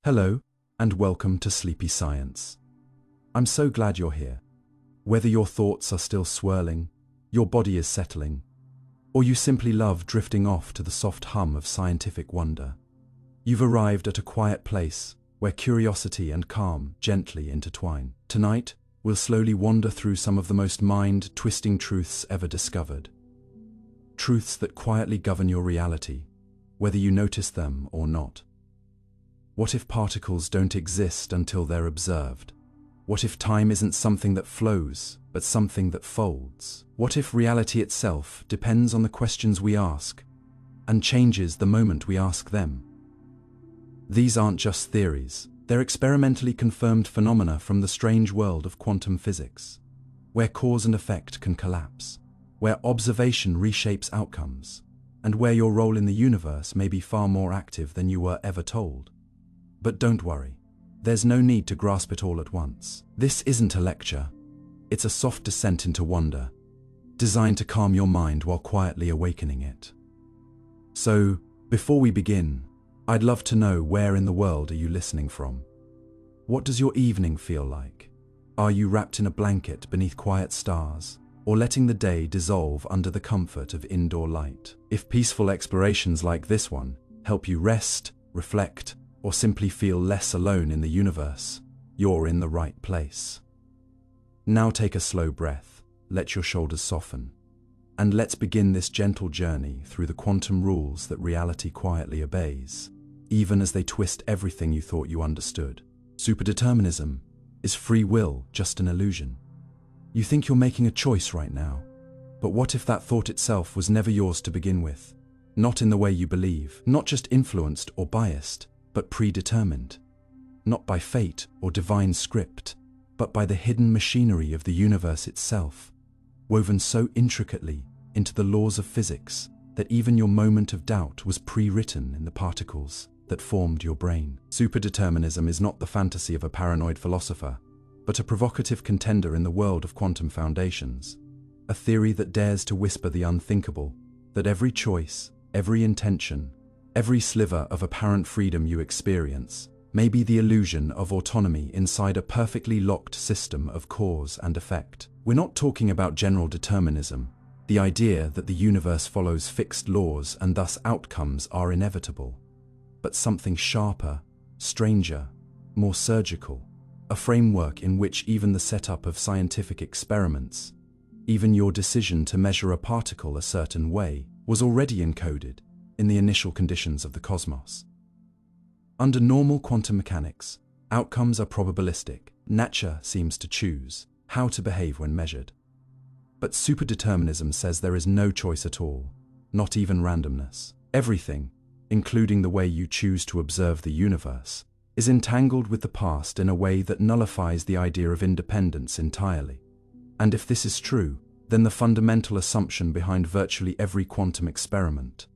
Hello, and welcome to Sleepy Science. I'm so glad you're here. Whether your thoughts are still swirling, your body is settling, or you simply love drifting off to the soft hum of scientific wonder, you've arrived at a quiet place where curiosity and calm gently intertwine. Tonight, we'll slowly wander through some of the most mind-twisting truths ever discovered. Truths that quietly govern your reality, whether you notice them or not. What if particles don't exist until they're observed? What if time isn't something that flows, but something that folds? What if reality itself depends on the questions we ask, and changes the moment we ask them? These aren't just theories, they're experimentally confirmed phenomena from the strange world of quantum physics, where cause and effect can collapse, where observation reshapes outcomes, and where your role in the universe may be far more active than you were ever told. But don't worry, there's no need to grasp it all at once. This isn't a lecture, it's a soft descent into wonder, designed to calm your mind while quietly awakening it. So, before we begin, I'd love to know, where in the world are you listening from? What does your evening feel like? Are you wrapped in a blanket beneath quiet stars, or letting the day dissolve under the comfort of indoor light? If peaceful explorations like this one help you rest, reflect, or simply feel less alone in the universe, you're in the right place. Now take a slow breath, let your shoulders soften, and let's begin this gentle journey through the quantum rules that reality quietly obeys, even as they twist everything you thought you understood. Superdeterminism. Is free will just an illusion? You think you're making a choice right now, but what if that thought itself was never yours to begin with? Not in the way you believe, not just influenced or biased, but predetermined, not by fate or divine script, but by the hidden machinery of the universe itself, woven so intricately into the laws of physics that even your moment of doubt was pre-written in the particles that formed your brain. Superdeterminism is not the fantasy of a paranoid philosopher, but a provocative contender in the world of quantum foundations, a theory that dares to whisper the unthinkable, that every choice, every intention, every sliver of apparent freedom you experience may be the illusion of autonomy inside a perfectly locked system of cause and effect. We're not talking about general determinism, the idea that the universe follows fixed laws and thus outcomes are inevitable, but something sharper, stranger, more surgical, a framework in which even the setup of scientific experiments, even your decision to measure a particle a certain way, was already encoded in the initial conditions of the cosmos. Under normal quantum mechanics, outcomes are probabilistic. Nature seems to choose how to behave when measured. But superdeterminism says there is no choice at all, not even randomness. Everything, including the way you choose to observe the universe, is entangled with the past in a way that nullifies the idea of independence entirely. And if this is true, then the fundamental assumption behind virtually every quantum experiment,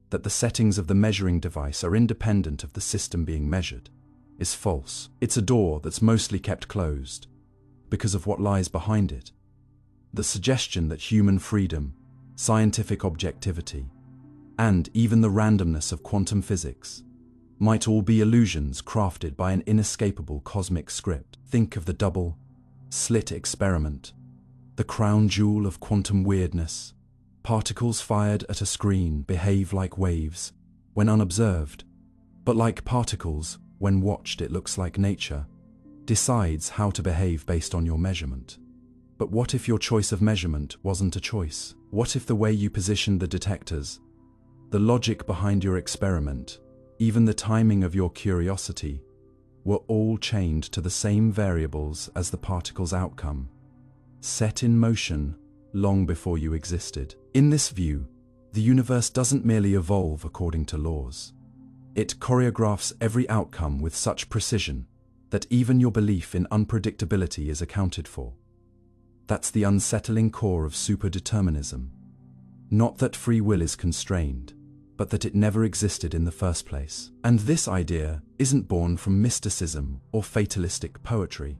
that the settings of the measuring device are independent of the system being measured, is false. It's a door that's mostly kept closed because of what lies behind it. The suggestion that human freedom, scientific objectivity, and even the randomness of quantum physics might all be illusions crafted by an inescapable cosmic script. Think of the double-slit experiment, the crown jewel of quantum weirdness. Particles fired at a screen behave like waves when unobserved, but like particles, when watched, it looks like nature decides how to behave based on your measurement. But what if your choice of measurement wasn't a choice? What if the way you positioned the detectors, the logic behind your experiment, even the timing of your curiosity, were all chained to the same variables as the particle's outcome, set in motion long before you existed? In this view, the universe doesn't merely evolve according to laws. It choreographs every outcome with such precision that even your belief in unpredictability is accounted for. That's the unsettling core of superdeterminism. Not that free will is constrained, but that it never existed in the first place. And this idea isn't born from mysticism or fatalistic poetry.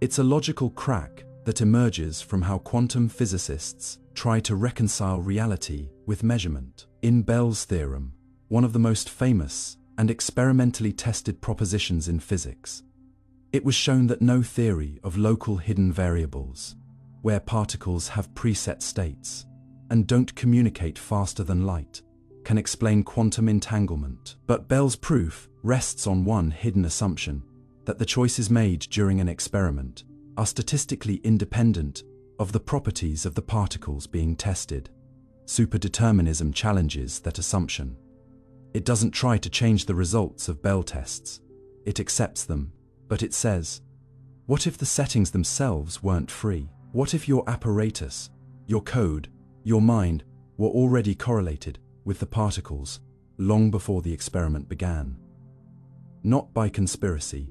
It's a logical crack that emerges from how quantum physicists try to reconcile reality with measurement. In Bell's theorem, one of the most famous and experimentally tested propositions in physics. It was shown that no theory of local hidden variables, where particles have preset states and don't communicate faster than light, can explain quantum entanglement. But Bell's proof rests on one hidden assumption, that the choices made during an experiment are statistically independent of the properties of the particles being tested. Superdeterminism challenges that assumption. It doesn't try to change the results of Bell tests. It accepts them, but it says, what if the settings themselves weren't free? What if your apparatus, your code, your mind were already correlated with the particles long before the experiment began? Not by conspiracy,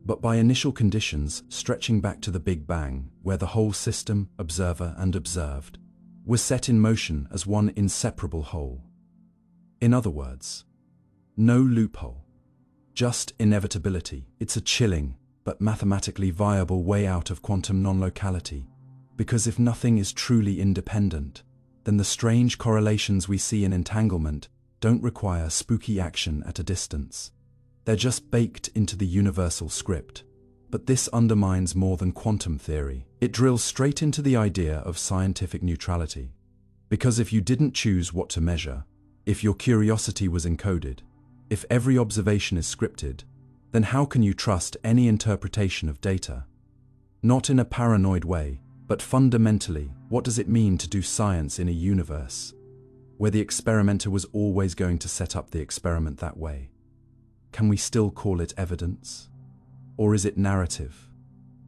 but by initial conditions stretching back to the Big Bang, where the whole system, observer and observed, was set in motion as one inseparable whole. In other words, no loophole, just inevitability. It's a chilling but mathematically viable way out of quantum non-locality, because if nothing is truly independent, then the strange correlations we see in entanglement don't require spooky action at a distance. They're just baked into the universal script. But this undermines more than quantum theory. It drills straight into the idea of scientific neutrality. Because if you didn't choose what to measure, if your curiosity was encoded, if every observation is scripted, then how can you trust any interpretation of data? Not in a paranoid way, but fundamentally, what does it mean to do science in a universe where the experimenter was always going to set up the experiment that way? Can we still call it evidence? Or is it narrative,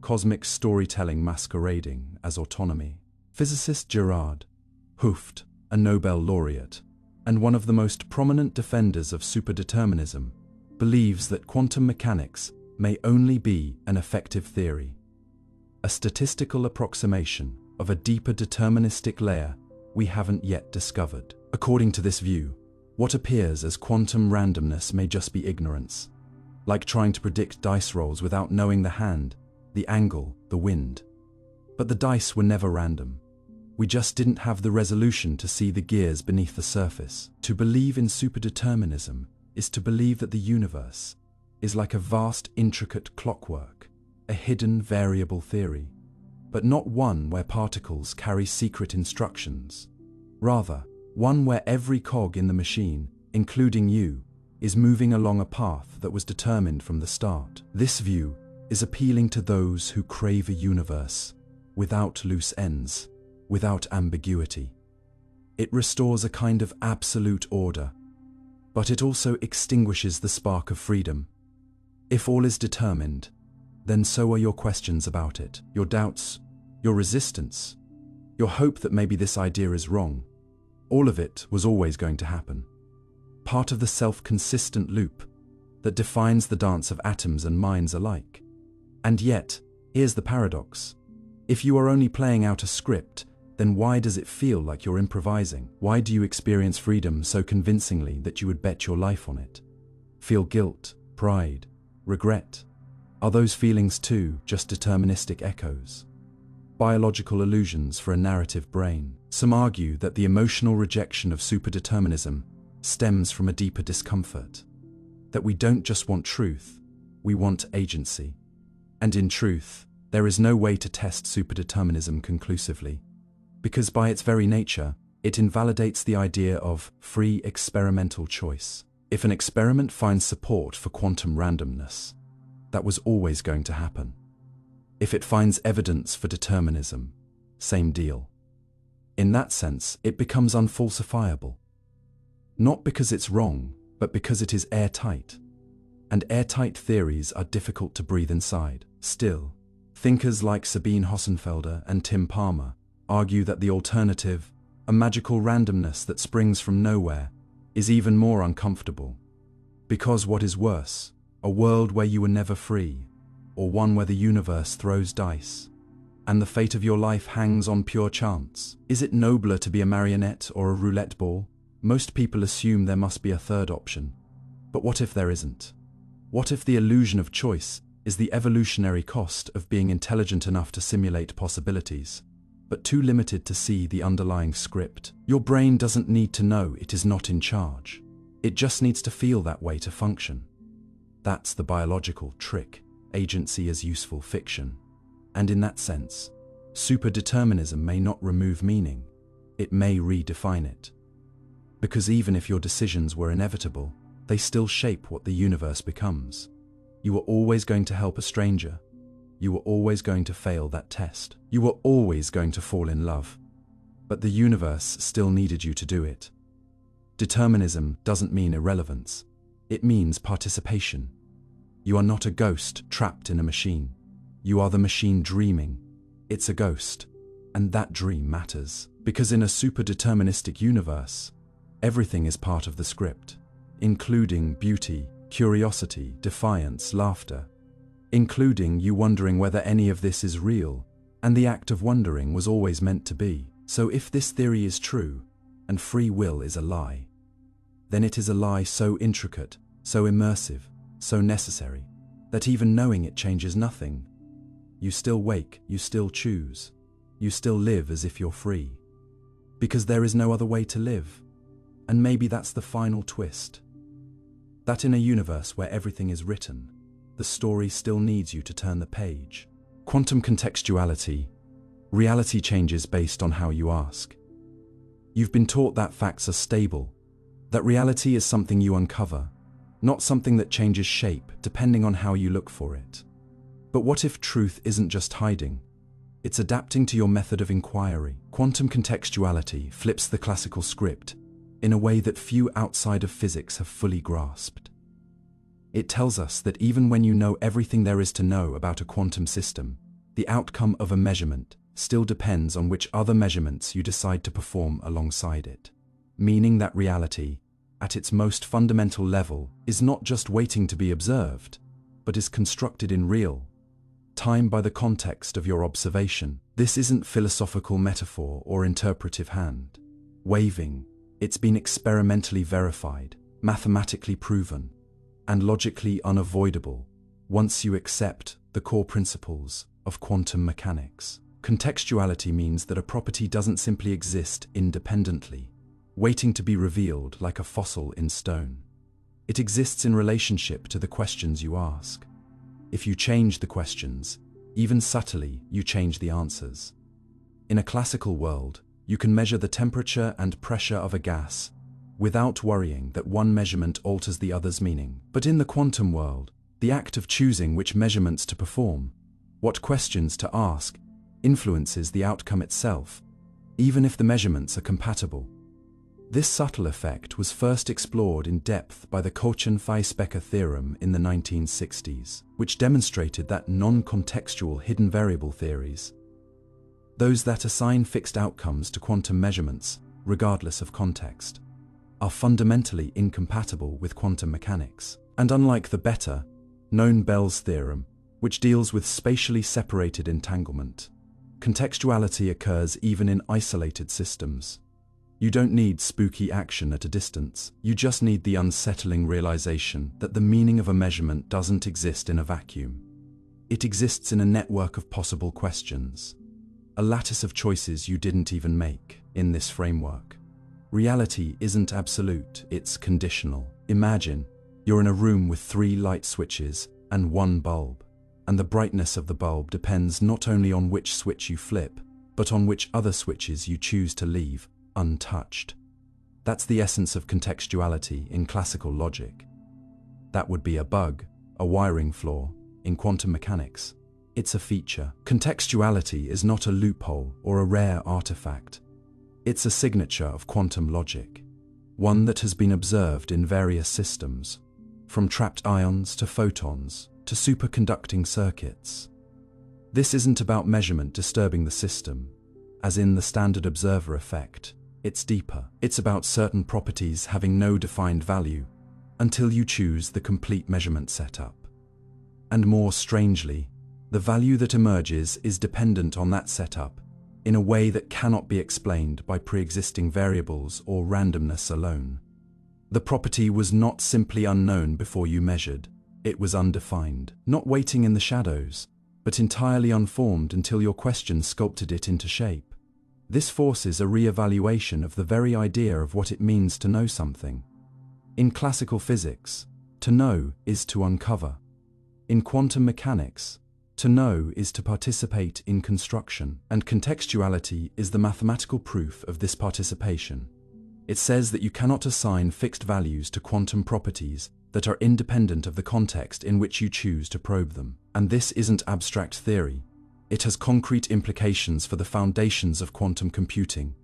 cosmic storytelling masquerading as autonomy? Physicist Gerard Hooft, a Nobel laureate, and one of the most prominent defenders of superdeterminism, believes that quantum mechanics may only be an effective theory, a statistical approximation of a deeper deterministic layer we haven't yet discovered. According to this view, what appears as quantum randomness may just be ignorance, like trying to predict dice rolls without knowing the hand, the angle, the wind. But the dice were never random. We just didn't have the resolution to see the gears beneath the surface. To believe in superdeterminism is to believe that the universe is like a vast, intricate clockwork, a hidden variable theory, but not one where particles carry secret instructions. Rather, one where every cog in the machine, including you, is moving along a path that was determined from the start. This view is appealing to those who crave a universe without loose ends, without ambiguity. It restores a kind of absolute order, but it also extinguishes the spark of freedom. If all is determined, then so are your questions about it, your doubts, your resistance, your hope that maybe this idea is wrong. All of it was always going to happen. Part of the self-consistent loop that defines the dance of atoms and minds alike. And yet, here's the paradox. If you are only playing out a script, then why does it feel like you're improvising? Why do you experience freedom so convincingly that you would bet your life on it? Feel guilt, pride, regret? Are those feelings too just deterministic echoes? Biological illusions for a narrative brain? Some argue that the emotional rejection of superdeterminism stems from a deeper discomfort, that we don't just want truth, we want agency. And in truth, there is no way to test superdeterminism conclusively, because by its very nature, it invalidates the idea of free experimental choice. If an experiment finds support for quantum randomness, that was always going to happen. If it finds evidence for determinism, same deal. In that sense, it becomes unfalsifiable. Not because it's wrong, but because it is airtight. And airtight theories are difficult to breathe inside. Still, thinkers like Sabine Hossenfelder and Tim Palmer argue that the alternative, a magical randomness that springs from nowhere, is even more uncomfortable. Because what is worse, a world where you are never free, or one where the universe throws dice, and the fate of your life hangs on pure chance? Is it nobler to be a marionette or a roulette ball? Most people assume there must be a third option. But what if there isn't? What if the illusion of choice is the evolutionary cost of being intelligent enough to simulate possibilities, but too limited to see the underlying script? Your brain doesn't need to know it is not in charge. It just needs to feel that way to function. That's the biological trick, agency as useful fiction. And in that sense, superdeterminism may not remove meaning, it may redefine it. Because even if your decisions were inevitable, they still shape what the universe becomes. You were always going to help a stranger. You were always going to fail that test. You were always going to fall in love. But the universe still needed you to do it. Determinism doesn't mean irrelevance. It means participation. You are not a ghost trapped in a machine. You are the machine dreaming. It's a ghost. And that dream matters. Because in a superdeterministic universe, everything is part of the script, including beauty, curiosity, defiance, laughter, including you wondering whether any of this is real, and the act of wondering was always meant to be. So if this theory is true, and free will is a lie, then it is a lie so intricate, so immersive, so necessary, that even knowing it changes nothing. You still wake, you still choose, you still live as if you're free. Because there is no other way to live. And maybe that's the final twist. That in a universe where everything is written, the story still needs you to turn the page. Quantum contextuality. Reality changes based on how you ask. You've been taught that facts are stable, that reality is something you uncover, not something that changes shape depending on how you look for it. But what if truth isn't just hiding? It's adapting to your method of inquiry. Quantum contextuality flips the classical script in a way that few outside of physics have fully grasped. It tells us that even when you know everything there is to know about a quantum system, the outcome of a measurement still depends on which other measurements you decide to perform alongside it. Meaning that reality, at its most fundamental level, is not just waiting to be observed, but is constructed in real time by the context of your observation. This isn't philosophical metaphor or interpretive hand waving. It's been experimentally verified, mathematically proven, and logically unavoidable once you accept the core principles of quantum mechanics. Contextuality means that a property doesn't simply exist independently, waiting to be revealed like a fossil in stone. It exists in relationship to the questions you ask. If you change the questions, even subtly, you change the answers. In a classical world, you can measure the temperature and pressure of a gas without worrying that one measurement alters the other's meaning. But in the quantum world, the act of choosing which measurements to perform, what questions to ask, influences the outcome itself, even if the measurements are compatible. This subtle effect was first explored in depth by the Kochen Specker theorem in the 1960s, which demonstrated that non-contextual hidden variable theories, those that assign fixed outcomes to quantum measurements, regardless of context, are fundamentally incompatible with quantum mechanics. And unlike the better known Bell's theorem, which deals with spatially separated entanglement, contextuality occurs even in isolated systems. You don't need spooky action at a distance. You just need the unsettling realization that the meaning of a measurement doesn't exist in a vacuum. It exists in a network of possible questions, a lattice of choices you didn't even make. In this framework, reality isn't absolute, it's conditional. Imagine you're in a room with 3 light switches and 1 bulb, and the brightness of the bulb depends not only on which switch you flip, but on which other switches you choose to leave untouched. That's the essence of contextuality in classical logic. That would be a bug, a wiring flaw, in quantum mechanics. It's a feature. Contextuality is not a loophole or a rare artifact. It's a signature of quantum logic, one that has been observed in various systems, from trapped ions to photons to superconducting circuits. This isn't about measurement disturbing the system, as in the standard observer effect. It's deeper. It's about certain properties having no defined value until you choose the complete measurement setup. And more strangely, the value that emerges is dependent on that setup in a way that cannot be explained by pre-existing variables or randomness alone. The property was not simply unknown before you measured. It was undefined, not waiting in the shadows, but entirely unformed until your question sculpted it into shape. This forces a re-evaluation of the very idea of what it means to know something. In classical physics, to know is to uncover. In quantum mechanics, to know is to participate in construction, and contextuality is the mathematical proof of this participation. It says that you cannot assign fixed values to quantum properties that are independent of the context in which you choose to probe them. And this isn't abstract theory. It has concrete implications for the foundations of quantum computing,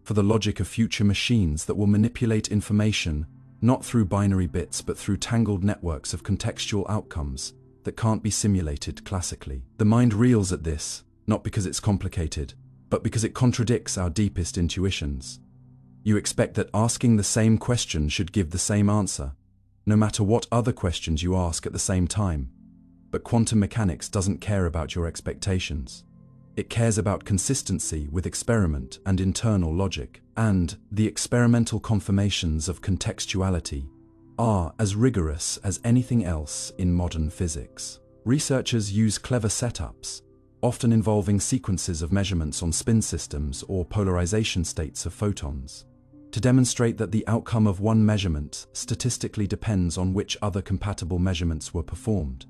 for the logic of future machines that will manipulate information not through binary bits but through tangled networks of contextual outcomes that can't be simulated classically. The mind reels at this, not because it's complicated, but because it contradicts our deepest intuitions. You expect that asking the same question should give the same answer, no matter what other questions you ask at the same time. But quantum mechanics doesn't care about your expectations. It cares about consistency with experiment and internal logic. And the experimental confirmations of contextuality are as rigorous as anything else in modern physics. Researchers use clever setups, often involving sequences of measurements on spin systems or polarization states of photons, to demonstrate that the outcome of one measurement statistically depends on which other compatible measurements were performed,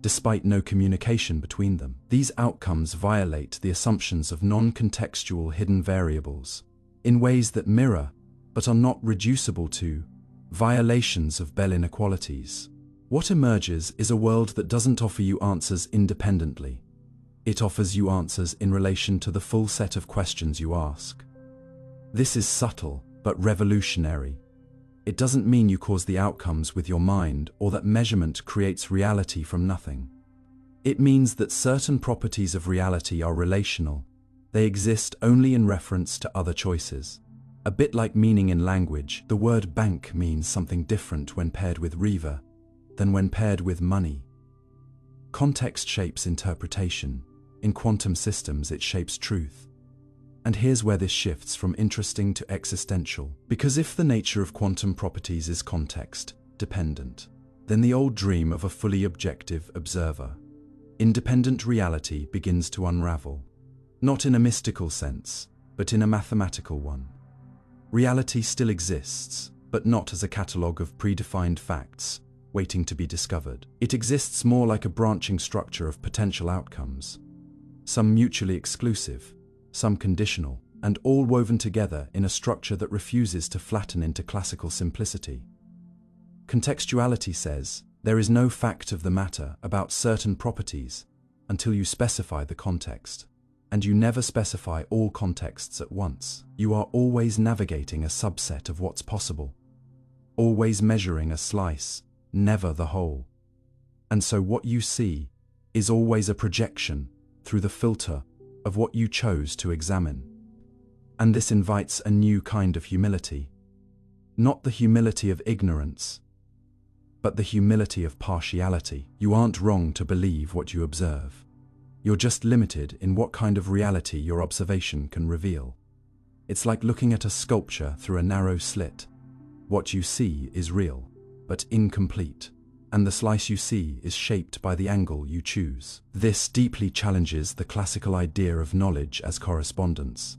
despite no communication between them. These outcomes violate the assumptions of non-contextual hidden variables in ways that mirror, but are not reducible to, violations of Bell inequalities. What emerges is a world that doesn't offer you answers independently. It offers you answers in relation to the full set of questions you ask. This is subtle, but revolutionary. It doesn't mean you cause the outcomes with your mind or that measurement creates reality from nothing. It means that certain properties of reality are relational. They exist only in reference to other choices. A bit like meaning in language, the word bank means something different when paired with river than when paired with money. Context shapes interpretation. In quantum systems, it shapes truth. And here's where this shifts from interesting to existential. Because if the nature of quantum properties is context-dependent, then the old dream of a fully objective observer, independent reality begins to unravel. Not in a mystical sense, but in a mathematical one. Reality still exists, but not as a catalogue of predefined facts waiting to be discovered. It exists more like a branching structure of potential outcomes, some mutually exclusive, some conditional, and all woven together in a structure that refuses to flatten into classical simplicity. Contextuality says there is no fact of the matter about certain properties until you specify the context. And you never specify all contexts at once. You are always navigating a subset of what's possible, always measuring a slice, never the whole. And so what you see is always a projection through the filter of what you chose to examine. And this invites a new kind of humility. Not the humility of ignorance, but the humility of partiality. You aren't wrong to believe what you observe. You're just limited in what kind of reality your observation can reveal. It's like looking at a sculpture through a narrow slit. What you see is real, but incomplete, and the slice you see is shaped by the angle you choose. This deeply challenges the classical idea of knowledge as correspondence.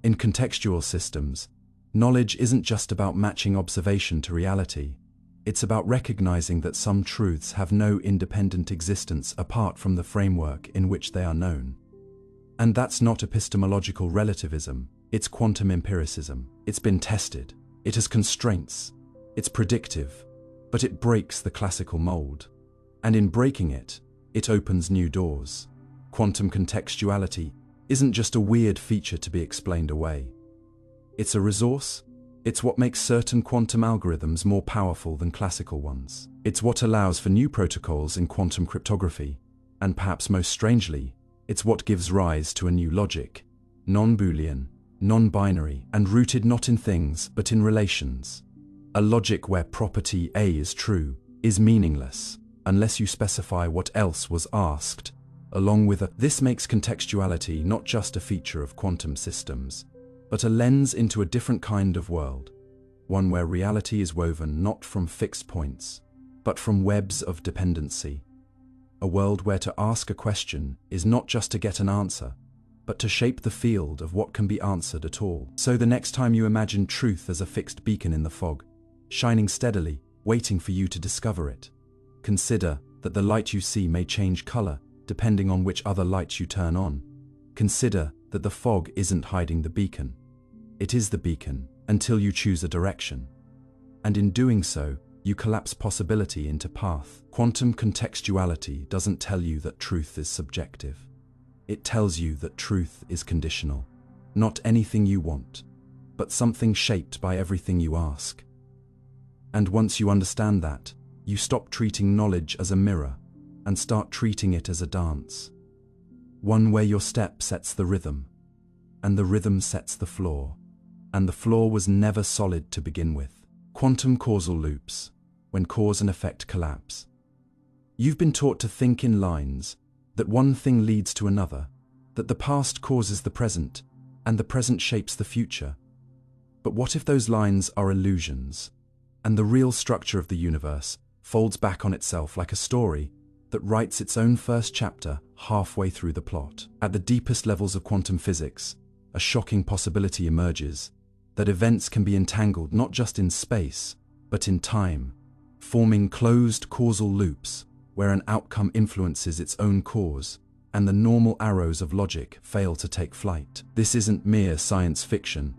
In contextual systems, knowledge isn't just about matching observation to reality. It's about recognizing that some truths have no independent existence apart from the framework in which they are known. And that's not epistemological relativism, it's quantum empiricism. It's been tested, it has constraints, it's predictive, but it breaks the classical mold. And in breaking it, it opens new doors. Quantum contextuality isn't just a weird feature to be explained away. It's a resource. It's what makes certain quantum algorithms more powerful than classical ones. It's what allows for new protocols in quantum cryptography, and perhaps most strangely, it's what gives rise to a new logic, non-Boolean, non-binary, and rooted not in things but in relations. A logic where property A is true is meaningless unless you specify what else was asked, along with a. This makes contextuality not just a feature of quantum systems, but a lens into a different kind of world, one where reality is woven not from fixed points, but from webs of dependency. A world where to ask a question is not just to get an answer, but to shape the field of what can be answered at all. So the next time you imagine truth as a fixed beacon in the fog, shining steadily, waiting for you to discover it. Consider that the light you see may change color depending on which other lights you turn on. Consider that the fog isn't hiding the beacon. It is the beacon until you choose a direction. And in doing so, you collapse possibility into path. Quantum contextuality doesn't tell you that truth is subjective. It tells you that truth is conditional. Not anything you want, but something shaped by everything you ask. And once you understand that, you stop treating knowledge as a mirror and start treating it as a dance. One where your step sets the rhythm, and the rhythm sets the floor, and the floor was never solid to begin with. Quantum causal loops, when cause and effect collapse. You've been taught to think in lines, that one thing leads to another, that the past causes the present, and the present shapes the future. But what if those lines are illusions, and the real structure of the universe folds back on itself like a story that writes its own first chapter halfway through the plot? At the deepest levels of quantum physics, a shocking possibility emerges that events can be entangled not just in space, but in time, forming closed causal loops where an outcome influences its own cause, and the normal arrows of logic fail to take flight. This isn't mere science fiction.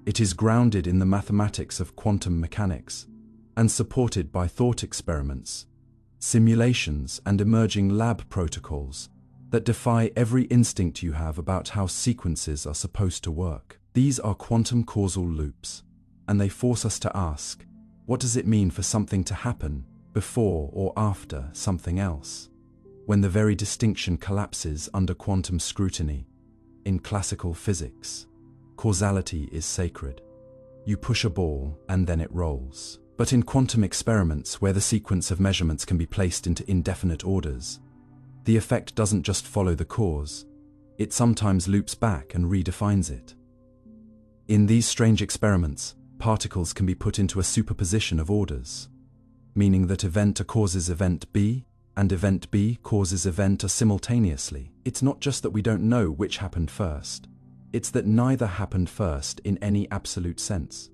It is grounded in the mathematics of quantum mechanics, and supported by thought experiments, simulations, and emerging lab protocols that defy every instinct you have about how sequences are supposed to work. These are quantum causal loops, and they force us to ask, what does it mean for something to happen before or after something else? When the very distinction collapses under quantum scrutiny. In classical physics, causality is sacred. You push a ball and then it rolls. But in quantum experiments, where the sequence of measurements can be placed into indefinite orders, the effect doesn't just follow the cause, it sometimes loops back and redefines it. In these strange experiments, particles can be put into a superposition of orders, meaning that event A causes event B, and event B causes event A simultaneously. It's not just that we don't know which happened first, it's that neither happened first in any absolute sense.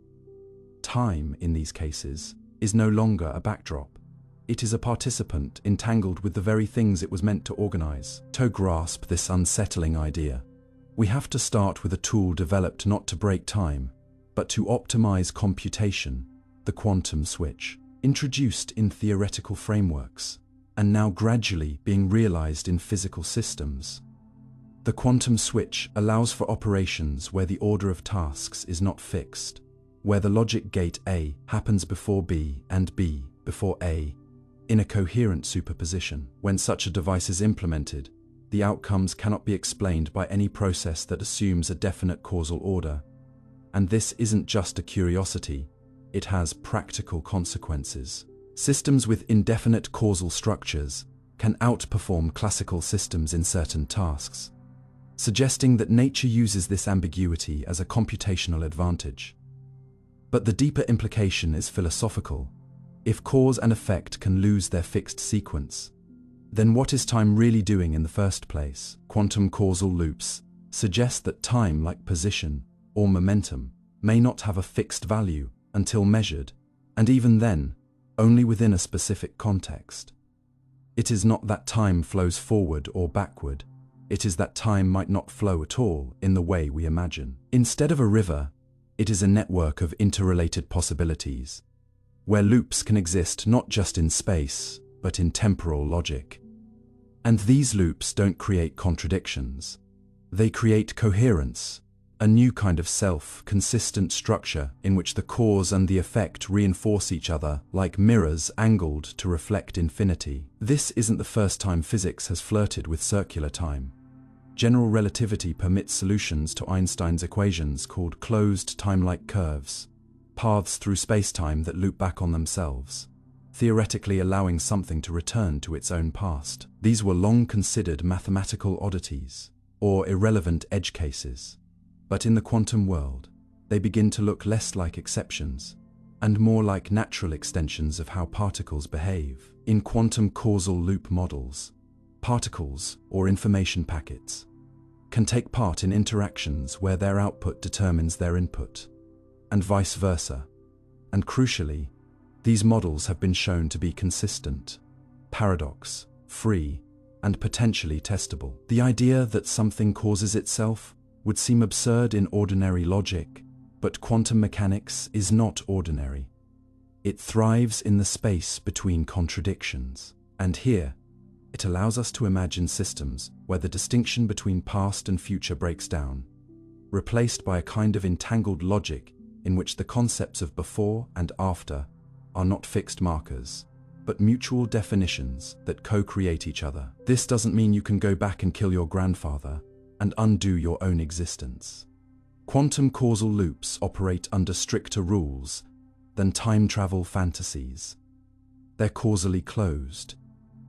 Time, in these cases, is no longer a backdrop. It is a participant entangled with the very things it was meant to organize. To grasp this unsettling idea, we have to start with a tool developed not to break time, but to optimize computation, the quantum switch, introduced in theoretical frameworks, and now gradually being realized in physical systems. The quantum switch allows for operations where the order of tasks is not fixed, where the logic gate A happens before B and B before A, in a coherent superposition. When such a device is implemented, the outcomes cannot be explained by any process that assumes a definite causal order. And this isn't just a curiosity, it has practical consequences. Systems with indefinite causal structures can outperform classical systems in certain tasks, suggesting that nature uses this ambiguity as a computational advantage. But the deeper implication is philosophical. If cause and effect can lose their fixed sequence, then what is time really doing in the first place? Quantum causal loops suggest that time, like position or momentum, may not have a fixed value until measured, and even then, only within a specific context. It is not that time flows forward or backward, it is that time might not flow at all in the way we imagine. Instead of a river, it is a network of interrelated possibilities, where loops can exist not just in space, but in temporal logic. And these loops don't create contradictions. They create coherence, a new kind of self-consistent structure in which the cause and the effect reinforce each other like mirrors angled to reflect infinity. This isn't the first time physics has flirted with circular time. General relativity permits solutions to Einstein's equations called closed time-like curves, paths through spacetime that loop back on themselves, theoretically allowing something to return to its own past. These were long considered mathematical oddities, or irrelevant edge cases. But in the quantum world, they begin to look less like exceptions, and more like natural extensions of how particles behave. In quantum causal loop models, particles, or information packets, can take part in interactions where their output determines their input, and vice versa. And crucially, These models have been shown to be consistent, paradox-free, and potentially testable. The idea that something causes itself would seem absurd in ordinary logic, but quantum mechanics is not ordinary. It thrives in the space between contradictions. And here, it allows us to imagine systems where the distinction between past and future breaks down, replaced by a kind of entangled logic in which the concepts of before and after are not fixed markers, but mutual definitions that co-create each other. This doesn't mean you can go back and kill your grandfather and undo your own existence. Quantum causal loops operate under stricter rules than time travel fantasies. They're causally closed,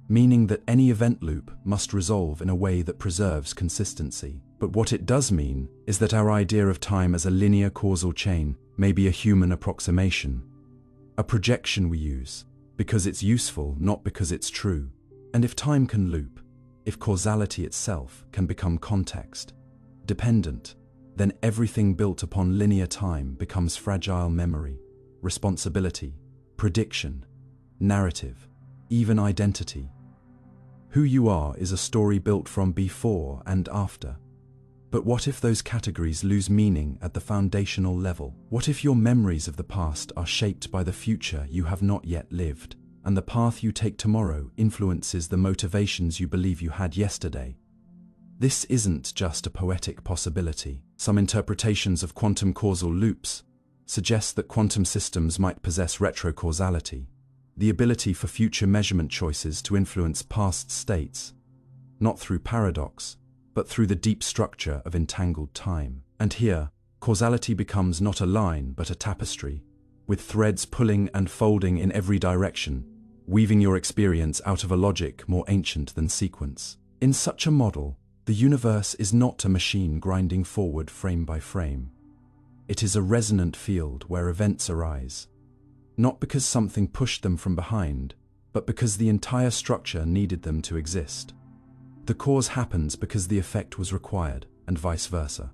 meaning that any event loop must resolve in a way that preserves consistency. But what it does mean is that our idea of time as a linear causal chain may be a human approximation, a projection we use because it's useful, not because it's true. And if time can loop, if causality itself can become context-dependent, then everything built upon linear time becomes fragile memory, responsibility, prediction, narrative, even identity. Who you are is a story built from before and after. But what if those categories lose meaning at the foundational level? What if your memories of the past are shaped by the future you have not yet lived, and the path you take tomorrow influences the motivations you believe you had yesterday? This isn't just a poetic possibility. Some interpretations of quantum causal loops suggest that quantum systems might possess retrocausality, the ability for future measurement choices to influence past states, not through paradox, but through the deep structure of entangled time. And here, causality becomes not a line but a tapestry, with threads pulling and folding in every direction, weaving your experience out of a logic more ancient than sequence. In such a model, the universe is not a machine grinding forward frame by frame. It is a resonant field where events arise, not because something pushed them from behind, but because the entire structure needed them to exist. The cause happens because the effect was required, and vice versa.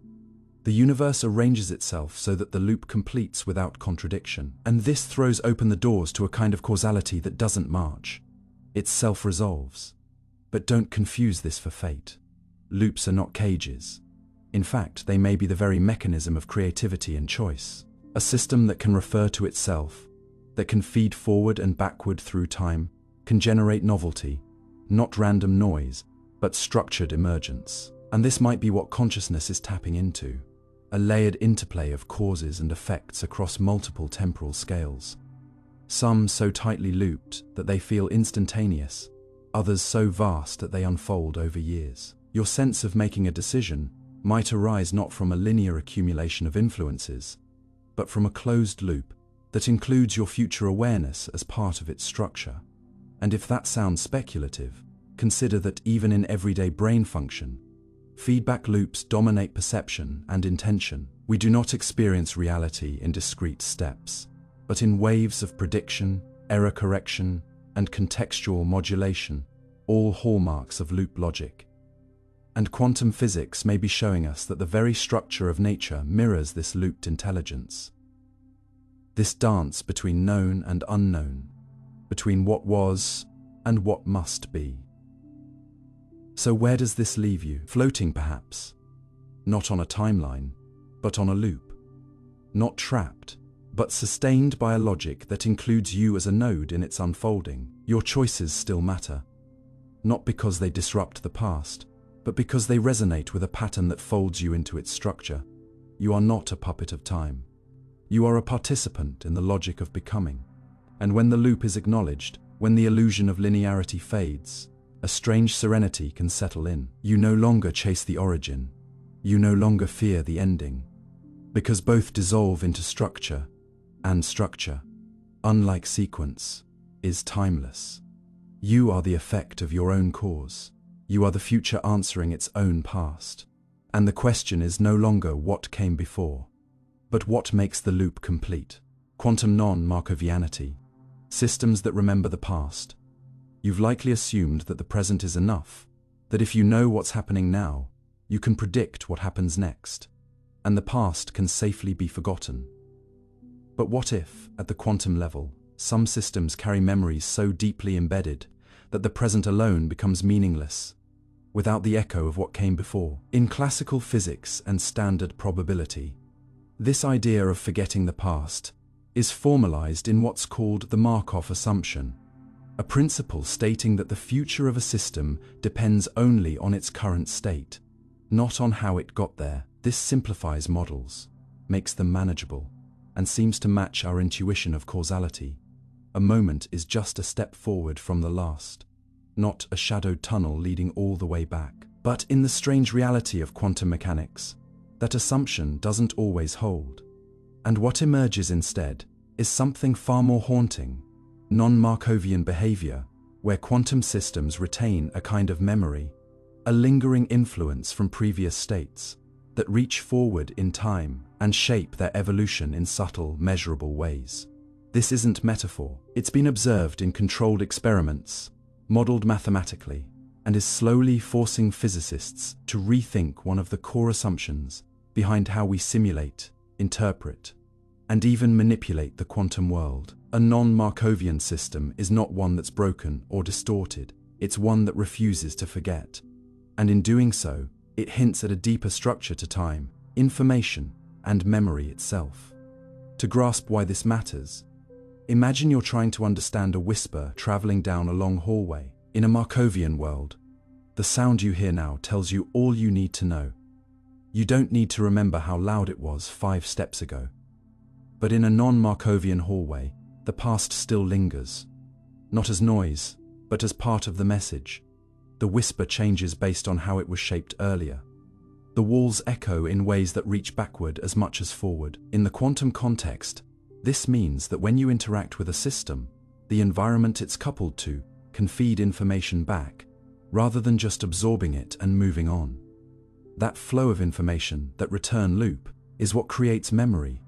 The universe arranges itself so that the loop completes without contradiction, and this throws open the doors to a kind of causality that doesn't march. It self-resolves. But don't confuse this for fate. Loops are not cages. In fact, they may be the very mechanism of creativity and choice. A system that can refer to itself, that can feed forward and backward through time, can generate novelty, not random noise, but structured emergence. And this might be what consciousness is tapping into, a layered interplay of causes and effects across multiple temporal scales. Some so tightly looped that they feel instantaneous, others so vast that they unfold over years. Your sense of making a decision might arise not from a linear accumulation of influences, but from a closed loop that includes your future awareness as part of its structure. And if that sounds speculative, consider that even in everyday brain function, feedback loops dominate perception and intention. We do not experience reality in discrete steps, but in waves of prediction, error correction, and contextual modulation, all hallmarks of loop logic. And quantum physics may be showing us that the very structure of nature mirrors this looped intelligence. This dance between known and unknown, between what was and what must be. So where does this leave you? Floating perhaps, not on a timeline, but on a loop. Not trapped, but sustained by a logic that includes you as a node in its unfolding. Your choices still matter, not because they disrupt the past, but because they resonate with a pattern that folds you into its structure. You are not a puppet of time. You are a participant in the logic of becoming. And when the loop is acknowledged, when the illusion of linearity fades, a strange serenity can settle in. You no longer chase the origin. You no longer fear the ending. Because both dissolve into structure, and structure, unlike sequence, is timeless. You are the effect of your own cause. You are the future answering its own past. And the question is no longer what came before, but what makes the loop complete. Quantum non-Markovianity, systems that remember the past. You've likely assumed that the present is enough, that if you know what's happening now, you can predict what happens next, and the past can safely be forgotten. But what if, at the quantum level, some systems carry memories so deeply embedded that the present alone becomes meaningless, without the echo of what came before. In classical physics and standard probability, this idea of forgetting the past is formalized in what's called the Markov assumption, a principle stating that the future of a system depends only on its current state, not on how it got there. This simplifies models, makes them manageable, and seems to match our intuition of causality. A moment is just a step forward from the last, not a shadowed tunnel leading all the way back. But in the strange reality of quantum mechanics, that assumption doesn't always hold. And what emerges instead is something far more haunting: non-Markovian behavior, where quantum systems retain a kind of memory, a lingering influence from previous states, that reach forward in time and shape their evolution in subtle, measurable ways. This isn't metaphor. It's been observed in controlled experiments, modeled mathematically, and is slowly forcing physicists to rethink one of the core assumptions behind how we simulate, interpret, and even manipulate the quantum world. A non-Markovian system is not one that's broken or distorted. It's one that refuses to forget. And in doing so, it hints at a deeper structure to time, information, and memory itself. To grasp why this matters, imagine you're trying to understand a whisper traveling down a long hallway. In a Markovian world, the sound you hear now tells you all you need to know. You don't need to remember how loud it was 5 steps ago. But in a non-Markovian hallway, the past still lingers, not as noise, but as part of the message. The whisper changes based on how it was shaped earlier. The walls echo in ways that reach backward as much as forward. In the quantum context, this means that when you interact with a system, the environment it's coupled to can feed information back, rather than just absorbing it and moving on. That flow of information, that return loop, is what creates memory.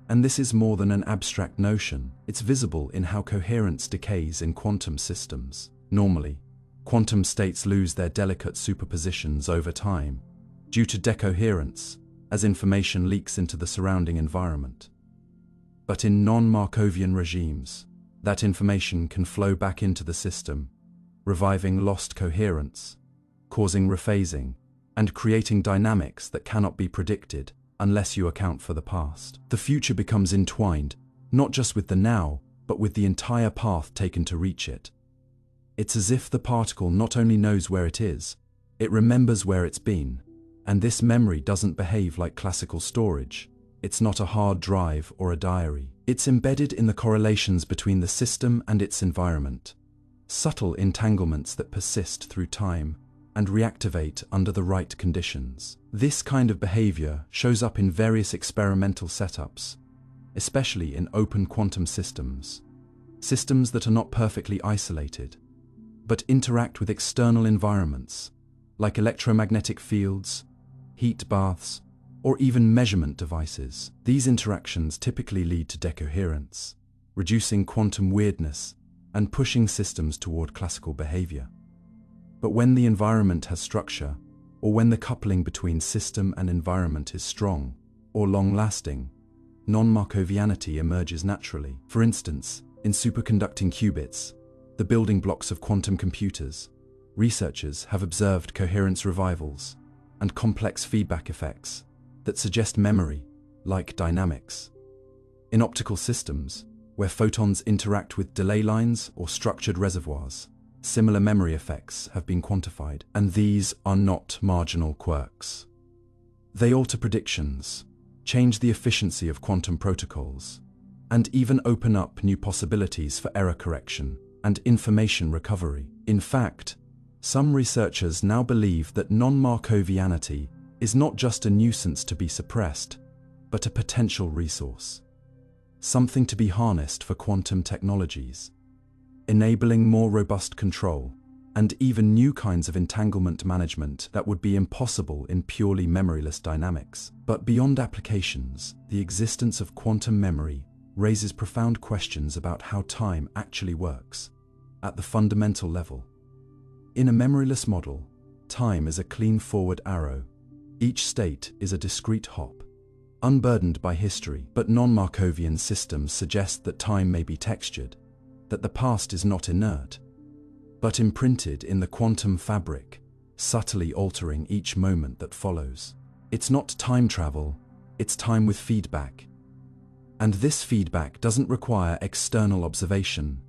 And this is more than an abstract notion. It's visible in how coherence decays in quantum systems. Normally, quantum states lose their delicate superpositions over time due to decoherence, as information leaks into the surrounding environment. But in non-Markovian regimes, that information can flow back into the system, reviving lost coherence, causing rephasing, and creating dynamics that cannot be predicted unless you account for the past. The future becomes entwined, not just with the now, but with the entire path taken to reach it. It's as if the particle not only knows where it is, it remembers where it's been. And this memory doesn't behave like classical storage. It's not a hard drive or a diary. It's embedded in the correlations between the system and its environment, subtle entanglements that persist through time and reactivate under the right conditions. This kind of behavior shows up in various experimental setups, especially in open quantum systems, systems that are not perfectly isolated, but interact with external environments, like electromagnetic fields, heat baths, or even measurement devices. These interactions typically lead to decoherence, reducing quantum weirdness and pushing systems toward classical behavior. But when the environment has structure, or when the coupling between system and environment is strong or long-lasting, non-Markovianity emerges naturally. For instance, in superconducting qubits, the building blocks of quantum computers, researchers have observed coherence revivals and complex feedback effects that suggest memory, like dynamics. In optical systems, where photons interact with delay lines or structured reservoirs, similar memory effects have been quantified, and these are not marginal quirks. They alter predictions, change the efficiency of quantum protocols, and even open up new possibilities for error correction and information recovery. In fact, some researchers now believe that non-Markovianity is not just a nuisance to be suppressed, but a potential resource, something to be harnessed for quantum technologies, enabling more robust control and even new kinds of entanglement management that would be impossible in purely memoryless dynamics. But beyond applications, the existence of quantum memory raises profound questions about how time actually works at the fundamental level. In a memoryless model, time is a clean forward arrow. Each state is a discrete hop, unburdened by history. But non-Markovian systems suggest that time may be textured, that the past is not inert, but imprinted in the quantum fabric, subtly altering each moment that follows. It's not time travel, it's time with feedback. And this feedback doesn't require external observation.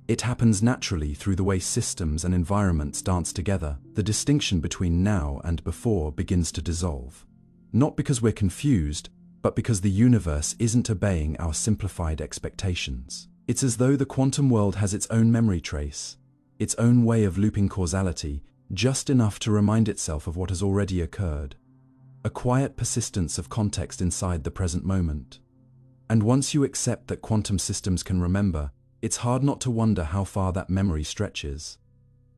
It happens naturally through the way systems and environments dance together. The distinction between now and before begins to dissolve. Not because we're confused, but because the universe isn't obeying our simplified expectations. It's as though the quantum world has its own memory trace, its own way of looping causality, just enough to remind itself of what has already occurred. A quiet persistence of context inside the present moment. And once you accept that quantum systems can remember, it's hard not to wonder how far that memory stretches.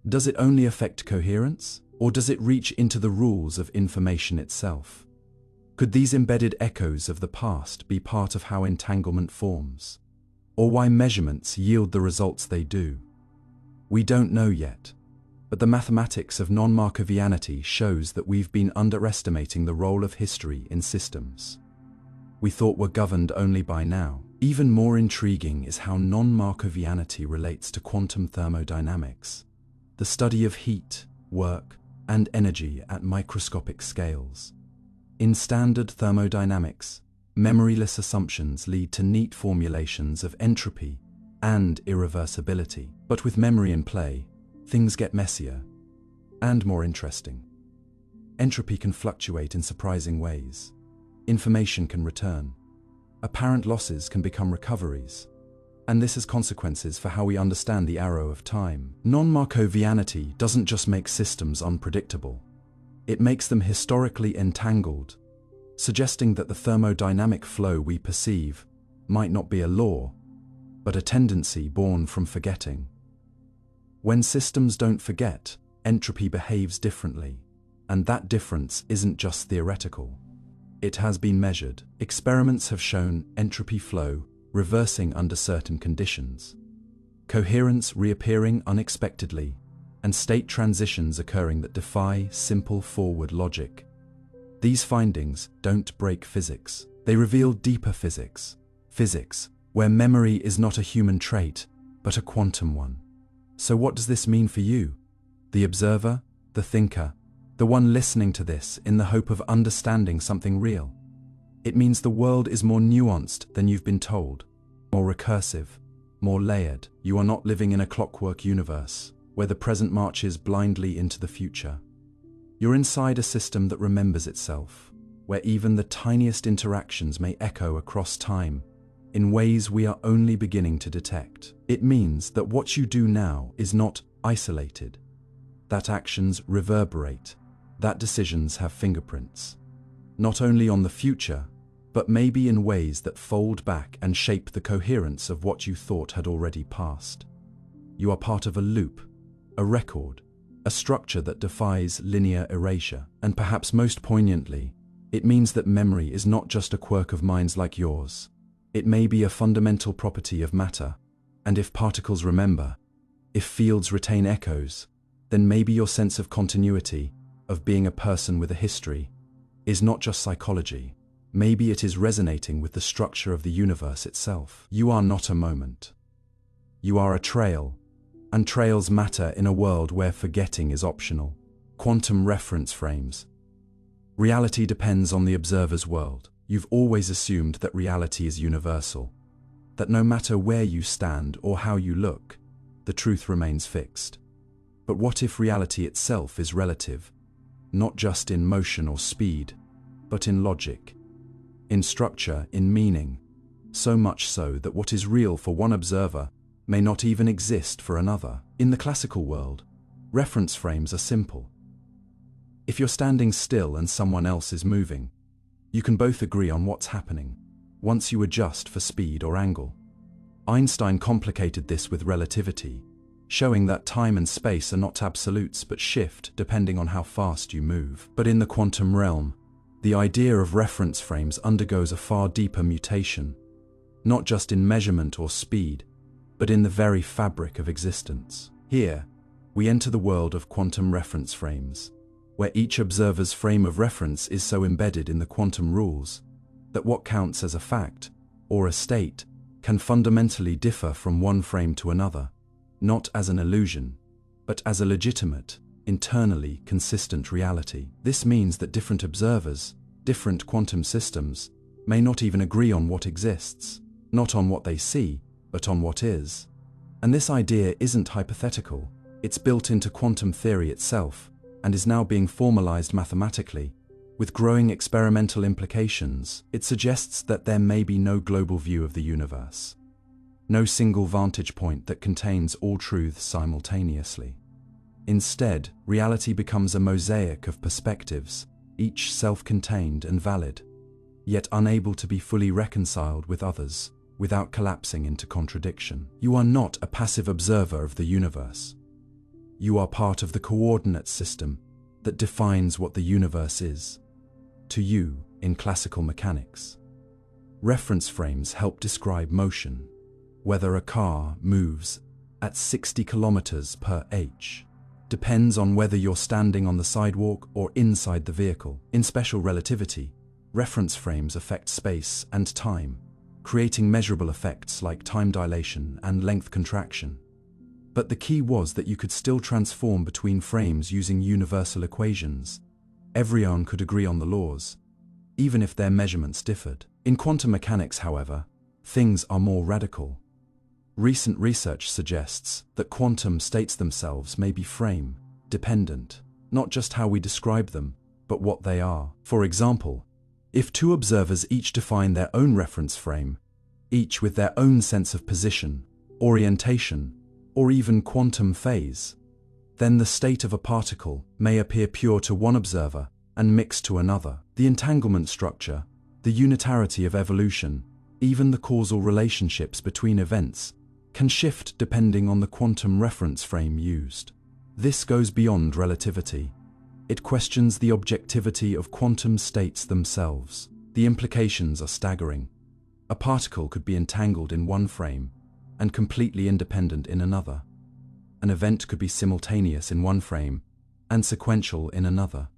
Does it only affect coherence, or does it reach into the rules of information itself? Could these embedded echoes of the past be part of how entanglement forms? Or why measurements yield the results they do? We don't know yet, but the mathematics of non-Markovianity shows that we've been underestimating the role of history in systems we thought were governed only by now. Even more intriguing is how non-Markovianity relates to quantum thermodynamics, the study of heat, work, and energy at microscopic scales. In standard thermodynamics, memoryless assumptions lead to neat formulations of entropy and irreversibility. But with memory in play, things get messier and more interesting. Entropy can fluctuate in surprising ways. Information can return. Apparent losses can become recoveries. And this has consequences for how we understand the arrow of time. Non-Markovianity doesn't just make systems unpredictable. It makes them historically entangled, suggesting that the thermodynamic flow we perceive might not be a law, but a tendency born from forgetting. When systems don't forget, entropy behaves differently, and that difference isn't just theoretical. It has been measured. Experiments have shown entropy flow reversing under certain conditions, coherence reappearing unexpectedly, and state transitions occurring that defy simple forward logic. These findings don't break physics. They reveal deeper physics. Physics, where memory is not a human trait, but a quantum one. So what does this mean for you? The observer, the thinker, the one listening to this in the hope of understanding something real. It means the world is more nuanced than you've been told, more recursive, more layered. You are not living in a clockwork universe, where the present marches blindly into the future. You're inside a system that remembers itself, where even the tiniest interactions may echo across time, in ways we are only beginning to detect. It means that what you do now is not isolated, that actions reverberate, that decisions have fingerprints, not only on the future, but maybe in ways that fold back and shape the coherence of what you thought had already passed. You are part of a loop, a record, a structure that defies linear erasure. And perhaps most poignantly, it means that memory is not just a quirk of minds like yours. It may be a fundamental property of matter, and if particles remember, if fields retain echoes, then maybe your sense of continuity, of being a person with a history, is not just psychology. Maybe it is resonating with the structure of the universe itself. You are not a moment. You are a trail, and trails matter in a world where forgetting is optional. Quantum reference frames. Reality depends on the observer's world. You've always assumed that reality is universal, that no matter where you stand or how you look, the truth remains fixed. But what if reality itself is relative, not just in motion or speed, but in logic, in structure, in meaning, so much so that what is real for one observer may not even exist for another? In the classical world, reference frames are simple. If you're standing still and someone else is moving, you can both agree on what's happening, once you adjust for speed or angle. Einstein complicated this with relativity, showing that time and space are not absolutes but shift depending on how fast you move. But in the quantum realm, the idea of reference frames undergoes a far deeper mutation, not just in measurement or speed, but in the very fabric of existence. Here, we enter the world of quantum reference frames, where each observer's frame of reference is so embedded in the quantum rules that what counts as a fact or a state can fundamentally differ from one frame to another, not as an illusion, but as a legitimate, internally consistent reality. This means that different observers, different quantum systems, may not even agree on what exists, not on what they see, but on what is. And this idea isn't hypothetical, it's built into quantum theory itself, and is now being formalized mathematically, with growing experimental implications. It suggests that there may be no global view of the universe, no single vantage point that contains all truths simultaneously. Instead, reality becomes a mosaic of perspectives, each self-contained and valid, yet unable to be fully reconciled with others, without collapsing into contradiction. You are not a passive observer of the universe. You are part of the coordinate system that defines what the universe is, to you, in classical mechanics. Reference frames help describe motion, whether a car moves at 60 kilometers per h. Depends on whether you're standing on the sidewalk or inside the vehicle. In special relativity, reference frames affect space and time, creating measurable effects like time dilation and length contraction. But the key was that you could still transform between frames using universal equations. Everyone could agree on the laws, even if their measurements differed. In quantum mechanics, however, things are more radical. Recent research suggests that quantum states themselves may be frame-dependent, not just how we describe them, but what they are. For example, if two observers each define their own reference frame, each with their own sense of position, orientation, or even quantum phase, then the state of a particle may appear pure to one observer and mixed to another. The entanglement structure, the unitarity of evolution, even the causal relationships between events, can shift depending on the quantum reference frame used. This goes beyond relativity. It questions the objectivity of quantum states themselves. The implications are staggering. A particle could be entangled in one frame and completely independent in another. An event could be simultaneous in one frame and sequential in another.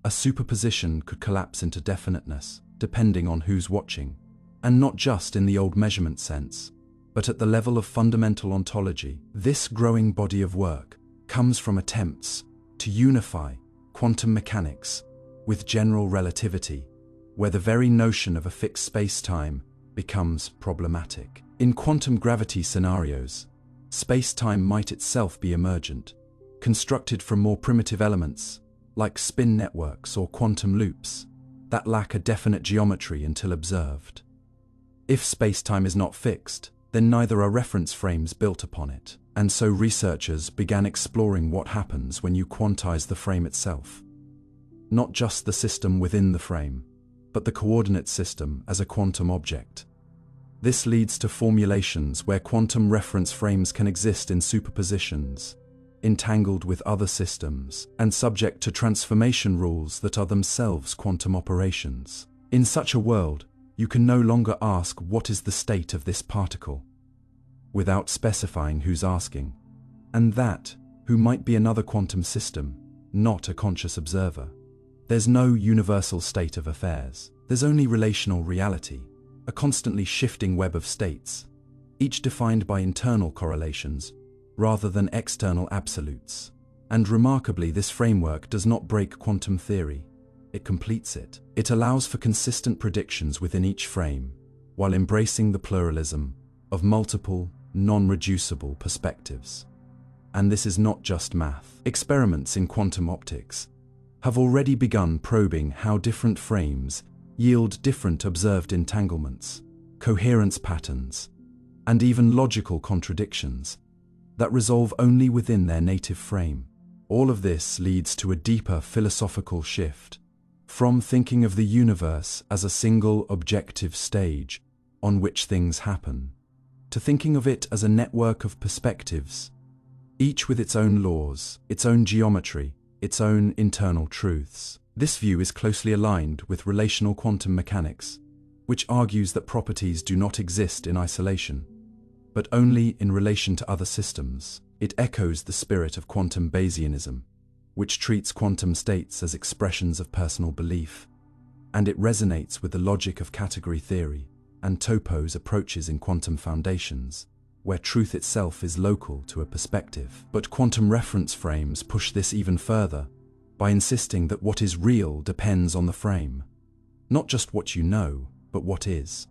A superposition could collapse into definiteness, depending on who's watching, and not just in the old measurement sense, but at the level of fundamental ontology. This growing body of work comes from attempts to unify quantum mechanics with general relativity, where the very notion of a fixed space-time becomes problematic. In quantum gravity scenarios, space-time might itself be emergent, constructed from more primitive elements, like spin networks or quantum loops, that lack a definite geometry until observed. If space-time is not fixed, then neither are reference frames built upon it. And so researchers began exploring what happens when you quantize the frame itself. Not just the system within the frame, but the coordinate system as a quantum object. This leads to formulations where quantum reference frames can exist in superpositions, entangled with other systems, and subject to transformation rules that are themselves quantum operations. In such a world, you can no longer ask what is the state of this particle, without specifying who's asking, and that who might be another quantum system, not a conscious observer. There's no universal state of affairs. There's only relational reality, a constantly shifting web of states, each defined by internal correlations rather than external absolutes. And remarkably, this framework does not break quantum theory. It completes it. It allows for consistent predictions within each frame, while embracing the pluralism of multiple, non-reducible perspectives. And this is not just math. Experiments in quantum optics have already begun probing how different frames yield different observed entanglements, coherence patterns, and even logical contradictions that resolve only within their native frame. All of this leads to a deeper philosophical shift, from thinking of the universe as a single objective stage on which things happen, to thinking of it as a network of perspectives, each with its own laws, its own geometry, its own internal truths. This view is closely aligned with relational quantum mechanics, which argues that properties do not exist in isolation, but only in relation to other systems. It echoes the spirit of quantum Bayesianism, which treats quantum states as expressions of personal belief, and it resonates with the logic of category theory, and topos approaches in quantum foundations, where truth itself is local to a perspective. But quantum reference frames push this even further by insisting that what is real depends on the frame. Not just what you know, but what is.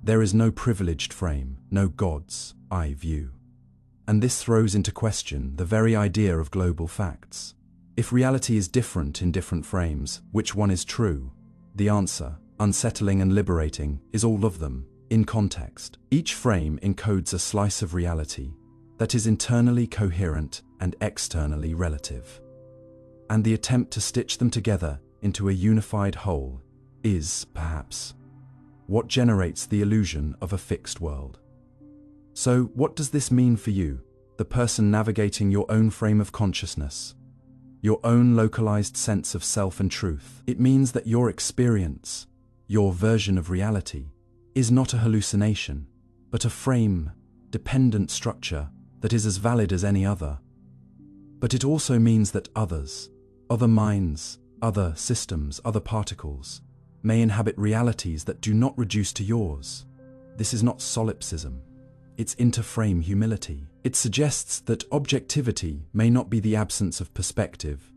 There is no privileged frame, no God's eye view. And this throws into question the very idea of global facts. If reality is different in different frames, which one is true? The answer, unsettling and liberating, is all of them, in context. Each frame encodes a slice of reality that is internally coherent and externally relative. And the attempt to stitch them together into a unified whole is, perhaps, what generates the illusion of a fixed world. So, what does this mean for you, the person navigating your own frame of consciousness? Your own localized sense of self and truth? It means that your experience, your version of reality, is not a hallucination, but a frame-dependent structure that is as valid as any other. But it also means that others, other minds, other systems, other particles, may inhabit realities that do not reduce to yours. This is not solipsism. It's interframe humility. It suggests that objectivity may not be the absence of perspective,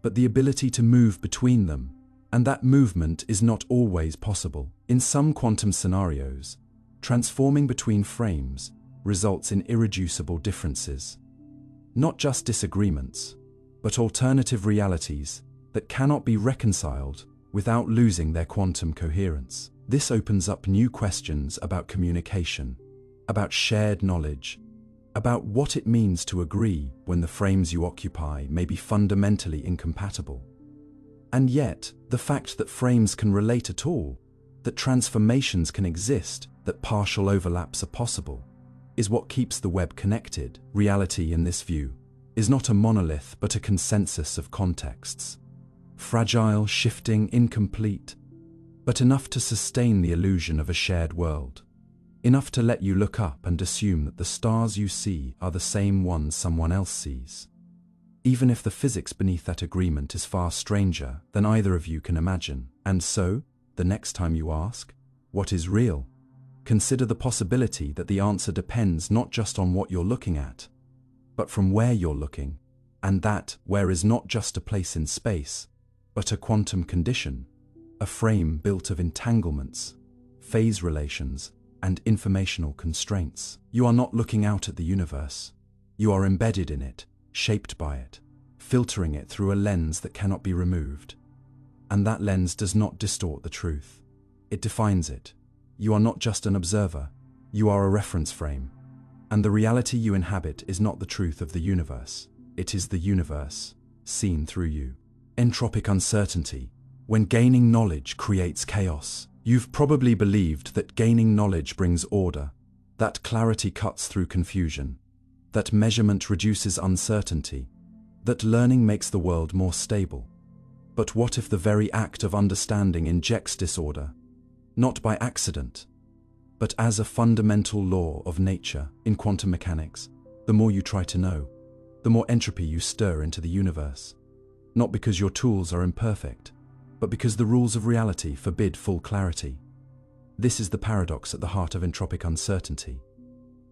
but the ability to move between them, and that movement is not always possible. In some quantum scenarios, transforming between frames results in irreducible differences. Not just disagreements, but alternative realities that cannot be reconciled without losing their quantum coherence. This opens up new questions about communication, about shared knowledge, about what it means to agree when the frames you occupy may be fundamentally incompatible. And yet, the fact that frames can relate at all, that transformations can exist, that partial overlaps are possible, is what keeps the web connected. Reality, in this view, is not a monolith but a consensus of contexts. Fragile, shifting, incomplete, but enough to sustain the illusion of a shared world. Enough to let you look up and assume that the stars you see are the same ones someone else sees, even if the physics beneath that agreement is far stranger than either of you can imagine. And so, the next time you ask, what is real? Consider the possibility that the answer depends not just on what you're looking at, but from where you're looking, and that where is not just a place in space, but a quantum condition, a frame built of entanglements, phase relations, and informational constraints. You are not looking out at the universe. You are embedded in it, shaped by it, filtering it through a lens that cannot be removed. And that lens does not distort the truth. It defines it. You are not just an observer. You are a reference frame. And the reality you inhabit is not the truth of the universe. It is the universe, seen through you. Entropic uncertainty. When gaining knowledge creates chaos. You've probably believed that gaining knowledge brings order, that clarity cuts through confusion, that measurement reduces uncertainty, that learning makes the world more stable. But what if the very act of understanding injects disorder, not by accident, but as a fundamental law of nature? In quantum mechanics, the more you try to know, the more entropy you stir into the universe. Not because your tools are imperfect, but because the rules of reality forbid full clarity. This is the paradox at the heart of entropic uncertainty,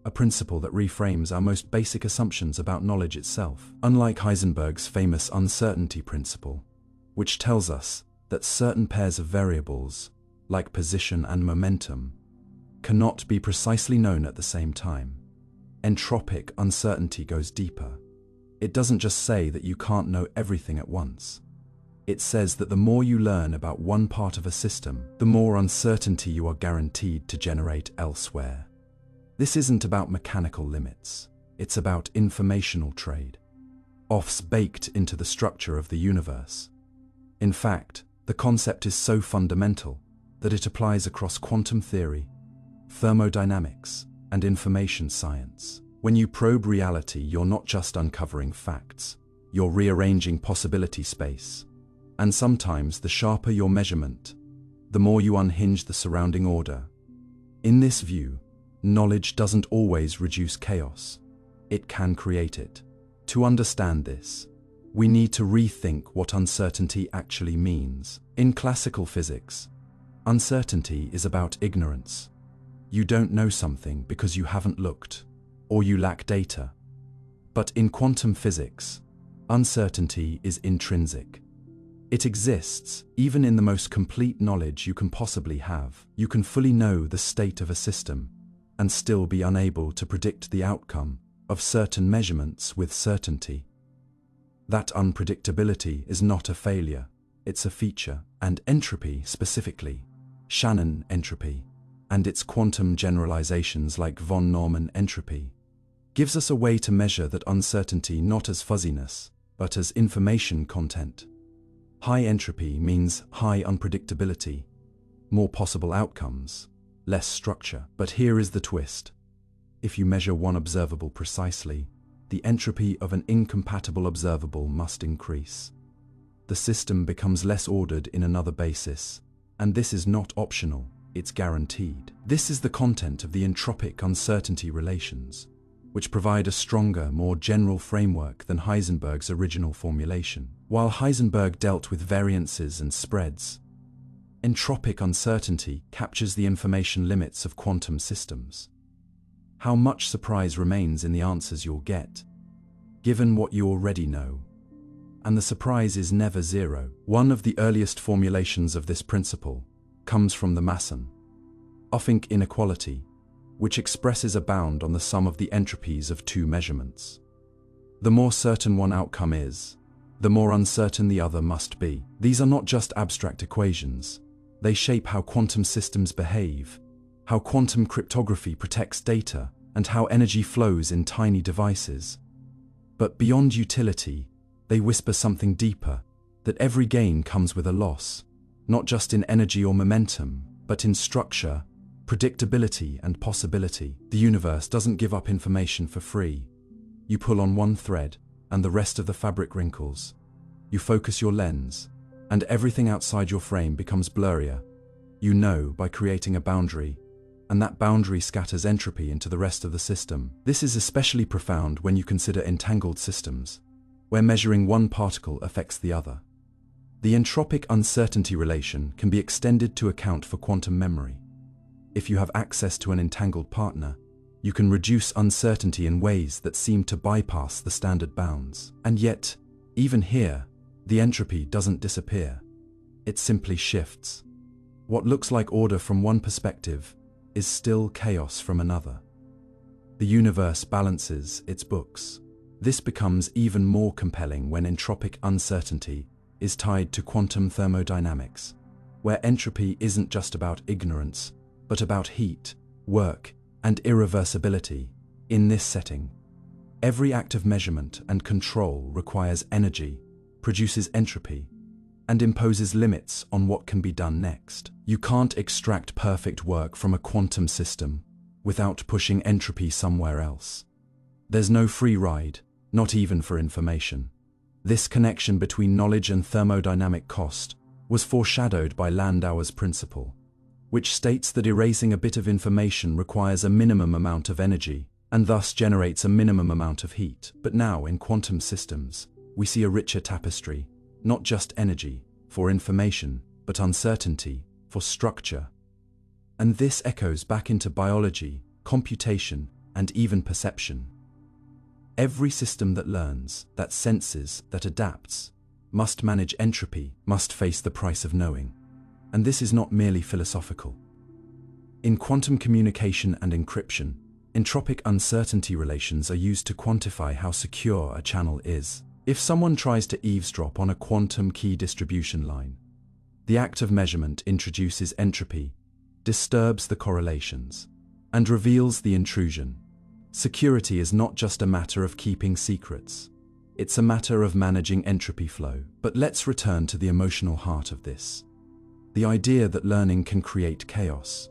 a principle that reframes our most basic assumptions about knowledge itself. Unlike Heisenberg's famous uncertainty principle, which tells us that certain pairs of variables, like position and momentum, cannot be precisely known at the same time, entropic uncertainty goes deeper. It doesn't just say that you can't know everything at once. It says that the more you learn about one part of a system, the more uncertainty you are guaranteed to generate elsewhere. This isn't about mechanical limits. It's about informational trade, offs baked into the structure of the universe. In fact, the concept is so fundamental that it applies across quantum theory, thermodynamics, and information science. When you probe reality, you're not just uncovering facts, you're rearranging possibility space. And sometimes the sharper your measurement, the more you unhinge the surrounding order. In this view, knowledge doesn't always reduce chaos. It can create it. To understand this, we need to rethink what uncertainty actually means. In classical physics, uncertainty is about ignorance. You don't know something because you haven't looked, or you lack data. But in quantum physics, uncertainty is intrinsic. It exists even in the most complete knowledge you can possibly have. You can fully know the state of a system and still be unable to predict the outcome of certain measurements with certainty. That unpredictability is not a failure, it's a feature. And entropy specifically, Shannon entropy, and its quantum generalizations like von Neumann entropy, gives us a way to measure that uncertainty not as fuzziness, but as information content. High entropy means high unpredictability, more possible outcomes, less structure. But here is the twist. If you measure one observable precisely, the entropy of an incompatible observable must increase. The system becomes less ordered in another basis, and this is not optional, it's guaranteed. This is the content of the entropic uncertainty relations, which provide a stronger, more general framework than Heisenberg's original formulation. While Heisenberg dealt with variances and spreads, entropic uncertainty captures the information limits of quantum systems. How much surprise remains in the answers you'll get, given what you already know. And the surprise is never zero. One of the earliest formulations of this principle comes from the Masson-Offink inequality, which expresses a bound on the sum of the entropies of two measurements. The more certain one outcome is, the more uncertain the other must be. These are not just abstract equations. They shape how quantum systems behave, how quantum cryptography protects data, and how energy flows in tiny devices. But beyond utility, they whisper something deeper, that every gain comes with a loss, not just in energy or momentum, but in structure, predictability, and possibility. The universe doesn't give up information for free. You pull on one thread, and the rest of the fabric wrinkles. You focus your lens, and everything outside your frame becomes blurrier. You know by creating a boundary, and that boundary scatters entropy into the rest of the system. This is especially profound when you consider entangled systems, where measuring one particle affects the other. The entropic uncertainty relation can be extended to account for quantum memory. If you have access to an entangled partner, you can reduce uncertainty in ways that seem to bypass the standard bounds. And yet, even here, the entropy doesn't disappear. It simply shifts. What looks like order from one perspective is still chaos from another. The universe balances its books. This becomes even more compelling when entropic uncertainty is tied to quantum thermodynamics, where entropy isn't just about ignorance, but about heat, work, and irreversibility. In this setting, every act of measurement and control requires energy, produces entropy, and imposes limits on what can be done next. You can't extract perfect work from a quantum system without pushing entropy somewhere else. There's no free ride, not even for information. This connection between knowledge and thermodynamic cost was foreshadowed by Landauer's principle, which states that erasing a bit of information requires a minimum amount of energy and thus generates a minimum amount of heat. But now, in quantum systems, we see a richer tapestry, not just energy for information, but uncertainty for structure. And this echoes back into biology, computation, and even perception. Every system that learns, that senses, that adapts, must manage entropy, must face the price of knowing. And this is not merely philosophical. In quantum communication and encryption, entropic uncertainty relations are used to quantify how secure a channel is. If someone tries to eavesdrop on a quantum key distribution line, the act of measurement introduces entropy, disturbs the correlations, and reveals the intrusion. Security is not just a matter of keeping secrets. It's a matter of managing entropy flow. But let's return to the emotional heart of this. The idea that learning can create chaos.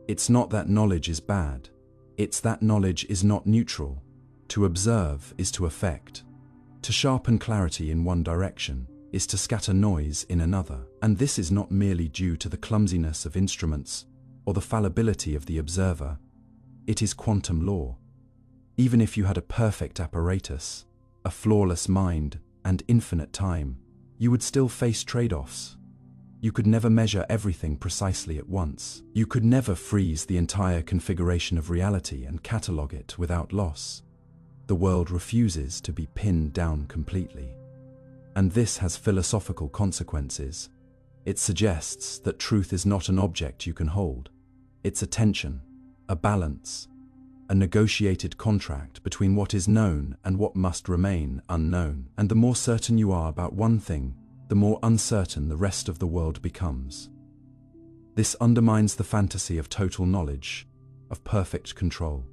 It's not that knowledge is bad. It's that knowledge is not neutral. To observe is to affect. To sharpen clarity in one direction is to scatter noise in another. And this is not merely due to the clumsiness of instruments or the fallibility of the observer. It is quantum law. Even if you had a perfect apparatus, a flawless mind, and infinite time, you would still face trade-offs. You could never measure everything precisely at once. You could never freeze the entire configuration of reality and catalog it without loss. The world refuses to be pinned down completely. And this has philosophical consequences. It suggests that truth is not an object you can hold. It's a tension, a balance, a negotiated contract between what is known and what must remain unknown. And the more certain you are about one thing, the more uncertain the rest of the world becomes. This undermines the fantasy of total knowledge, of perfect control.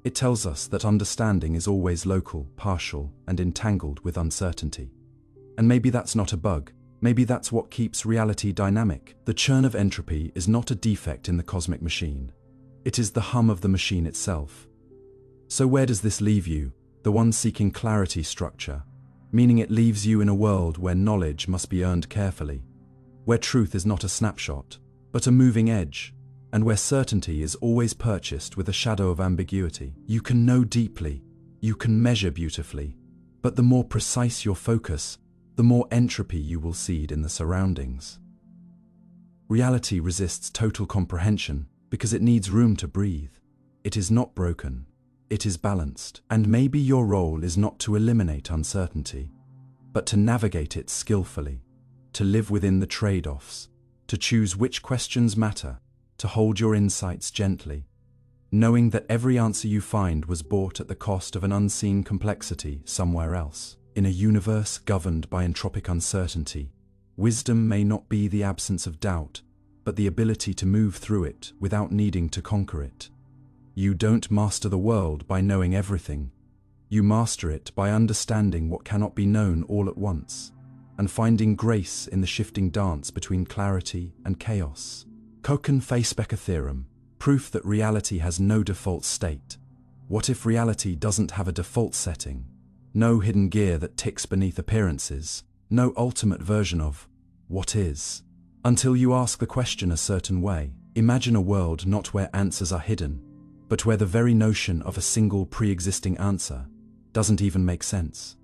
It tells us that understanding is always local, partial, and entangled with uncertainty. And maybe that's not a bug. Maybe that's what keeps reality dynamic. The churn of entropy is not a defect in the cosmic machine. It is the hum of the machine itself. So where does this leave you, the one seeking clarity structure? Meaning it leaves you in a world where knowledge must be earned carefully, where truth is not a snapshot, but a moving edge, and where certainty is always purchased with a shadow of ambiguity. You can know deeply, you can measure beautifully, but the more precise your focus, the more entropy you will seed in the surroundings. Reality resists total comprehension because it needs room to breathe. It is not broken. It is balanced. And maybe your role is not to eliminate uncertainty, but to navigate it skillfully, to live within the trade-offs, to choose which questions matter, to hold your insights gently, knowing that every answer you find was bought at the cost of an unseen complexity somewhere else. In a universe governed by entropic uncertainty, wisdom may not be the absence of doubt, but the ability to move through it without needing to conquer it. You don't master the world by knowing everything. You master it by understanding what cannot be known all at once, and finding grace in the shifting dance between clarity and chaos. Kochen Specker theorem, proof that reality has no default state. What if reality doesn't have a default setting? No hidden gear that ticks beneath appearances, no ultimate version of what is. Until you ask the question a certain way, imagine a world not where answers are hidden, but where the very notion of a single pre-existing answer doesn't even make sense.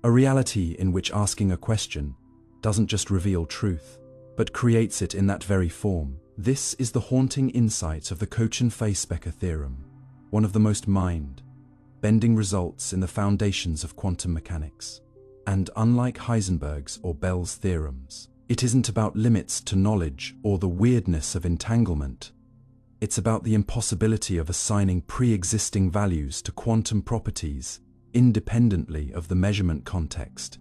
A reality in which asking a question doesn't just reveal truth, but creates it in that very form. This is the haunting insight of the Kochen Specker theorem, one of the most mind-bending results in the foundations of quantum mechanics. And unlike Heisenberg's or Bell's theorems, it isn't about limits to knowledge or the weirdness of entanglement. It's about the impossibility of assigning pre-existing values to quantum properties independently of the measurement context.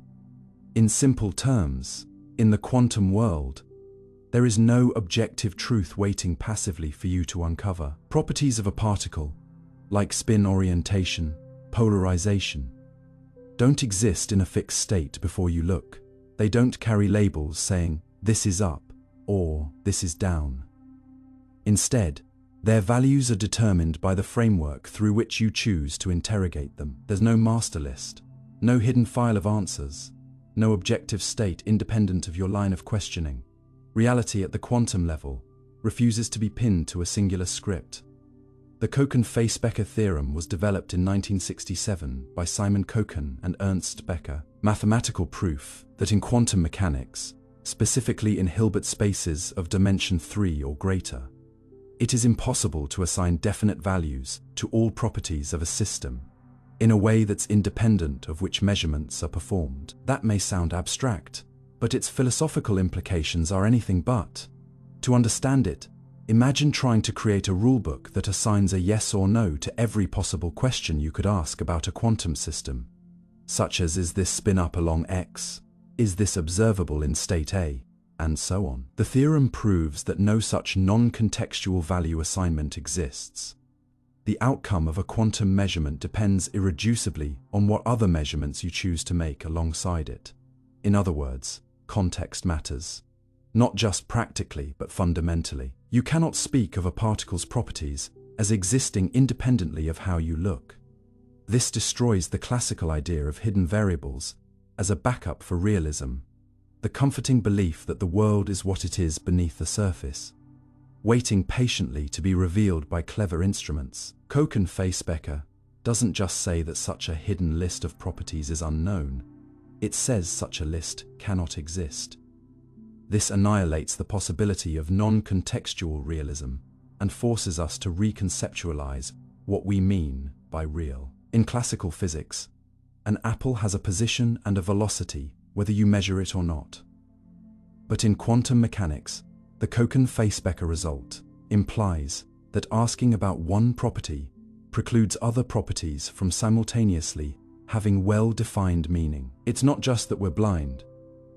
In simple terms, in the quantum world, there is no objective truth waiting passively for you to uncover. Properties of a particle, like spin orientation, polarization, don't exist in a fixed state before you look. They don't carry labels saying, this is up, or this is down. Instead, their values are determined by the framework through which you choose to interrogate them. There's no master list, no hidden file of answers, no objective state independent of your line of questioning. Reality at the quantum level refuses to be pinned to a singular script. The Kochen Specker theorem was developed in 1967 by Simon Kochen and Ernst Becker, mathematical proof that in quantum mechanics, specifically in Hilbert spaces of dimension 3 or greater, it is impossible to assign definite values to all properties of a system in a way that's independent of which measurements are performed. That may sound abstract, but its philosophical implications are anything but. To understand it, imagine trying to create a rulebook that assigns a yes or no to every possible question you could ask about a quantum system, such as is this spin up along X, is this observable in state A, and so on. The theorem proves that no such non-contextual value assignment exists. The outcome of a quantum measurement depends irreducibly on what other measurements you choose to make alongside it. In other words, context matters. Not just practically, but fundamentally. You cannot speak of a particle's properties as existing independently of how you look. This destroys the classical idea of hidden variables as a backup for realism, the comforting belief that the world is what it is beneath the surface, waiting patiently to be revealed by clever instruments. Kochen Specker doesn't just say that such a hidden list of properties is unknown, it says such a list cannot exist. This annihilates the possibility of non-contextual realism and forces us to reconceptualize what we mean by real. In classical physics, an apple has a position and a velocity, whether you measure it or not. But in quantum mechanics, the Kochen-Specker result implies that asking about one property precludes other properties from simultaneously having well-defined meaning. It's not just that we're blind,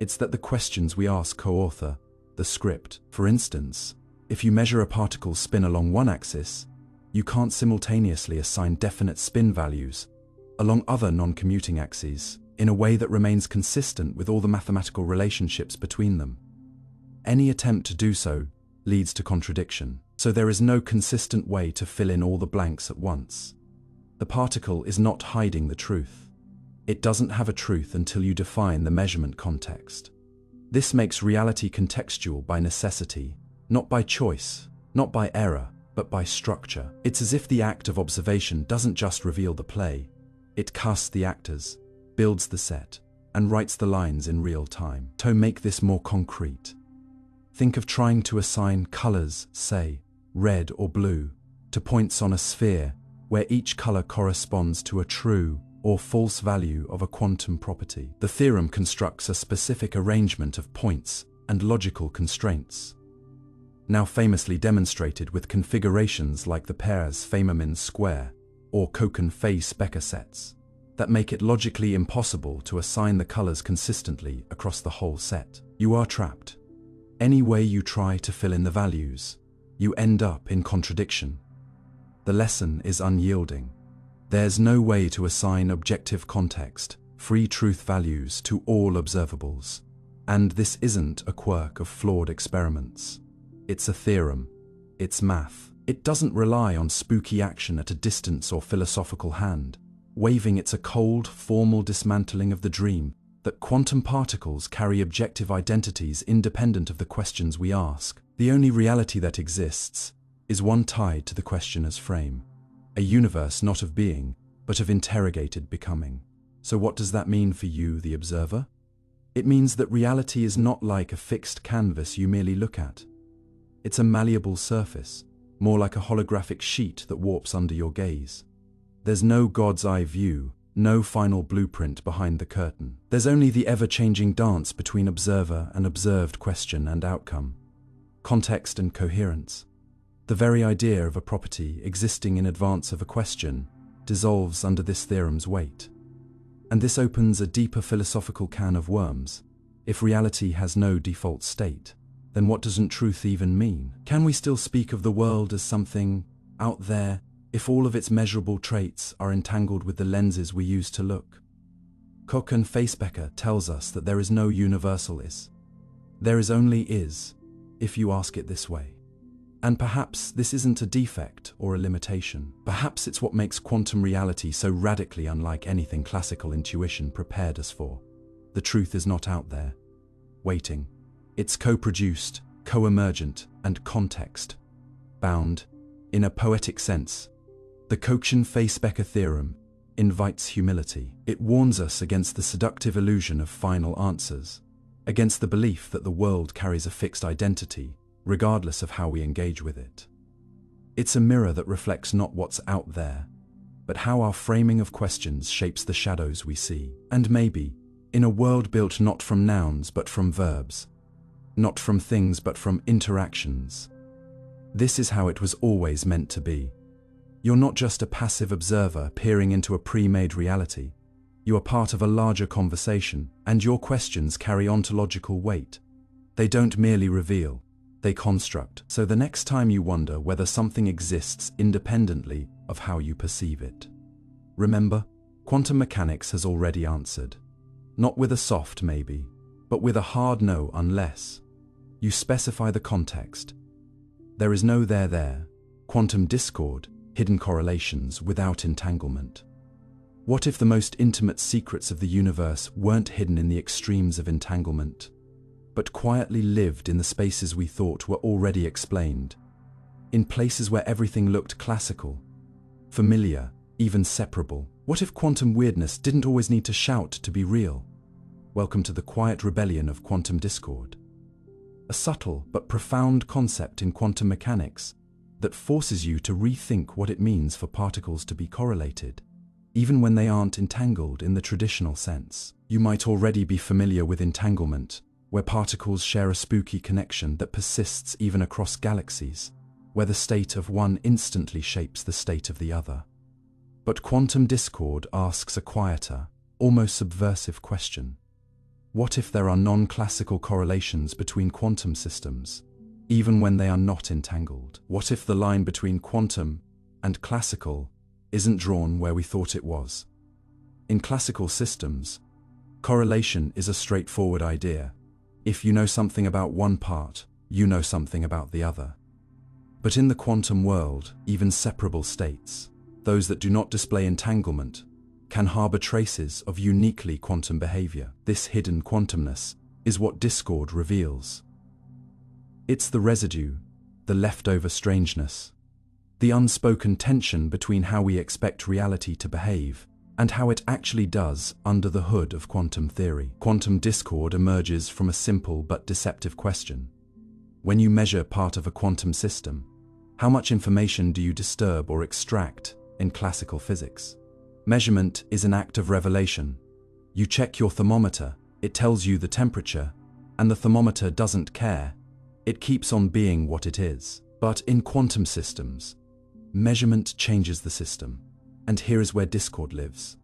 it's that the questions we ask co-author the script. For instance, if you measure a particle's spin along one axis, you can't simultaneously assign definite spin values along other non-commuting axes in a way that remains consistent with all the mathematical relationships between them. Any attempt to do so leads to contradiction, so there is no consistent way to fill in all the blanks at once. The particle is not hiding the truth. It doesn't have a truth until you define the measurement context. This makes reality contextual by necessity, not by choice, not by error, but by structure. It's as if the act of observation doesn't just reveal the play, it casts the actors, builds the set, and writes the lines in real time. To make this more concrete, think of trying to assign colors, say, red or blue, to points on a sphere where each color corresponds to a true or false value of a quantum property. The theorem constructs a specific arrangement of points and logical constraints, now famously demonstrated with configurations like the pairs Fermions square or Kochen-Specker sets, that make it logically impossible to assign the colors consistently across the whole set. You are trapped. Any way you try to fill in the values, you end up in contradiction. The lesson is unyielding. There's no way to assign objective context, free truth values to all observables. And this isn't a quirk of flawed experiments. It's a theorem. It's math. It doesn't rely on spooky action at a distance or philosophical hand, waving. It's a cold, formal dismantling of the dream that quantum particles carry objective identities independent of the questions we ask. The only reality that exists is one tied to the questioner's frame. A universe not of being, but of interrogated becoming. So what does that mean for you, the observer? It means that reality is not like a fixed canvas you merely look at. It's a malleable surface, more like a holographic sheet that warps under your gaze. There's no God's eye view, no final blueprint behind the curtain. There's only the ever-changing dance between observer and observed, question and outcome, context and coherence. The very idea of a property existing in advance of a question dissolves under this theorem's weight. And this opens a deeper philosophical can of worms. If reality has no default state, then what doesn't truth even mean? Can we still speak of the world as something out there if all of its measurable traits are entangled with the lenses we use to look? Kochen-Specker tells us that there is no universal is. There is only is, if you ask it this way. And perhaps this isn't a defect or a limitation. Perhaps it's what makes quantum reality so radically unlike anything classical intuition prepared us for. The truth is not out there, waiting. It's co-produced, co-emergent, and context-bound. In a poetic sense, the Kochen-Specker theorem invites humility. It warns us against the seductive illusion of final answers, against the belief that the world carries a fixed identity, regardless of how we engage with it. It's a mirror that reflects not what's out there, but how our framing of questions shapes the shadows we see. And maybe, in a world built not from nouns but from verbs, not from things but from interactions, this is how it was always meant to be. You're not just a passive observer peering into a pre-made reality. You are part of a larger conversation, and your questions carry ontological weight. They don't merely reveal, they construct. So the next time you wonder whether something exists independently of how you perceive it, remember, quantum mechanics has already answered. Not with a soft maybe, but with a hard no unless you specify the context. There is no there, quantum discord, hidden correlations without entanglement. What if the most intimate secrets of the universe weren't hidden in the extremes of entanglement, but quietly lived in the spaces we thought were already explained, in places where everything looked classical, familiar, even separable? What if quantum weirdness didn't always need to shout to be real? Welcome to the quiet rebellion of quantum discord. a subtle but profound concept in quantum mechanics that forces you to rethink what it means for particles to be correlated, even when they aren't entangled in the traditional sense. You might already be familiar with entanglement, where particles share a spooky connection that persists even across galaxies, where the state of one instantly shapes the state of the other. But quantum discord asks a quieter, almost subversive question. What if there are non-classical correlations between quantum systems, even when they are not entangled? What if the line between quantum and classical isn't drawn where we thought it was? In classical systems, correlation is a straightforward idea. If you know something about one part, you know something about the other. But in the quantum world, even separable states, those that do not display entanglement, can harbor traces of uniquely quantum behavior. This hidden quantumness is what discord reveals. It's the residue, the leftover strangeness, the unspoken tension between how we expect reality to behave and how it actually does under the hood of quantum theory. Quantum discord emerges from a simple but deceptive question. When you measure part of a quantum system, how much information do you disturb or extract in classical physics? Measurement is an act of revelation. You check your thermometer, it tells you the temperature, and the thermometer doesn't care. It keeps on being what it is. But in quantum systems, measurement changes the system. And here is where discord lives.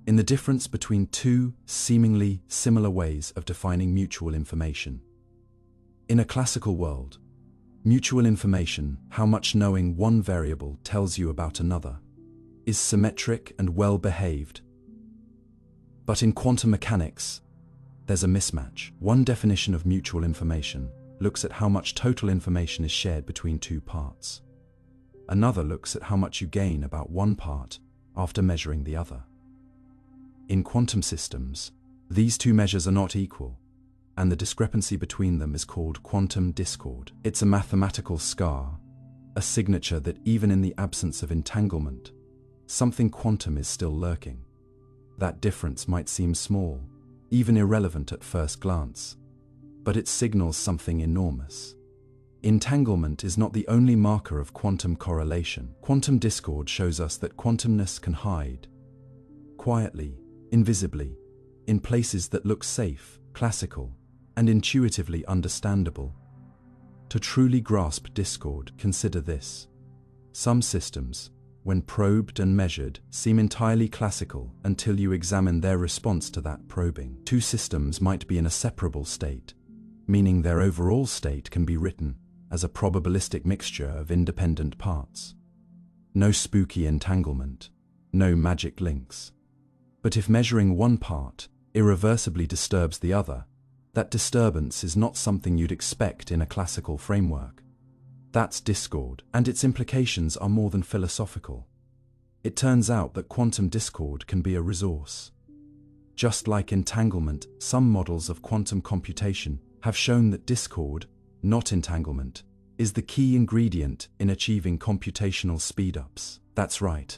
In the difference between two seemingly similar ways of defining mutual information. In a classical world, mutual information, how much knowing one variable tells you about another, is symmetric and well-behaved. But in quantum mechanics, there's a mismatch. One definition of mutual information looks at how much total information is shared between two parts. Another looks at how much you gain about one part after measuring the other. In quantum systems, these two measures are not equal, and the discrepancy between them is called quantum discord. It's a mathematical scar, a signature that even in the absence of entanglement, something quantum is still lurking. That difference might seem small, even irrelevant at first glance, but it signals something enormous. Entanglement is not the only marker of quantum correlation. Quantum discord shows us that quantumness can hide, quietly, invisibly, in places that look safe, classical, and intuitively understandable. To truly grasp discord, consider this. Some systems, when probed and measured, seem entirely classical until you examine their response to that probing. Two systems might be in a separable state, meaning their overall state can be written as a probabilistic mixture of independent parts. No spooky entanglement, no magic links. But if measuring one part irreversibly disturbs the other, that disturbance is not something you'd expect in a classical framework. That's discord, and its implications are more than philosophical. It turns out that quantum discord can be a resource. Just like entanglement, some models of quantum computation have shown that discord, not entanglement, is the key ingredient in achieving computational speedups. That's right.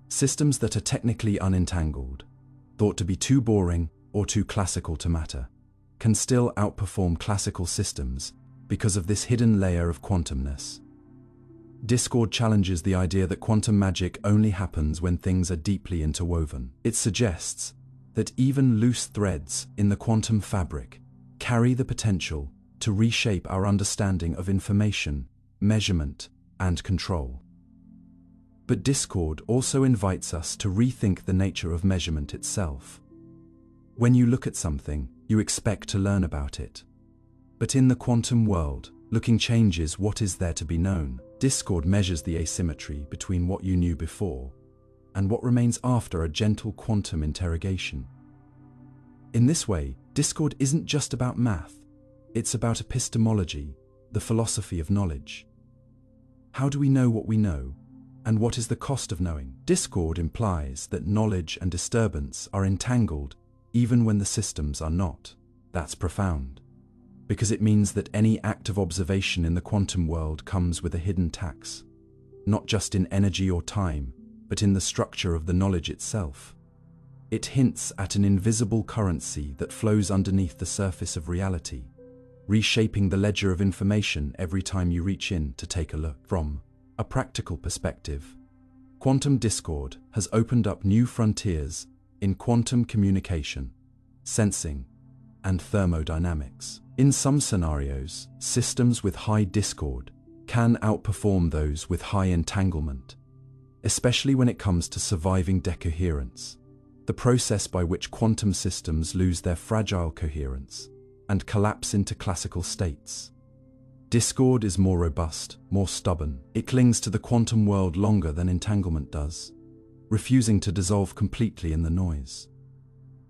Systems that are technically unentangled, thought to be too boring or too classical to matter, can still outperform classical systems because of this hidden layer of quantumness. Discord challenges the idea that quantum magic only happens when things are deeply interwoven. It suggests that even loose threads in the quantum fabric carry the potential to reshape our understanding of information, measurement, and control. But discord also invites us to rethink the nature of measurement itself. When you look at something, you expect to learn about it. But in the quantum world, looking changes what is there to be known. Discord measures the asymmetry between what you knew before and what remains after a gentle quantum interrogation. In this way, discord isn't just about math, it's about epistemology, the philosophy of knowledge. How do we know what we know, and what is the cost of knowing? Discord implies that knowledge and disturbance are entangled even when the systems are not. That's profound, because it means that any act of observation in the quantum world comes with a hidden tax, not just in energy or time, but in the structure of the knowledge itself. It hints at an invisible currency that flows underneath the surface of reality, reshaping the ledger of information every time you reach in to take a look. From a practical perspective, quantum discord has opened up new frontiers in quantum communication, sensing, and thermodynamics. In some scenarios, systems with high discord can outperform those with high entanglement, especially when it comes to surviving decoherence, the process by which quantum systems lose their fragile coherence and collapse into classical states. Discord is more robust, more stubborn. It clings to the quantum world longer than entanglement does, refusing to dissolve completely in the noise.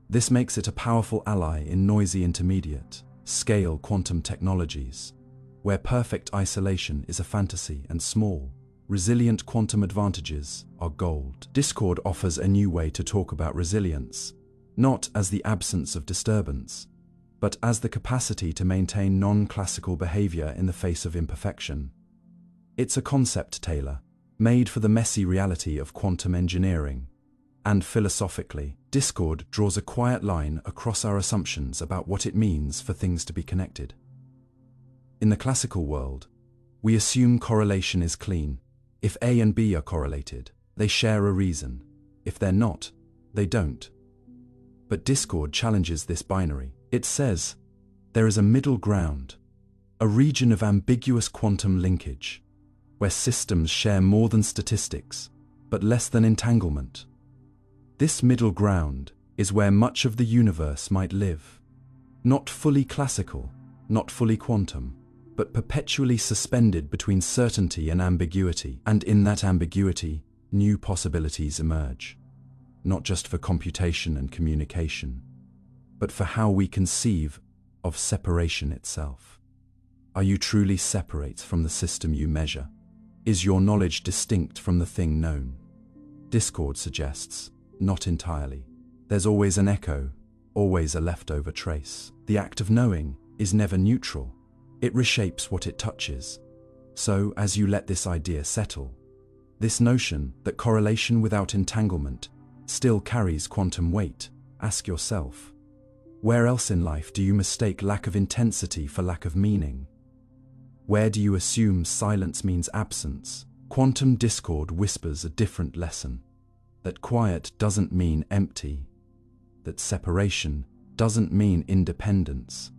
This makes it a powerful ally in noisy intermediate-scale quantum technologies, where perfect isolation is a fantasy and small, resilient quantum advantages are gold. Discord offers a new way to talk about resilience, not as the absence of disturbance, but as the capacity to maintain non-classical behavior in the face of imperfection. It's a concept tailor, made for the messy reality of quantum engineering. And philosophically, discord draws a quiet line across our assumptions about what it means for things to be connected. In the classical world, we assume correlation is clean. If A and B are correlated, they share a reason. If they're not, they don't. But discord challenges this binary. It says, there is a middle ground, a region of ambiguous quantum linkage, where systems share more than statistics, but less than entanglement. This middle ground is where much of the universe might live. Not fully classical, not fully quantum, but perpetually suspended between certainty and ambiguity. And in that ambiguity, new possibilities emerge. Not just for computation and communication, but for how we conceive of separation itself. Are you truly separate from the system you measure? Is your knowledge distinct from the thing known? Discord suggests, not entirely. There's always an echo, always a leftover trace. The act of knowing is never neutral. It reshapes what it touches. So, as you let this idea settle, this notion that correlation without entanglement still carries quantum weight, ask yourself, where else in life do you mistake lack of intensity for lack of meaning? Where do you assume silence means absence? Quantum discord whispers a different lesson. That quiet doesn't mean empty. That separation doesn't mean independence.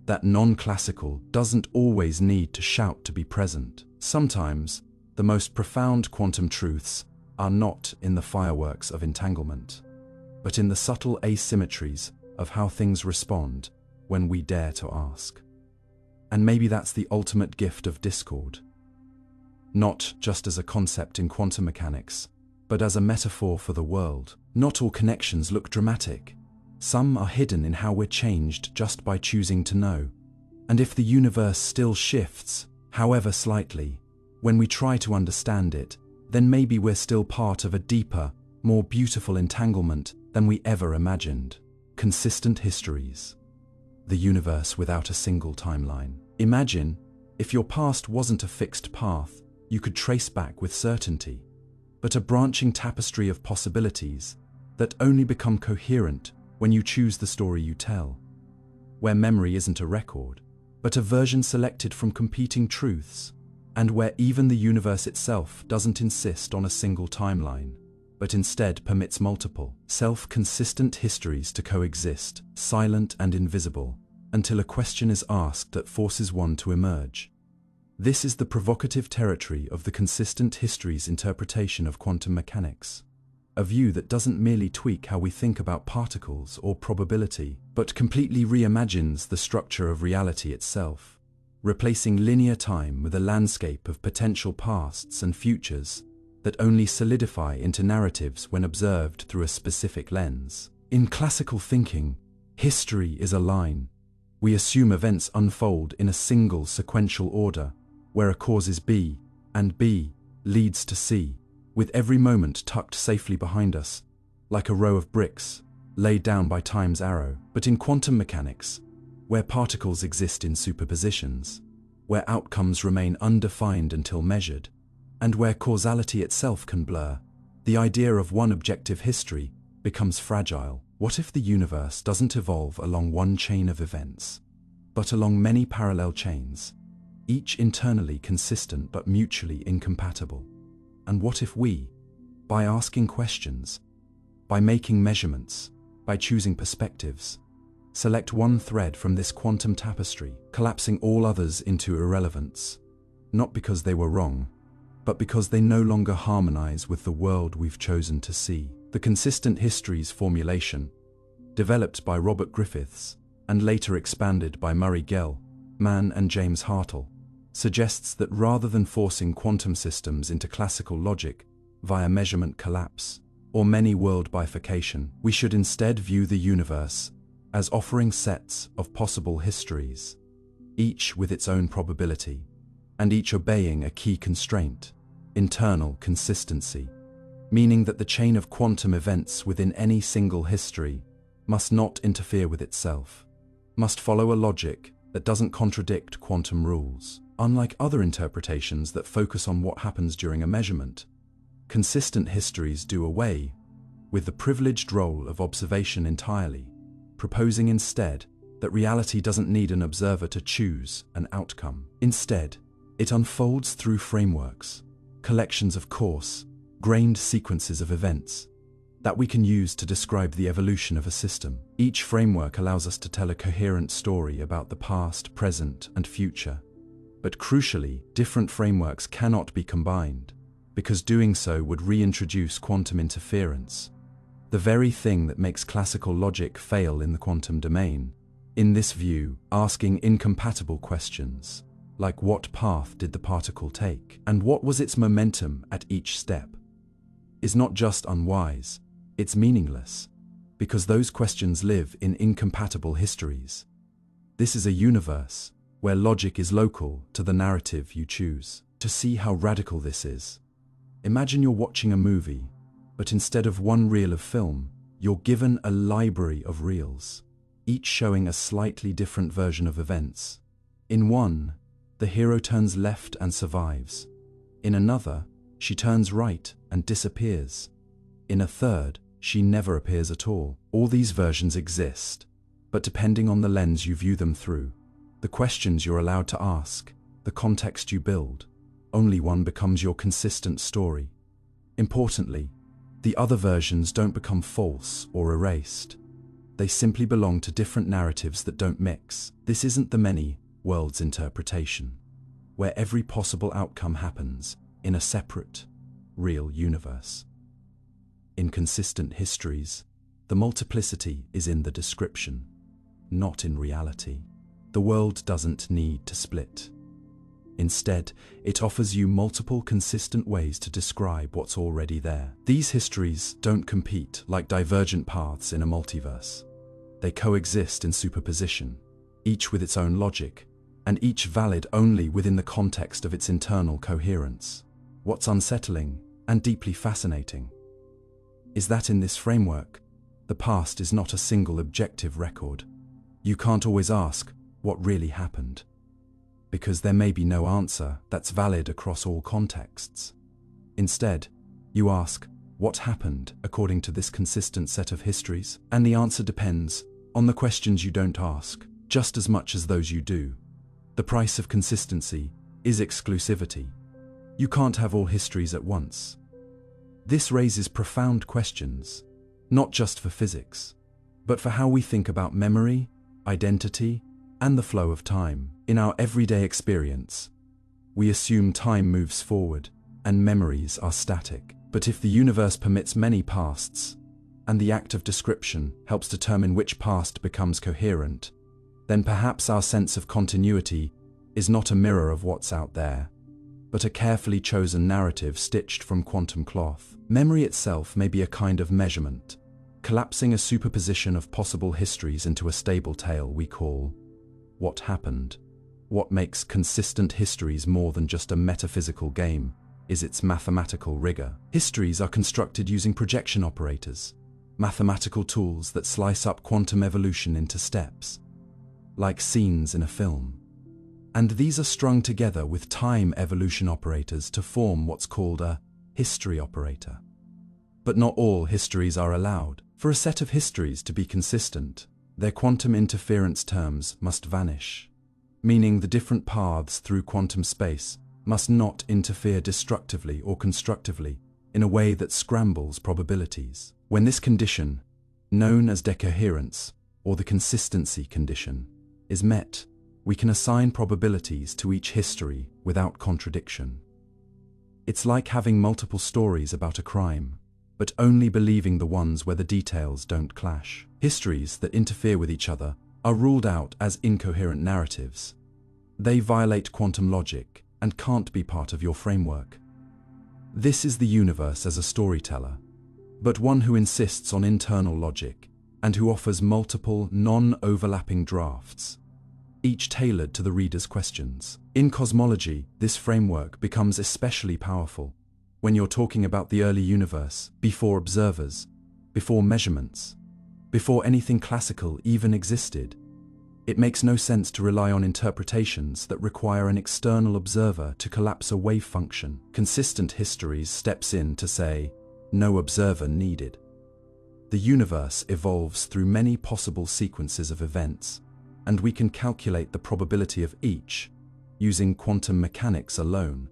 That non-classical doesn't always need to shout to be present. Sometimes, the most profound quantum truths are not in the fireworks of entanglement, but in the subtle asymmetries of how things respond when we dare to ask. And maybe that's the ultimate gift of discord. Not just as a concept in quantum mechanics, but as a metaphor for the world. Not all connections look dramatic. Some are hidden in how we're changed just by choosing to know. And if the universe still shifts, however slightly, when we try to understand it, then maybe we're still part of a deeper, more beautiful entanglement than we ever imagined. Consistent histories. The universe without a single timeline. Imagine, if your past wasn't a fixed path you could trace back with certainty, but a branching tapestry of possibilities that only become coherent when you choose the story you tell. Where memory isn't a record, but a version selected from competing truths, and where even the universe itself doesn't insist on a single timeline, but instead permits multiple, self-consistent histories to coexist, silent and invisible, until a question is asked that forces one to emerge. This is the provocative territory of the consistent histories interpretation of quantum mechanics, a view that doesn't merely tweak how we think about particles or probability, but completely reimagines the structure of reality itself, replacing linear time with a landscape of potential pasts and futures that only solidify into narratives when observed through a specific lens. In classical thinking, history is a line. We assume events unfold in a single sequential order, where a cause is B, and B leads to C, with every moment tucked safely behind us, like a row of bricks laid down by time's arrow. But in quantum mechanics, where particles exist in superpositions, where outcomes remain undefined until measured, and where causality itself can blur, the idea of one objective history becomes fragile. What if the universe doesn't evolve along one chain of events, but along many parallel chains, each internally consistent but mutually incompatible. And what if we, by asking questions, by making measurements, by choosing perspectives, select one thread from this quantum tapestry, collapsing all others into irrelevance, not because they were wrong, but because they no longer harmonize with the world we've chosen to see? The Consistent Histories formulation, developed by Robert Griffiths and later expanded by Murray Gell, Mann and James Hartle, suggests that rather than forcing quantum systems into classical logic via measurement collapse or many-world bifurcation, we should instead view the universe as offering sets of possible histories, each with its own probability, and each obeying a key constraint: internal consistency, meaning that the chain of quantum events within any single history must not interfere with itself, must follow a logic that doesn't contradict quantum rules. Unlike other interpretations that focus on what happens during a measurement, consistent histories do away with the privileged role of observation entirely, proposing instead that reality doesn't need an observer to choose an outcome. Instead, it unfolds through frameworks, collections of coarse-grained sequences of events that we can use to describe the evolution of a system. Each framework allows us to tell a coherent story about the past, present, and future. But crucially, different frameworks cannot be combined, because doing so would reintroduce quantum interference, the very thing that makes classical logic fail in the quantum domain. In this view, asking incompatible questions, like what path did the particle take, and what was its momentum at each step, is not just unwise, it's meaningless, because those questions live in incompatible histories. This is a universe where logic is local to the narrative you choose. To see how radical this is, imagine you're watching a movie, but instead of one reel of film, you're given a library of reels, each showing a slightly different version of events. In one, the hero turns left and survives. In another, she turns right and disappears. In a third, she never appears at all. All these versions exist, but depending on the lens you view them through, the questions you're allowed to ask, the context you build, only one becomes your consistent story. Importantly, the other versions don't become false or erased. They simply belong to different narratives that don't mix. This isn't the many worlds interpretation, where every possible outcome happens in a separate, real universe. In Consistent Histories, the multiplicity is in the description, not in reality. The world doesn't need to split. Instead, it offers you multiple consistent ways to describe what's already there. These histories don't compete like divergent paths in a multiverse. They coexist in superposition, each with its own logic, and each valid only within the context of its internal coherence. What's unsettling and deeply fascinating is that in this framework, the past is not a single objective record. You can't always ask what really happened, because there may be no answer that's valid across all contexts. Instead, you ask, what happened according to this consistent set of histories? And the answer depends on the questions you don't ask, just as much as those you do. The price of consistency is exclusivity. You can't have all histories at once. This raises profound questions, not just for physics, but for how we think about memory, identity, and the flow of time. In our everyday experience, we assume time moves forward and memories are static. But if the universe permits many pasts, and the act of description helps determine which past becomes coherent, then perhaps our sense of continuity is not a mirror of what's out there, but a carefully chosen narrative stitched from quantum cloth. Memory itself may be a kind of measurement, collapsing a superposition of possible histories into a stable tale we call what happened. What makes Consistent Histories more than just a metaphysical game is its mathematical rigor. Histories are constructed using projection operators, mathematical tools that slice up quantum evolution into steps, like scenes in a film. And these are strung together with time evolution operators to form what's called a history operator. But not all histories are allowed. For a set of histories to be consistent, their quantum interference terms must vanish, meaning the different paths through quantum space must not interfere destructively or constructively in a way that scrambles probabilities. When this condition, known as decoherence or the consistency condition, is met, we can assign probabilities to each history without contradiction. It's like having multiple stories about a crime, but only believing the ones where the details don't clash. Histories that interfere with each other are ruled out as incoherent narratives. They violate quantum logic and can't be part of your framework. This is the universe as a storyteller, but one who insists on internal logic and who offers multiple non-overlapping drafts, each tailored to the reader's questions. In cosmology, this framework becomes especially powerful when you're talking about the early universe, before observers, before measurements, before anything classical even existed. It makes no sense to rely on interpretations that require an external observer to collapse a wave function. Consistent histories steps in to say, no observer needed. The universe evolves through many possible sequences of events, and we can calculate the probability of each using quantum mechanics alone,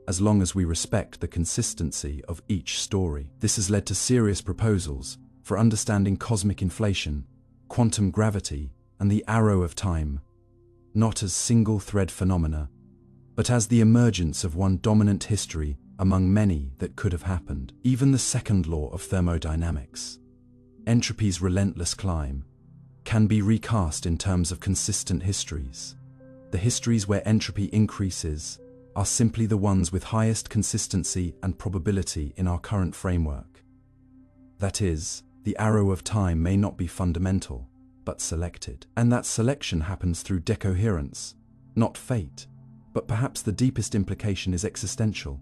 as long as we respect the consistency of each story. This has led to serious proposals for understanding cosmic inflation, quantum gravity, and the arrow of time, not as single-thread phenomena, but as the emergence of one dominant history among many that could have happened. Even the second law of thermodynamics, entropy's relentless climb, can be recast in terms of consistent histories. The histories where entropy increases are simply the ones with highest consistency and probability in our current framework. That is, the arrow of time may not be fundamental, but selected. And that selection happens through decoherence, not fate. But perhaps the deepest implication is existential.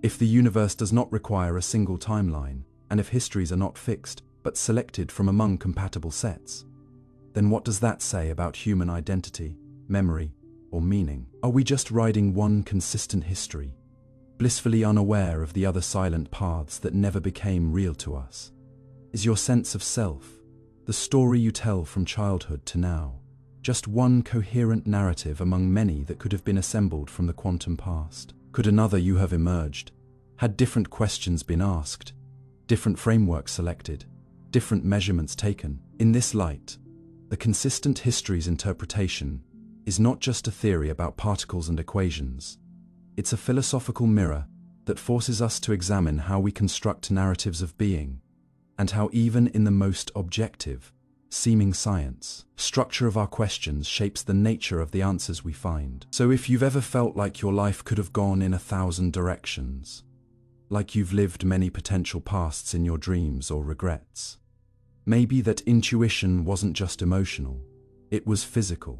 If the universe does not require a single timeline, and if histories are not fixed, but selected from among compatible sets, then what does that say about human identity, memory, or meaning? Are we just riding one consistent history, blissfully unaware of the other silent paths that never became real to us? Is your sense of self, the story you tell from childhood to now, just one coherent narrative among many that could have been assembled from the quantum past? Could another you have emerged? Had different questions been asked, different frameworks selected, different measurements taken? In this light, the consistent history's interpretation is not just a theory about particles and equations. It's a philosophical mirror that forces us to examine how we construct narratives of being, and how even in the most objective, seeming science, structure of our questions shapes the nature of the answers we find. So if you've ever felt like your life could have gone in 1,000 directions, like you've lived many potential pasts in your dreams or regrets, maybe that intuition wasn't just emotional, it was physical.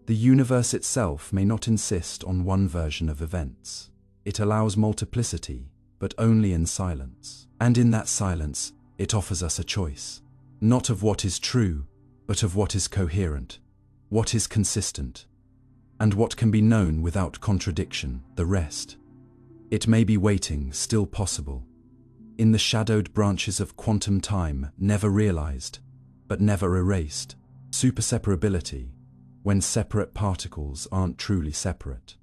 The universe itself may not insist on one version of events. It allows multiplicity, but only in silence. And in that silence, it offers us a choice, not of what is true, but of what is coherent, what is consistent, and what can be known without contradiction. The rest, it may be waiting, still possible, in the shadowed branches of quantum time, never realized, but never erased. Superseparability, when separate particles aren't truly separate.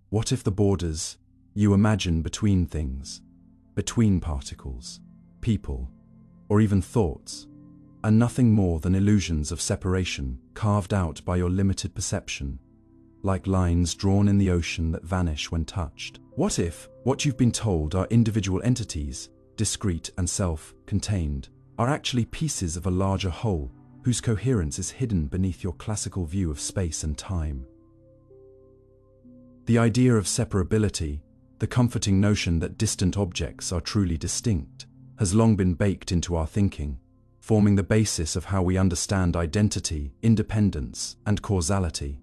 What if the borders you imagine between things, between particles, people, or even thoughts, are nothing more than illusions of separation carved out by your limited perception, like lines drawn in the ocean that vanish when touched? What if what you've been told are individual entities, discrete and self-contained, are actually pieces of a larger whole, whose coherence is hidden beneath your classical view of space and time? The idea of separability, the comforting notion that distant objects are truly distinct, has long been baked into our thinking, forming the basis of how we understand identity, independence, and causality.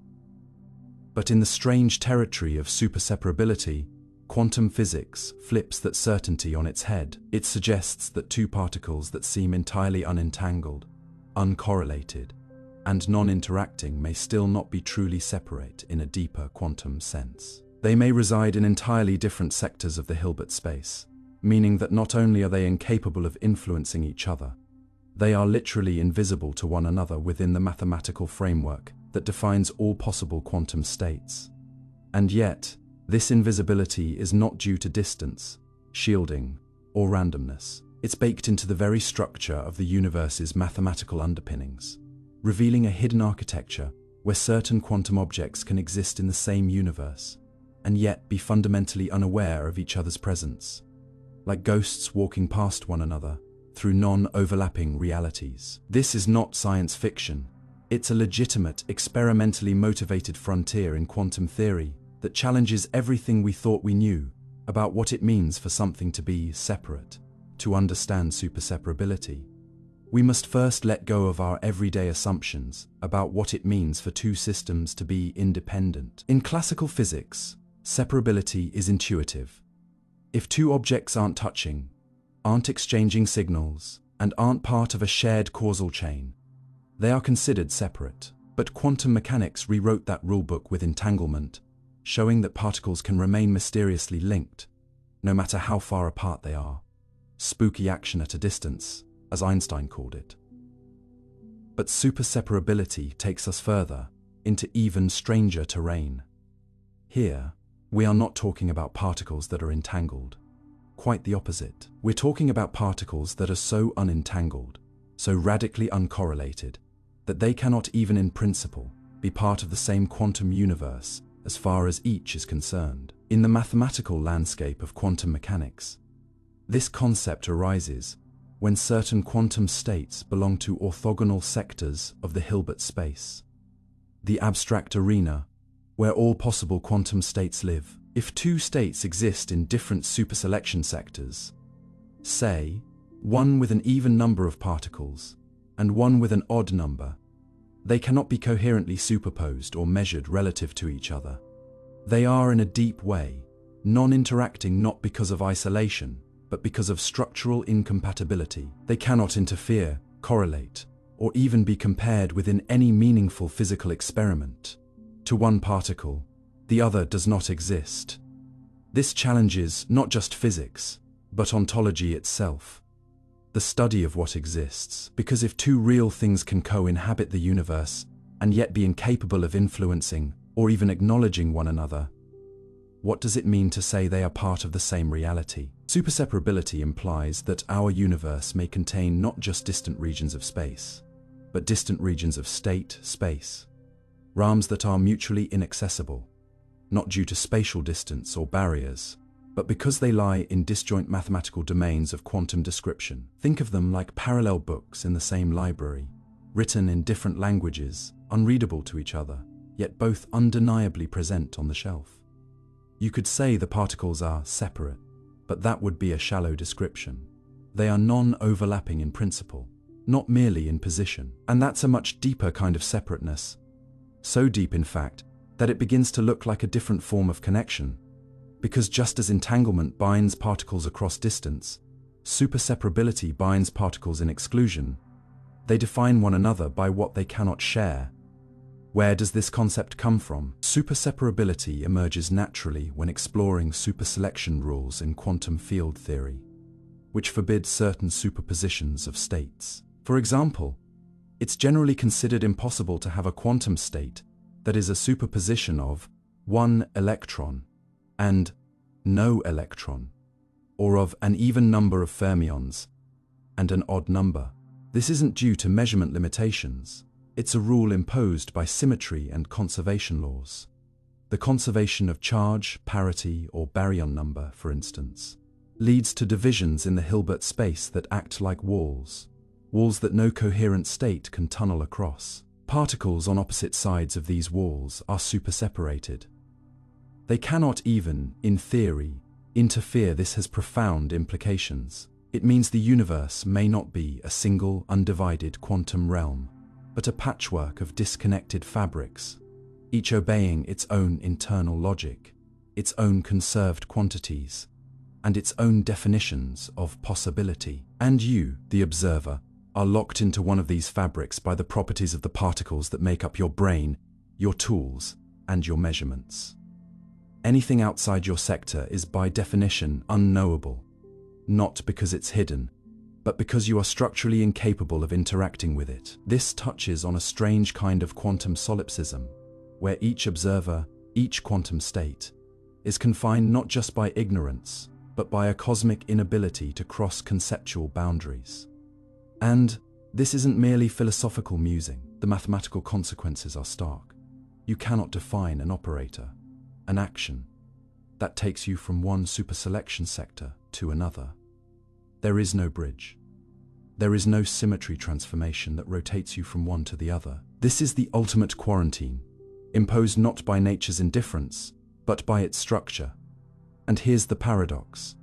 But in the strange territory of superseparability, quantum physics flips that certainty on its head. It suggests that two particles that seem entirely unentangled, uncorrelated, and non-interacting may still not be truly separate in a deeper quantum sense. They may reside in entirely different sectors of the Hilbert space, meaning that not only are they incapable of influencing each other, They are literally invisible to one another within the mathematical framework that defines all possible quantum states. And yet, this invisibility is not due to distance, shielding, or randomness. It's baked into the very structure of the universe's mathematical underpinnings, revealing a hidden architecture where certain quantum objects can exist in the same universe, and yet be fundamentally unaware of each other's presence, like ghosts walking past one another through non-overlapping realities. This is not science fiction. It's a legitimate, experimentally motivated frontier in quantum theory that challenges everything we thought we knew about what it means for something to be separate. To understand superseparability, we must first let go of our everyday assumptions about what it means for two systems to be independent. In classical physics, separability is intuitive. If two objects aren't touching, aren't exchanging signals, and aren't part of a shared causal chain, they are considered separate. But quantum mechanics rewrote that rulebook with entanglement, showing that particles can remain mysteriously linked, no matter how far apart they are. Spooky action at a distance, as Einstein called it. But superseparability takes us further, into even stranger terrain. Here, we are not talking about particles that are entangled. Quite the opposite. We're talking about particles that are so unentangled, so radically uncorrelated, that they cannot even in principle be part of the same quantum universe as far as each is concerned. In the mathematical landscape of quantum mechanics, this concept arises when certain quantum states belong to orthogonal sectors of the Hilbert space, the abstract arena where all possible quantum states live. If two states exist in different superselection sectors, say, one with an even number of particles and one with an odd number, they cannot be coherently superposed or measured relative to each other. They are in a deep way non-interacting not because of isolation, but because of structural incompatibility. They cannot interfere, correlate, or even be compared within any meaningful physical experiment. To one particle, the other does not exist. This challenges not just physics, but ontology itself, the study of what exists. Because if two real things can co-inhabit the universe and yet be incapable of influencing or even acknowledging one another, what does it mean to say they are part of the same reality? Superseparability implies that our universe may contain not just distant regions of space, but distant regions of space, realms that are mutually inaccessible, not due to spatial distance or barriers, but because they lie in disjoint mathematical domains of quantum description. Think of them like parallel books in the same library, written in different languages, unreadable to each other, yet both undeniably present on the shelf. You could say the particles are separate, but that would be a shallow description. They are non-overlapping in principle, not merely in position. And that's a much deeper kind of separateness. So deep, in fact, that it begins to look like a different form of connection. Because just as entanglement binds particles across distance, superseparability binds particles in exclusion. They define one another by what they cannot share. Where does this concept come from? Superseparability emerges naturally when exploring superselection rules in quantum field theory, which forbid certain superpositions of states. For example, it's generally considered impossible to have a quantum state that is a superposition of one electron and no electron, or of an even number of fermions and an odd number. This isn't due to measurement limitations. It's a rule imposed by symmetry and conservation laws. The conservation of charge, parity, or baryon number, for instance, leads to divisions in the Hilbert space that act like walls that no coherent state can tunnel across. Particles on opposite sides of these walls are superseparated. They cannot even, in theory, interfere. This has profound implications. It means the universe may not be a single, undivided quantum realm, but a patchwork of disconnected fabrics, each obeying its own internal logic, its own conserved quantities, and its own definitions of possibility. And you, the observer, are locked into one of these fabrics by the properties of the particles that make up your brain, your tools, and your measurements. Anything outside your sector is by definition unknowable, not because it's hidden, but because you are structurally incapable of interacting with it. This touches on a strange kind of quantum solipsism, where each observer, each quantum state, is confined not just by ignorance, but by a cosmic inability to cross conceptual boundaries. And this isn't merely philosophical musing. The mathematical consequences are stark. You cannot define an operator, an action, that takes you from one superselection sector to another. There is no bridge. There is no symmetry transformation that rotates you from one to the other. This is the ultimate quarantine, imposed not by nature's indifference, but by its structure. And here's the paradox.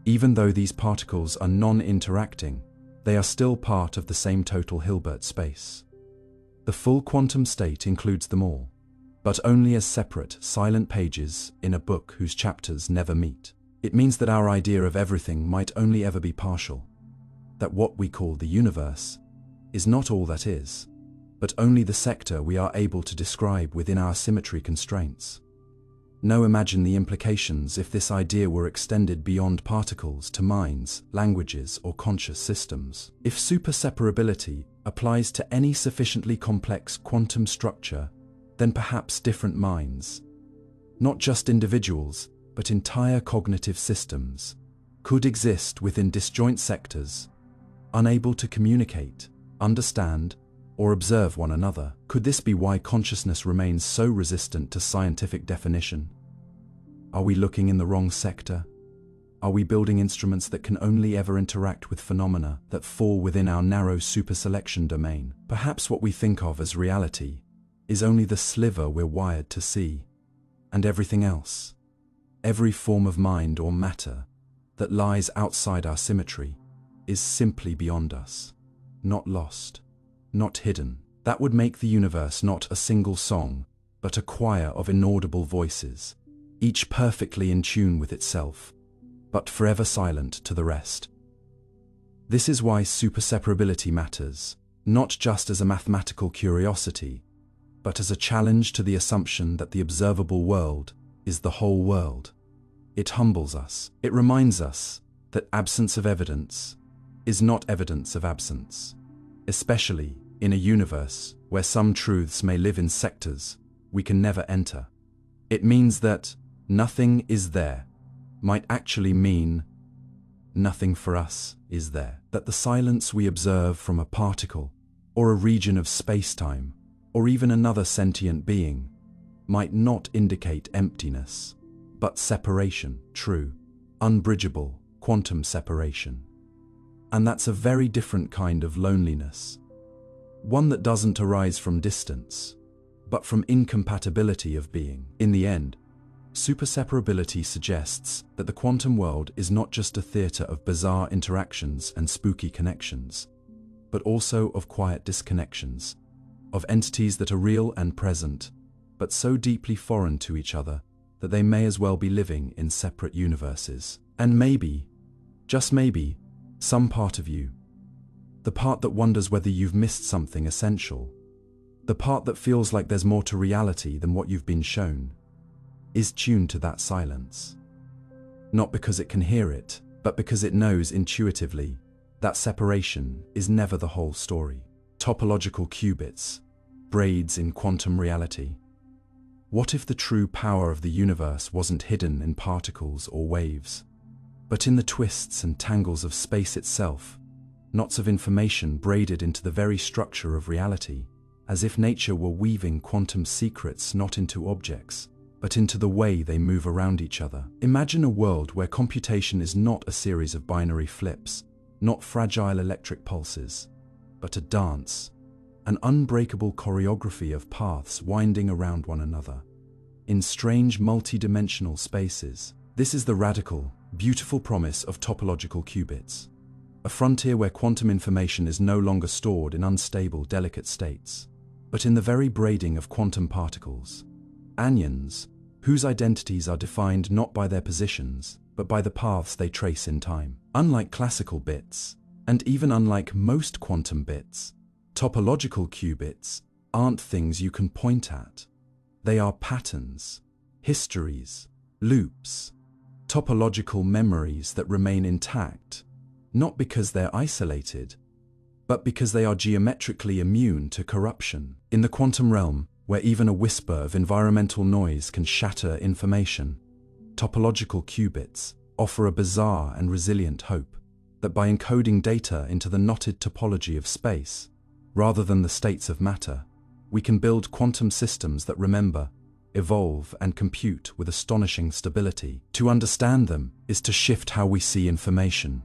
Even though these particles are non-interacting, they are still part of the same total Hilbert space. The full quantum state includes them all, but only as separate, silent pages in a book whose chapters never meet. It means that our idea of everything might only ever be partial, that what we call the universe is not all that is, but only the sector we are able to describe within our symmetry constraints. Now imagine the implications if this idea were extended beyond particles to minds, languages, or conscious systems. If superseparability applies to any sufficiently complex quantum structure, then perhaps different minds, not just individuals, but entire cognitive systems, could exist within disjoint sectors, unable to communicate, understand, or observe one another. Could this be why consciousness remains so resistant to scientific definition? Are we looking in the wrong sector? Are we building instruments that can only ever interact with phenomena that fall within our narrow superselection domain? Perhaps what we think of as reality is only the sliver we're wired to see, and everything else, every form of mind or matter that lies outside our symmetry, is simply beyond us, not lost, not hidden. That would make the universe not a single song, but a choir of inaudible voices, each perfectly in tune with itself, but forever silent to the rest. This is why superseparability matters, not just as a mathematical curiosity, but as a challenge to the assumption that the observable world is the whole world. It humbles us. It reminds us that absence of evidence is not evidence of absence, especially in a universe where some truths may live in sectors we can never enter. It means that nothing is there might actually mean nothing for us is there. That the silence we observe from a particle, or a region of space-time, or even another sentient being, might not indicate emptiness, but separation, true, unbridgeable, quantum separation. And that's a very different kind of loneliness. One that doesn't arise from distance, but from incompatibility of being. In the end, superseparability suggests that the quantum world is not just a theater of bizarre interactions and spooky connections, but also of quiet disconnections, of entities that are real and present, but so deeply foreign to each other that they may as well be living in separate universes. And maybe, just maybe, some part of you, the part that wonders whether you've missed something essential, the part that feels like there's more to reality than what you've been shown, is tuned to that silence. Not because it can hear it, but because it knows intuitively that separation is never the whole story. Topological qubits, braids in quantum reality. What if the true power of the universe wasn't hidden in particles or waves, but in the twists and tangles of space itself, knots of information braided into the very structure of reality, as if nature were weaving quantum secrets not into objects, but into the way they move around each other? Imagine a world where computation is not a series of binary flips, not fragile electric pulses, but a dance, an unbreakable choreography of paths winding around one another, in strange multi-dimensional spaces. This is the radical, beautiful promise of topological qubits, a frontier where quantum information is no longer stored in unstable, delicate states, but in the very braiding of quantum particles, anyons, whose identities are defined not by their positions, but by the paths they trace in time. Unlike classical bits, and even unlike most quantum bits, topological qubits aren't things you can point at. They are patterns, histories, loops, topological memories that remain intact, not because they're isolated, but because they are geometrically immune to corruption. In the quantum realm, where even a whisper of environmental noise can shatter information, topological qubits offer a bizarre and resilient hope that by encoding data into the knotted topology of space, rather than the states of matter, we can build quantum systems that remember, evolve, and compute with astonishing stability. To understand them is to shift how we see information,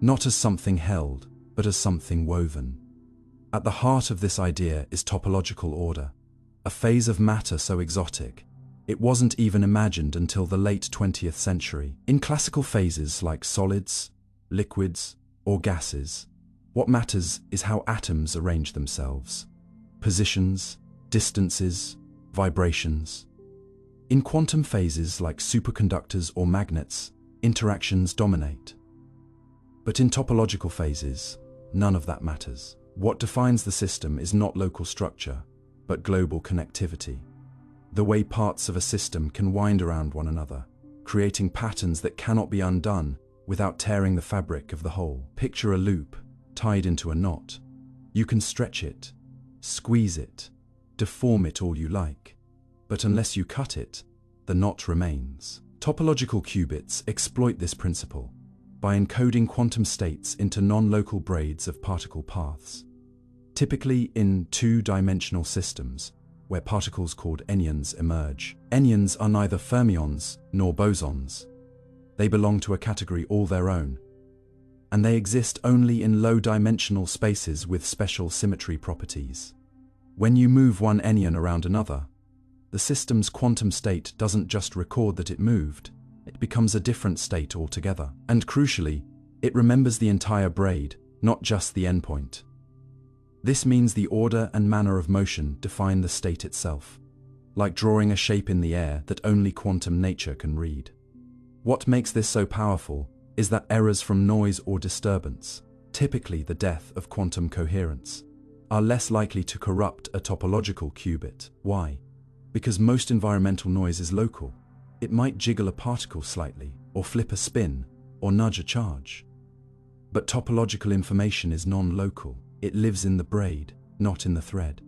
not as something held, but as something woven. At the heart of this idea is topological order, a phase of matter so exotic, it wasn't even imagined until the late 20th century. In classical phases like solids, liquids, or gases, what matters is how atoms arrange themselves. Positions, distances, vibrations. In quantum phases like superconductors or magnets, interactions dominate. But in topological phases, none of that matters. What defines the system is not local structure, but global connectivity. The way parts of a system can wind around one another, creating patterns that cannot be undone without tearing the fabric of the whole. Picture a loop tied into a knot. You can stretch it, squeeze it, deform it all you like, but unless you cut it, the knot remains. Topological qubits exploit this principle by encoding quantum states into non-local braids of particle paths, typically in two-dimensional systems, where particles called anyons emerge. Anyons are neither fermions nor bosons. They belong to a category all their own, and they exist only in low-dimensional spaces with special symmetry properties. When you move one enyon around another, the system's quantum state doesn't just record that it moved, it becomes a different state altogether. And crucially, it remembers the entire braid, not just the endpoint. This means the order and manner of motion define the state itself, like drawing a shape in the air that only quantum nature can read. What makes this so powerful is that errors from noise or disturbance, typically the death of quantum coherence, are less likely to corrupt a topological qubit. Why? Because most environmental noise is local. It might jiggle a particle slightly, or flip a spin, or nudge a charge. But topological information is non-local. It lives in the braid, not in the thread.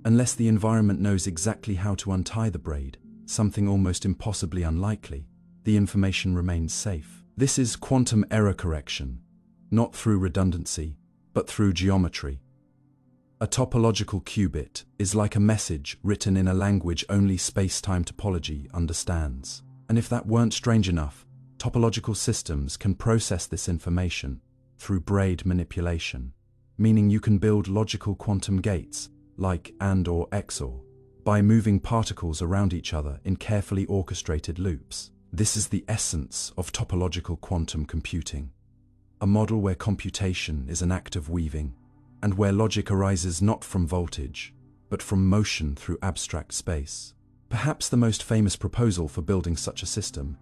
Unless the environment knows exactly how to untie the braid, something almost impossibly unlikely, the information remains safe. This is quantum error correction, not through redundancy, but through geometry. A topological qubit is like a message written in a language only space-time topology understands. And if that weren't strange enough, topological systems can process this information through braid manipulation, meaning you can build logical quantum gates, like AND or XOR, by moving particles around each other in carefully orchestrated loops. This is the essence of topological quantum computing, a model where computation is an act of weaving, and where logic arises not from voltage, but from motion through abstract space. Perhaps the most famous proposal for building such a system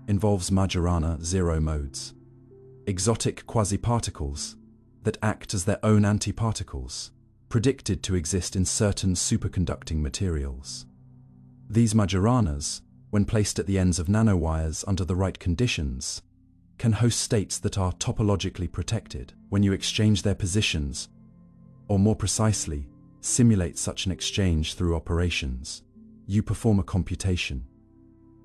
involves Majorana zero modes, exotic quasi-particles that act as their own antiparticles, predicted to exist in certain superconducting materials. These Majoranas, when placed at the ends of nanowires under the right conditions, can host states that are topologically protected. When you exchange their positions, or more precisely, simulate such an exchange through operations, you perform a computation.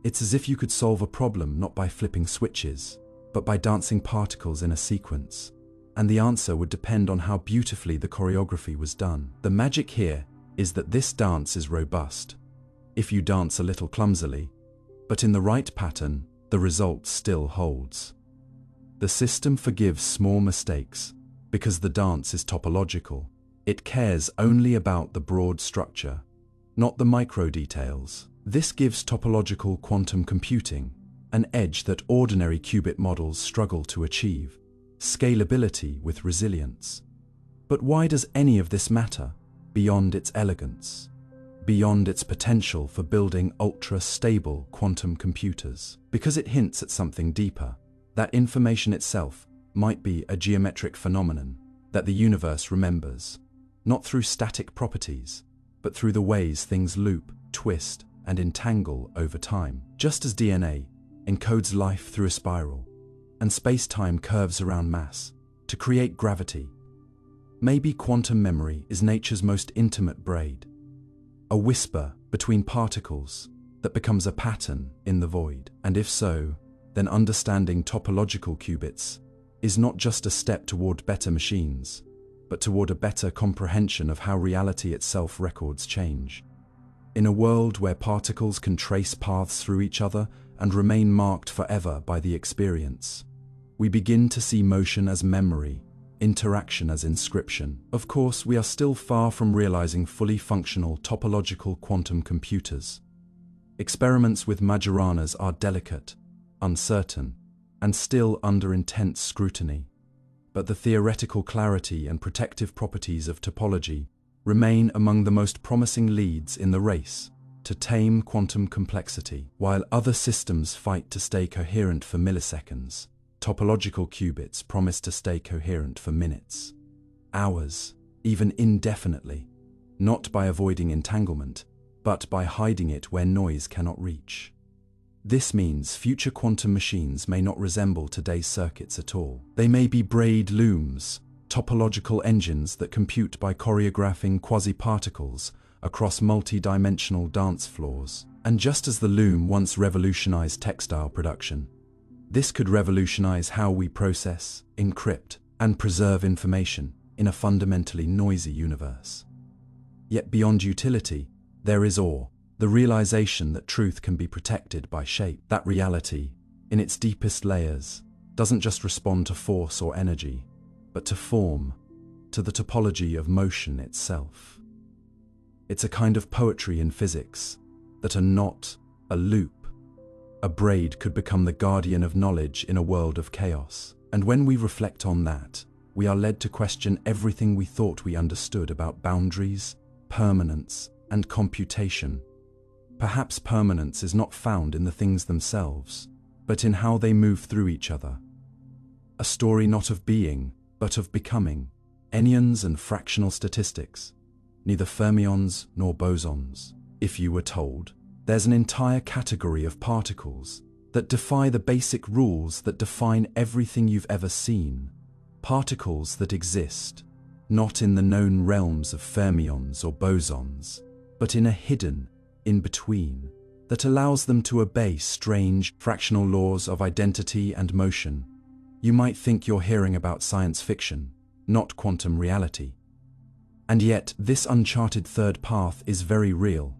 It's as if you could solve a problem not by flipping switches, but by dancing particles in a sequence. And the answer would depend on how beautifully the choreography was done. The magic here is that this dance is robust. If you dance a little clumsily, but in the right pattern, the result still holds. The system forgives small mistakes because the dance is topological. It cares only about the broad structure, not the micro details. This gives topological quantum computing an edge that ordinary qubit models struggle to achieve: scalability with resilience. But why does any of this matter beyond its elegance, beyond its potential for building ultra-stable quantum computers? Because it hints at something deeper, that information itself might be a geometric phenomenon that the universe remembers, not through static properties, but through the ways things loop, twist, and entangle over time. Just as DNA encodes life through a spiral, and space-time curves around mass, to create gravity. Maybe quantum memory is nature's most intimate braid, a whisper between particles that becomes a pattern in the void. And if so, then understanding topological qubits is not just a step toward better machines, but toward a better comprehension of how reality itself records change. In a world where particles can trace paths through each other and remain marked forever by the experience, we begin to see motion as memory, interaction as inscription. Of course, we are still far from realizing fully functional topological quantum computers. Experiments with Majoranas are delicate, uncertain, and still under intense scrutiny. But the theoretical clarity and protective properties of topology remain among the most promising leads in the race to tame quantum complexity. While other systems fight to stay coherent for milliseconds, topological qubits promise to stay coherent for minutes, hours, even indefinitely, not by avoiding entanglement, but by hiding it where noise cannot reach. This means future quantum machines may not resemble today's circuits at all. They may be braid looms, topological engines that compute by choreographing quasi-particles across multi-dimensional dance floors. And just as the loom once revolutionized textile production, this could revolutionize how we process, encrypt, and preserve information in a fundamentally noisy universe. Yet beyond utility, there is awe, the realization that truth can be protected by shape. That reality, in its deepest layers, doesn't just respond to force or energy, but to form, to the topology of motion itself. It's a kind of poetry in physics, that a knot, a loop, a braid could become the guardian of knowledge in a world of chaos. And when we reflect on that, we are led to question everything we thought we understood about boundaries, permanence, and computation. Perhaps permanence is not found in the things themselves, but in how they move through each other. A story not of being, but of becoming. Anyons and fractional statistics. Neither fermions nor bosons. If you were told, there's an entire category of particles that defy the basic rules that define everything you've ever seen. Particles that exist, not in the known realms of fermions or bosons, but in a hidden in-between that allows them to obey strange fractional laws of identity and motion. You might think you're hearing about science fiction, not quantum reality. And yet, this uncharted third path is very real,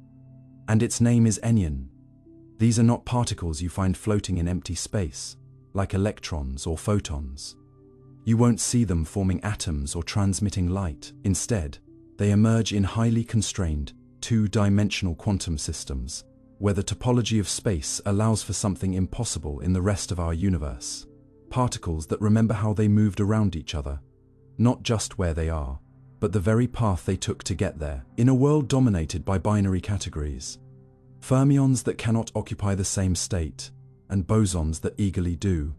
and its name is Enyon. These are not particles you find floating in empty space, like electrons or photons. You won't see them forming atoms or transmitting light. Instead, they emerge in highly constrained, two-dimensional quantum systems, where the topology of space allows for something impossible in the rest of our universe. Particles that remember how they moved around each other, not just where they are, but the very path they took to get there. In a world dominated by binary categories, fermions that cannot occupy the same state, and bosons that eagerly do,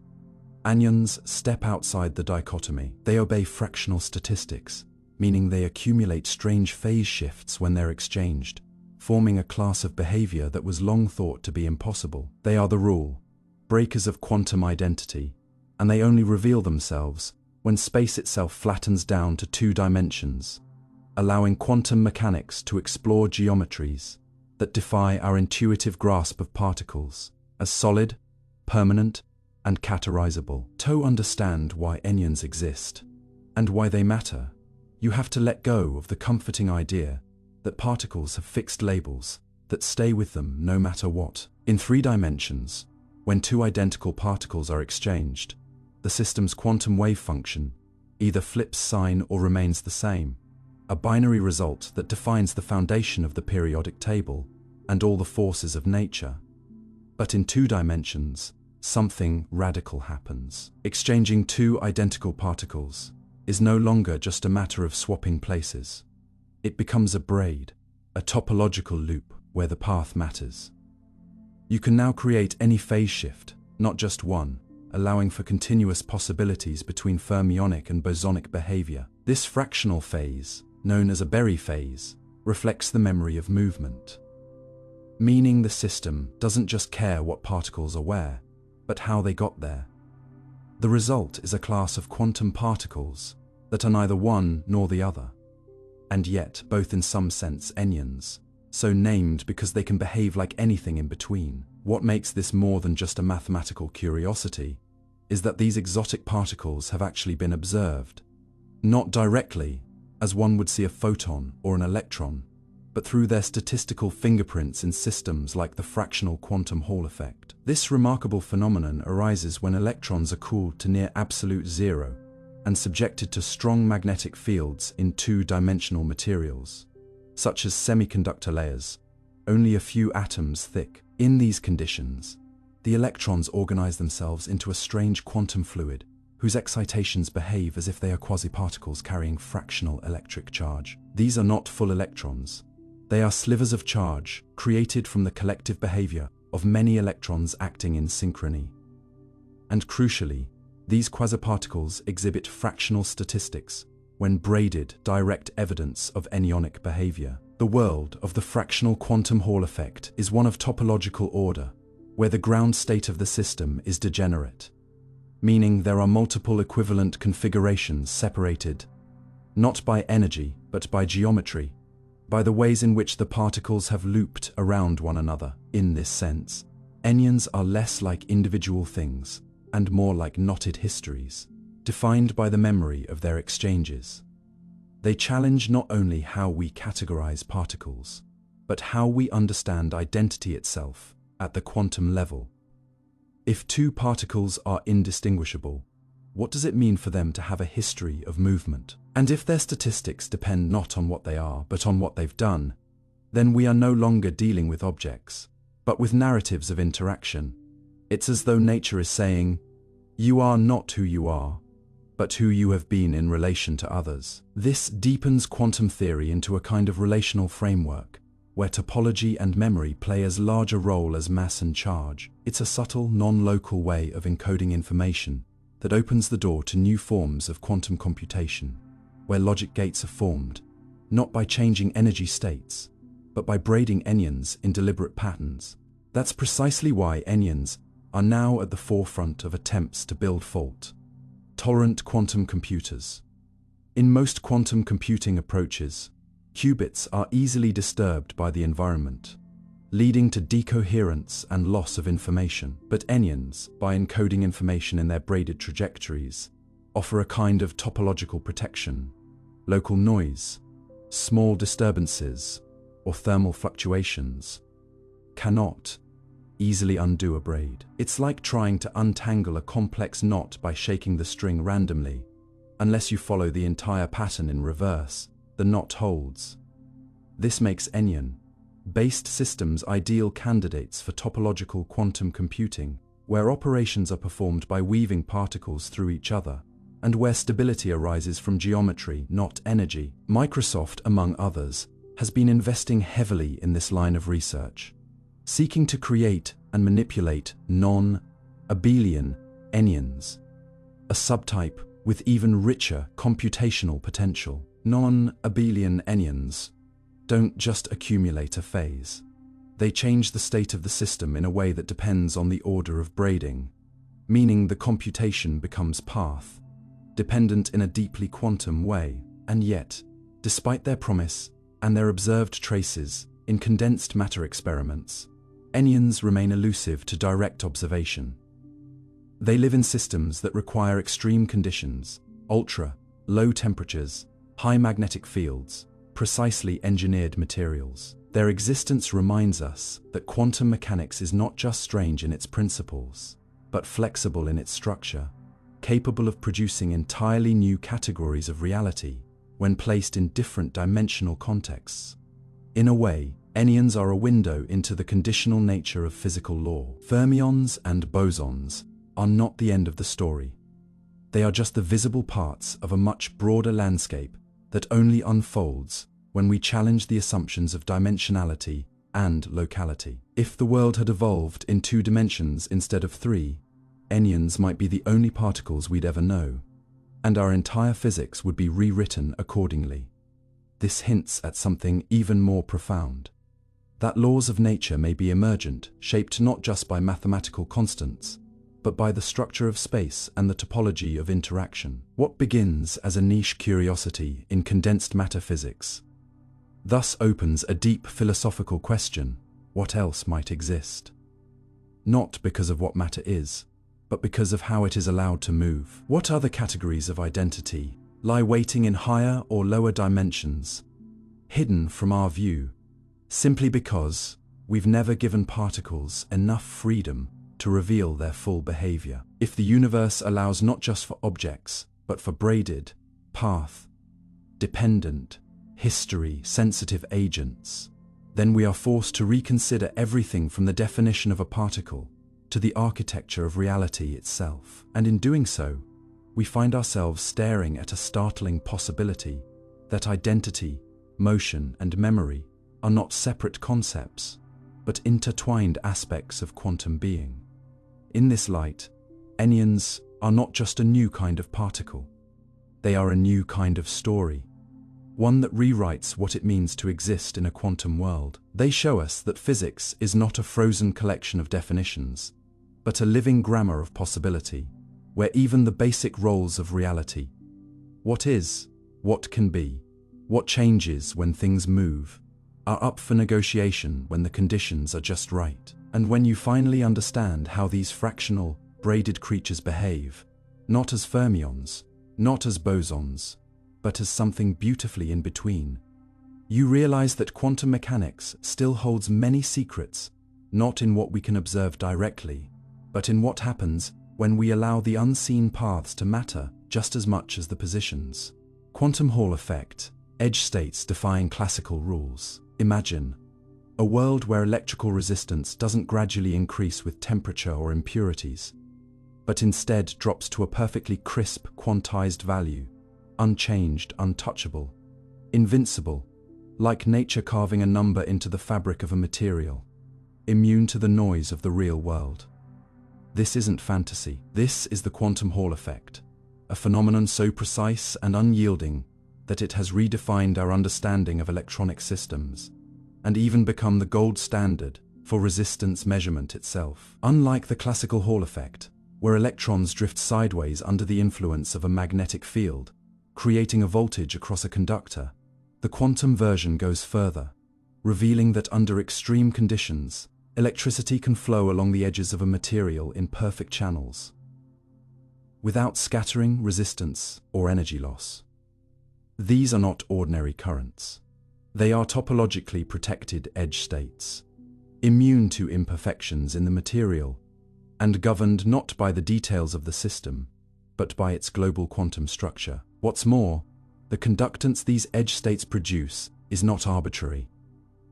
anyons step outside the dichotomy. They obey fractional statistics, meaning they accumulate strange phase shifts when they're exchanged, forming a class of behavior that was long thought to be impossible. They are the rule, breakers of quantum identity, and they only reveal themselves when space itself flattens down to two dimensions, allowing quantum mechanics to explore geometries that defy our intuitive grasp of particles as solid, permanent, and categorizable. To understand why anyons exist and why they matter, you have to let go of the comforting idea that particles have fixed labels that stay with them no matter what. In 3 dimensions, when two identical particles are exchanged, the system's quantum wave function either flips sign or remains the same, a binary result that defines the foundation of the periodic table and all the forces of nature. But in 2 dimensions, something radical happens. Exchanging 2 identical particles is no longer just a matter of swapping places. It becomes a braid, a topological loop where the path matters. You can now create any phase shift, not just one, allowing for continuous possibilities between fermionic and bosonic behavior. This fractional phase, known as a Berry phase, reflects the memory of movement, meaning the system doesn't just care what particles are where, but how they got there. The result is a class of quantum particles that are neither one nor the other, and yet both in some sense enyons, so named because they can behave like anything in between. What makes this more than just a mathematical curiosity is that these exotic particles have actually been observed, not directly, as one would see a photon or an electron, but through their statistical fingerprints in systems like the fractional quantum Hall effect. This remarkable phenomenon arises when electrons are cooled to near absolute zero and subjected to strong magnetic fields in two-dimensional materials, such as semiconductor layers, only a few atoms thick. In these conditions, the electrons organize themselves into a strange quantum fluid whose excitations behave as if they are quasi-particles carrying fractional electric charge. These are not full electrons. They are slivers of charge created from the collective behavior of many electrons acting in synchrony. And crucially, these quasi-particles exhibit fractional statistics when braided direct evidence of anyonic behavior. The world of the fractional quantum Hall effect is one of topological order, where the ground state of the system is degenerate, meaning there are multiple equivalent configurations separated, not by energy, but by geometry, by the ways in which the particles have looped around one another. In this sense, enyons are less like individual things and more like knotted histories, defined by the memory of their exchanges. They challenge not only how we categorize particles, but how we understand identity itself at the quantum level. If two particles are indistinguishable, what does it mean for them to have a history of movement? And if their statistics depend not on what they are, but on what they've done, then we are no longer dealing with objects, but with narratives of interaction. It's as though nature is saying, "You are not who you are, but who you have been in relation to others." This deepens quantum theory into a kind of relational framework, where topology and memory play as large a role as mass and charge. It's a subtle, non-local way of encoding information that opens the door to new forms of quantum computation, where logic gates are formed, not by changing energy states, but by braiding enyons in deliberate patterns. That's precisely why enyons are now at the forefront of attempts to build fault-tolerant quantum computers. In most quantum computing approaches, qubits are easily disturbed by the environment, leading to decoherence and loss of information. But enyons, by encoding information in their braided trajectories, offer a kind of topological protection. Local noise, small disturbances, or thermal fluctuations cannot easily undo a braid. It's like trying to untangle a complex knot by shaking the string randomly. Unless you follow the entire pattern in reverse, the knot holds. This makes enyon-based systems ideal candidates for topological quantum computing, where operations are performed by weaving particles through each other, and where stability arises from geometry, not energy. Microsoft, among others, has been investing heavily in this line of research, seeking to create and manipulate non-abelian enyons, a subtype with even richer computational potential. Non-abelian enyons don't just accumulate a phase. They change the state of the system in a way that depends on the order of braiding, meaning the computation becomes path-dependent in a deeply quantum way. And yet, despite their promise and their observed traces in condensed matter experiments, enyons remain elusive to direct observation. They live in systems that require extreme conditions, ultra-low temperatures, high magnetic fields, precisely engineered materials. Their existence reminds us that quantum mechanics is not just strange in its principles, but flexible in its structure, capable of producing entirely new categories of reality when placed in different dimensional contexts. In a way, enyons are a window into the conditional nature of physical law. Fermions and bosons are not the end of the story. They are just the visible parts of a much broader landscape that only unfolds when we challenge the assumptions of dimensionality and locality. If the world had evolved in 2 dimensions instead of 3, enyons might be the only particles we'd ever know, and our entire physics would be rewritten accordingly. This hints at something even more profound: that laws of nature may be emergent, shaped not just by mathematical constants, but by the structure of space and the topology of interaction. What begins as a niche curiosity in condensed matter physics thus opens a deep philosophical question: what else might exist? Not because of what matter is, but because of how it is allowed to move. What other categories of identity lie waiting in higher or lower dimensions, hidden from our view, simply because we've never given particles enough freedom to reveal their full behavior? If the universe allows not just for objects, but for braided, path-dependent, history-sensitive agents, then we are forced to reconsider everything from the definition of a particle to the architecture of reality itself. And in doing so, we find ourselves staring at a startling possibility that identity, motion, and memory are not separate concepts, but intertwined aspects of quantum being. In this light, Ennions are not just a new kind of particle. They are a new kind of story, one that rewrites what it means to exist in a quantum world. They show us that physics is not a frozen collection of definitions, but a living grammar of possibility, where even the basic roles of reality — what is, what can be, what changes when things move — are up for negotiation when the conditions are just right. And when you finally understand how these fractional, braided creatures behave, not as fermions, not as bosons, but as something beautifully in between, you realize that quantum mechanics still holds many secrets, not in what we can observe directly, but in what happens when we allow the unseen paths to matter just as much as the positions. Quantum Hall effect, edge states defying classical rules. Imagine a world where electrical resistance doesn't gradually increase with temperature or impurities, but instead drops to a perfectly crisp, quantized value, unchanged, untouchable, invincible, like nature carving a number into the fabric of a material, immune to the noise of the real world. This isn't fantasy. This is the Quantum Hall effect, a phenomenon so precise and unyielding that it has redefined our understanding of electronic systems, and even become the gold standard for resistance measurement itself. Unlike the classical Hall effect, where electrons drift sideways under the influence of a magnetic field, creating a voltage across a conductor, the quantum version goes further, revealing that under extreme conditions, electricity can flow along the edges of a material in perfect channels, without scattering, resistance, or energy loss. These are not ordinary currents. They are topologically protected edge states, immune to imperfections in the material, and governed not by the details of the system, but by its global quantum structure. What's more, the conductance these edge states produce is not arbitrary.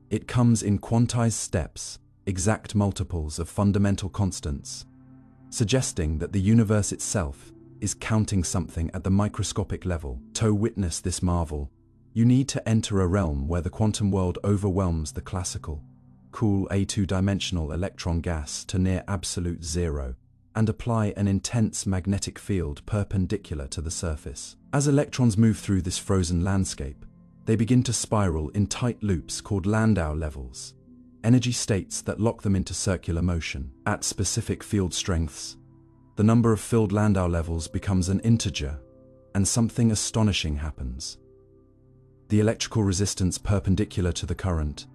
It comes in quantized steps, exact multiples of fundamental constants, suggesting that the universe itself is counting something at the microscopic level. To witness this marvel, you need to enter a realm where the quantum world overwhelms the classical, cool A2-dimensional electron gas to near absolute zero, and apply an intense magnetic field perpendicular to the surface. As electrons move through this frozen landscape, they begin to spiral in tight loops called Landau levels, energy states that lock them into circular motion. At specific field strengths, the number of filled Landau levels becomes an integer, and something astonishing happens. The electrical resistance perpendicular to the current,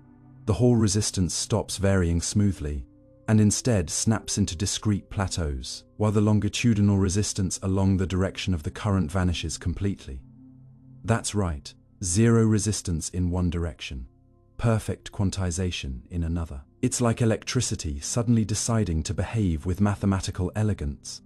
the Hall resistance, stops varying smoothly, and instead snaps into discrete plateaus, while the longitudinal resistance along the direction of the current vanishes completely. That's right, zero resistance in one direction, perfect quantization in another. It's like electricity suddenly deciding to behave with mathematical elegance,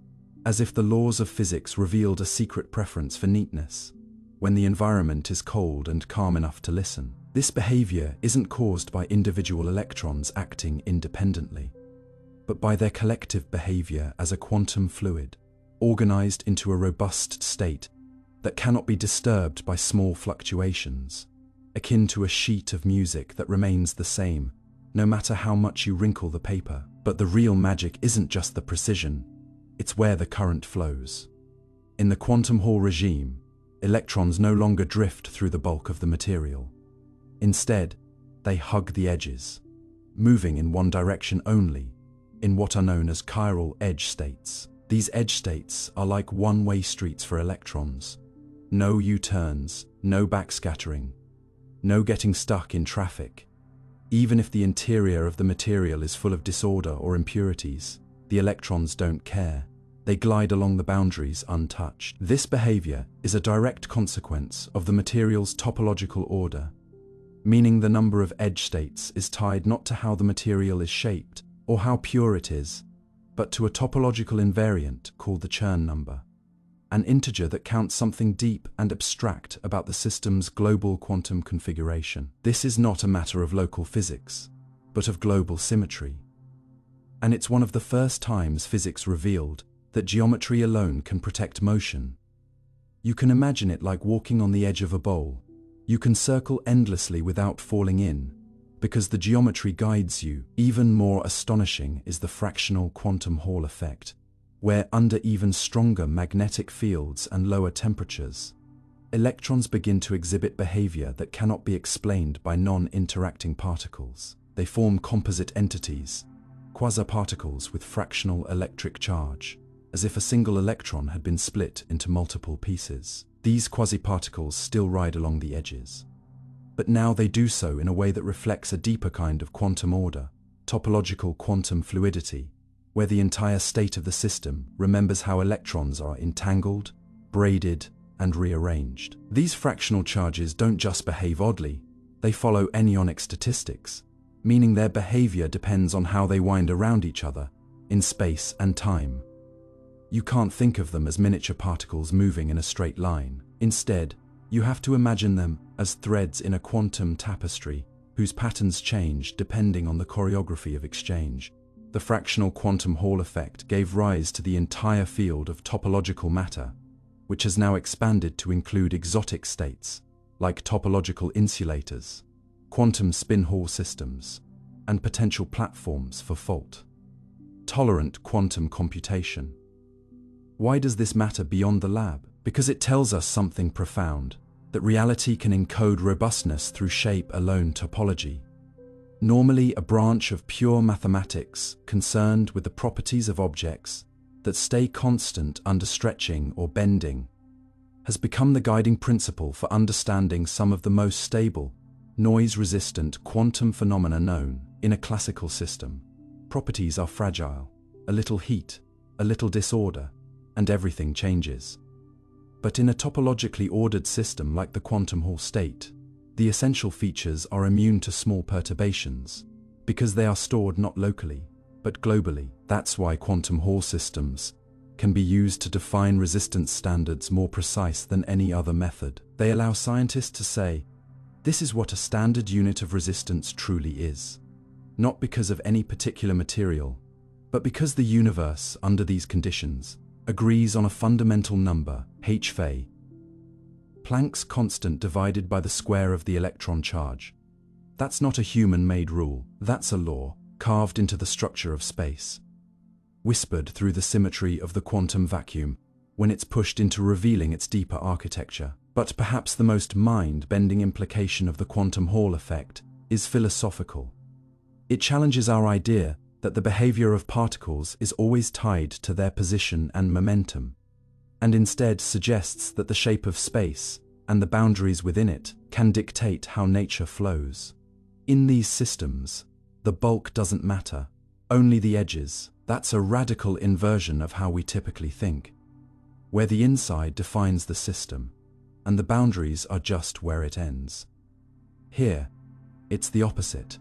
as if the laws of physics revealed a secret preference for neatness, when the environment is cold and calm enough to listen. This behavior isn't caused by individual electrons acting independently, but by their collective behavior as a quantum fluid, organized into a robust state that cannot be disturbed by small fluctuations, akin to a sheet of music that remains the same, no matter how much you wrinkle the paper. But the real magic isn't just the precision, it's where the current flows. In the quantum Hall regime, electrons no longer drift through the bulk of the material. Instead, they hug the edges, moving in one direction only, in what are known as chiral edge states. These edge states are like one-way streets for electrons. No U-turns, no backscattering, no getting stuck in traffic. Even if the interior of the material is full of disorder or impurities, the electrons don't care. They glide along the boundaries untouched. This behavior is a direct consequence of the material's topological order, meaning the number of edge states is tied not to how the material is shaped or how pure it is, but to a topological invariant called the Chern number, an integer that counts something deep and abstract about the system's global quantum configuration. This is not a matter of local physics, but of global symmetry. And it's one of the first times physics revealed that geometry alone can protect motion. You can imagine it like walking on the edge of a bowl. You can circle endlessly without falling in, because the geometry guides you. Even more astonishing is the fractional quantum Hall effect, where under even stronger magnetic fields and lower temperatures, electrons begin to exhibit behavior that cannot be explained by non-interacting particles. They form composite entities, quasi-particles with fractional electric charge, as if a single electron had been split into multiple pieces. These quasi-particles still ride along the edges, but now they do so in a way that reflects a deeper kind of quantum order, topological quantum fluidity, where the entire state of the system remembers how electrons are entangled, braided, and rearranged. These fractional charges don't just behave oddly, they follow anyonic statistics, meaning their behavior depends on how they wind around each other in space and time. You can't think of them as miniature particles moving in a straight line. Instead, you have to imagine them as threads in a quantum tapestry whose patterns change depending on the choreography of exchange. The fractional quantum Hall effect gave rise to the entire field of topological matter, which has now expanded to include exotic states like topological insulators, quantum spin Hall systems, and potential platforms for fault-tolerant quantum computation. Why does this matter beyond the lab? Because it tells us something profound, that reality can encode robustness through shape-alone topology. Normally a branch of pure mathematics concerned with the properties of objects that stay constant under stretching or bending, has become the guiding principle for understanding some of the most stable, noise-resistant quantum phenomena known in a classical system. Properties are fragile. A little heat, a little disorder, and everything changes. But in a topologically ordered system like the quantum Hall state, the essential features are immune to small perturbations, because they are stored not locally, but globally. That's why quantum Hall systems can be used to define resistance standards more precise than any other method. They allow scientists to say, this is what a standard unit of resistance truly is. Not because of any particular material, but because the universe, under these conditions, agrees on a fundamental number, h-Fa, Planck's constant divided by the square of the electron charge. That's not a human-made rule, that's a law, carved into the structure of space, whispered through the symmetry of the quantum vacuum when it's pushed into revealing its deeper architecture. But perhaps the most mind-bending implication of the quantum Hall effect is philosophical. It challenges our idea that the behavior of particles is always tied to their position and momentum, and instead suggests that the shape of space and the boundaries within it can dictate how nature flows. In these systems, the bulk doesn't matter, only the edges. That's a radical inversion of how we typically think, where the inside defines the system, and the boundaries are just where it ends. Here, it's the opposite.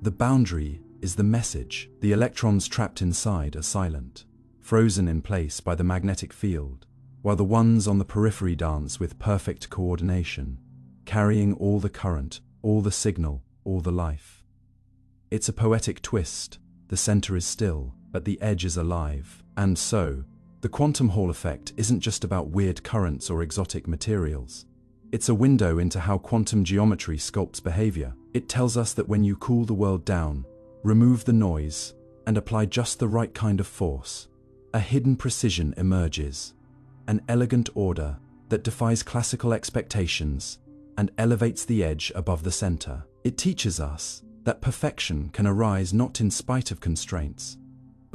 The boundary is the message. The electrons trapped inside are silent, frozen in place by the magnetic field, while the ones on the periphery dance with perfect coordination, carrying all the current, all the signal, all the life. It's a poetic twist. The center is still, but the edge is alive. And so, the quantum Hall effect isn't just about weird currents or exotic materials. It's a window into how quantum geometry sculpts behavior. It tells us that when you cool the world down, remove the noise, and apply just the right kind of force, a hidden precision emerges, an elegant order that defies classical expectations and elevates the edge above the center. It teaches us that perfection can arise not in spite of constraints,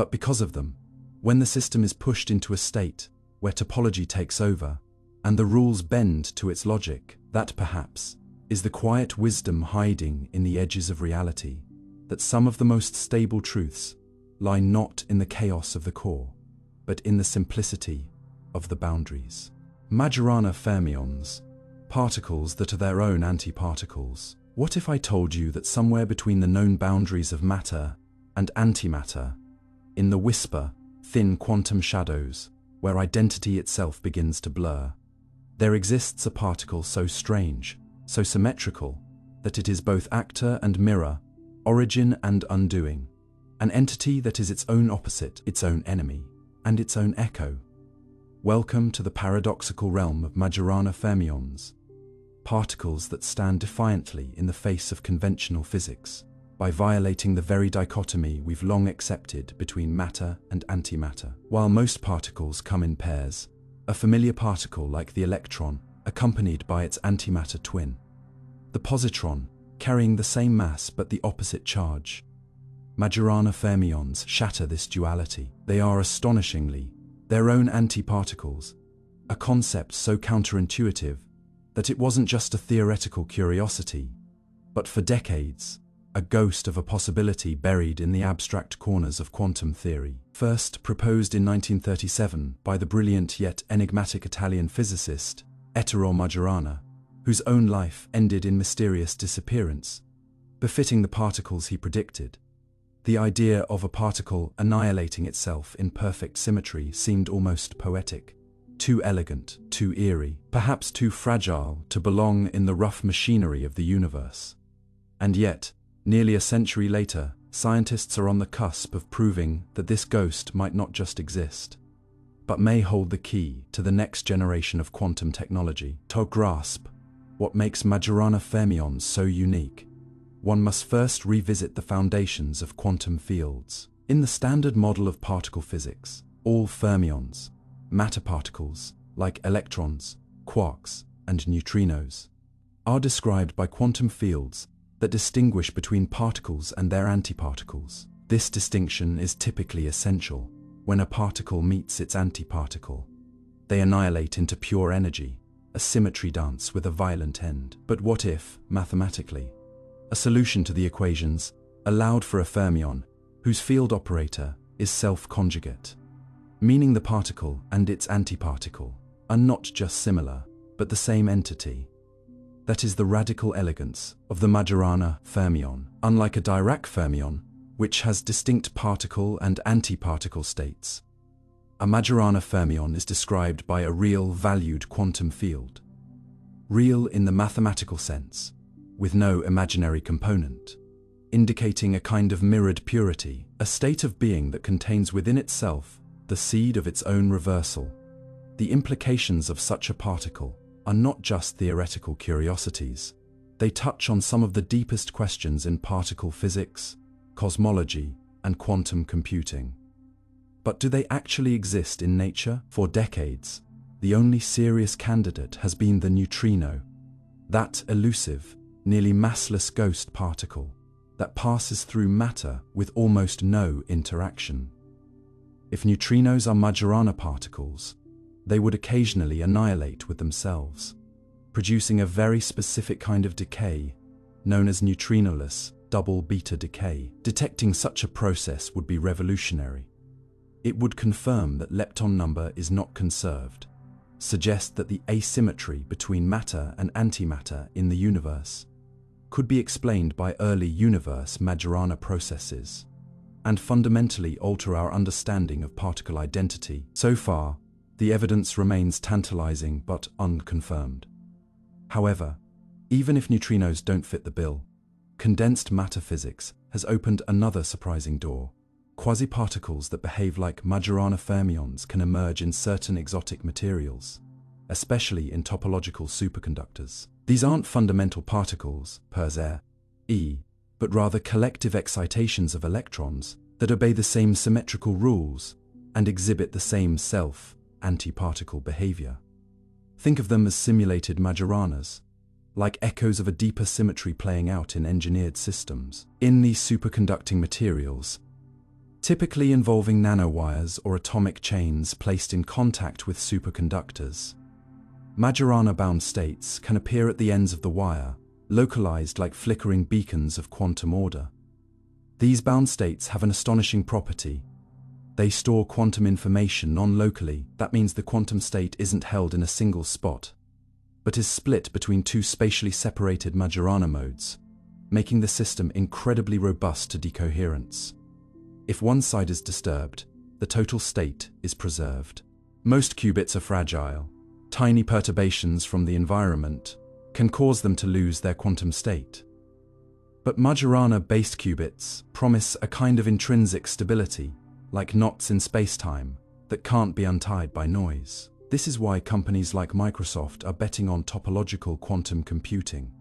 But because of them, when the system is pushed into a state where topology takes over and the rules bend to its logic, that perhaps is the quiet wisdom hiding in the edges of reality, that some of the most stable truths lie not in the chaos of the core, but in the simplicity of the boundaries. Majorana fermions, particles that are their own antiparticles. What if I told you that somewhere between the known boundaries of matter and antimatter, in the whisper, thin quantum shadows, where identity itself begins to blur, there exists a particle so strange, so symmetrical, that it is both actor and mirror, origin and undoing, an entity that is its own opposite, its own enemy, and its own echo? Welcome to the paradoxical realm of Majorana fermions, particles that stand defiantly in the face of conventional physics, by violating the very dichotomy we've long accepted between matter and antimatter. While most particles come in pairs, a familiar particle like the electron, accompanied by its antimatter twin, the positron, carrying the same mass but the opposite charge. Majorana fermions shatter this duality. They are astonishingly their own antiparticles, a concept so counterintuitive that it wasn't just a theoretical curiosity, but for decades, a ghost of a possibility buried in the abstract corners of quantum theory. First proposed in 1937 by the brilliant yet enigmatic Italian physicist Ettore Majorana, whose own life ended in mysterious disappearance, befitting the particles he predicted. The idea of a particle annihilating itself in perfect symmetry seemed almost poetic, too elegant, too eerie, perhaps too fragile to belong in the rough machinery of the universe. And yet, nearly a century later, scientists are on the cusp of proving that this ghost might not just exist, but may hold the key to the next generation of quantum technology. To grasp what makes Majorana fermions so unique, one must first revisit the foundations of quantum fields. In the standard model of particle physics, all fermions, matter particles, like electrons, quarks, and neutrinos, are described by quantum fields that distinguish between particles and their antiparticles. This distinction is typically essential. When a particle meets its antiparticle, they annihilate into pure energy, a symmetry dance with a violent end. But what if, mathematically, a solution to the equations allowed for a fermion whose field operator is self-conjugate, meaning the particle and its antiparticle are not just similar, but the same entity? That is the radical elegance of the Majorana fermion. Unlike a Dirac fermion, which has distinct particle and antiparticle states, a Majorana fermion is described by a real valued quantum field. Real in the mathematical sense, with no imaginary component, indicating a kind of mirrored purity, a state of being that contains within itself the seed of its own reversal. The implications of such a particle are not just theoretical curiosities. They touch on some of the deepest questions in particle physics, cosmology, and quantum computing. But do they actually exist in nature? For decades, the only serious candidate has been the neutrino, that elusive, nearly massless ghost particle that passes through matter with almost no interaction. If neutrinos are Majorana particles, they would occasionally annihilate with themselves, producing a very specific kind of decay known as neutrinoless double beta decay. Detecting such a process would be revolutionary. It would confirm that lepton number is not conserved, suggest that the asymmetry between matter and antimatter in the universe could be explained by early universe Majorana processes, and fundamentally alter our understanding of particle identity. So far, the evidence remains tantalizing but unconfirmed. However, even if neutrinos don't fit the bill, condensed matter physics has opened another surprising door. Quasi-particles that behave like Majorana fermions can emerge in certain exotic materials, especially in topological superconductors. These aren't fundamental particles, per se, but rather collective excitations of electrons that obey the same symmetrical rules and exhibit the same self-antiparticle behavior. Think of them as simulated Majoranas, like echoes of a deeper symmetry playing out in engineered systems. In these superconducting materials, typically involving nanowires or atomic chains placed in contact with superconductors. Majorana-bound states can appear at the ends of the wire, localized like flickering beacons of quantum order. These bound states have an astonishing property. They store quantum information non-locally. That means the quantum state isn't held in a single spot, but is split between two spatially separated Majorana modes, making the system incredibly robust to decoherence. If one side is disturbed, the total state is preserved. Most qubits are fragile. Tiny perturbations from the environment can cause them to lose their quantum state. But Majorana-based qubits promise a kind of intrinsic stability, like knots in spacetime, that can't be untied by noise. This is why companies like Microsoft are betting on topological quantum computing,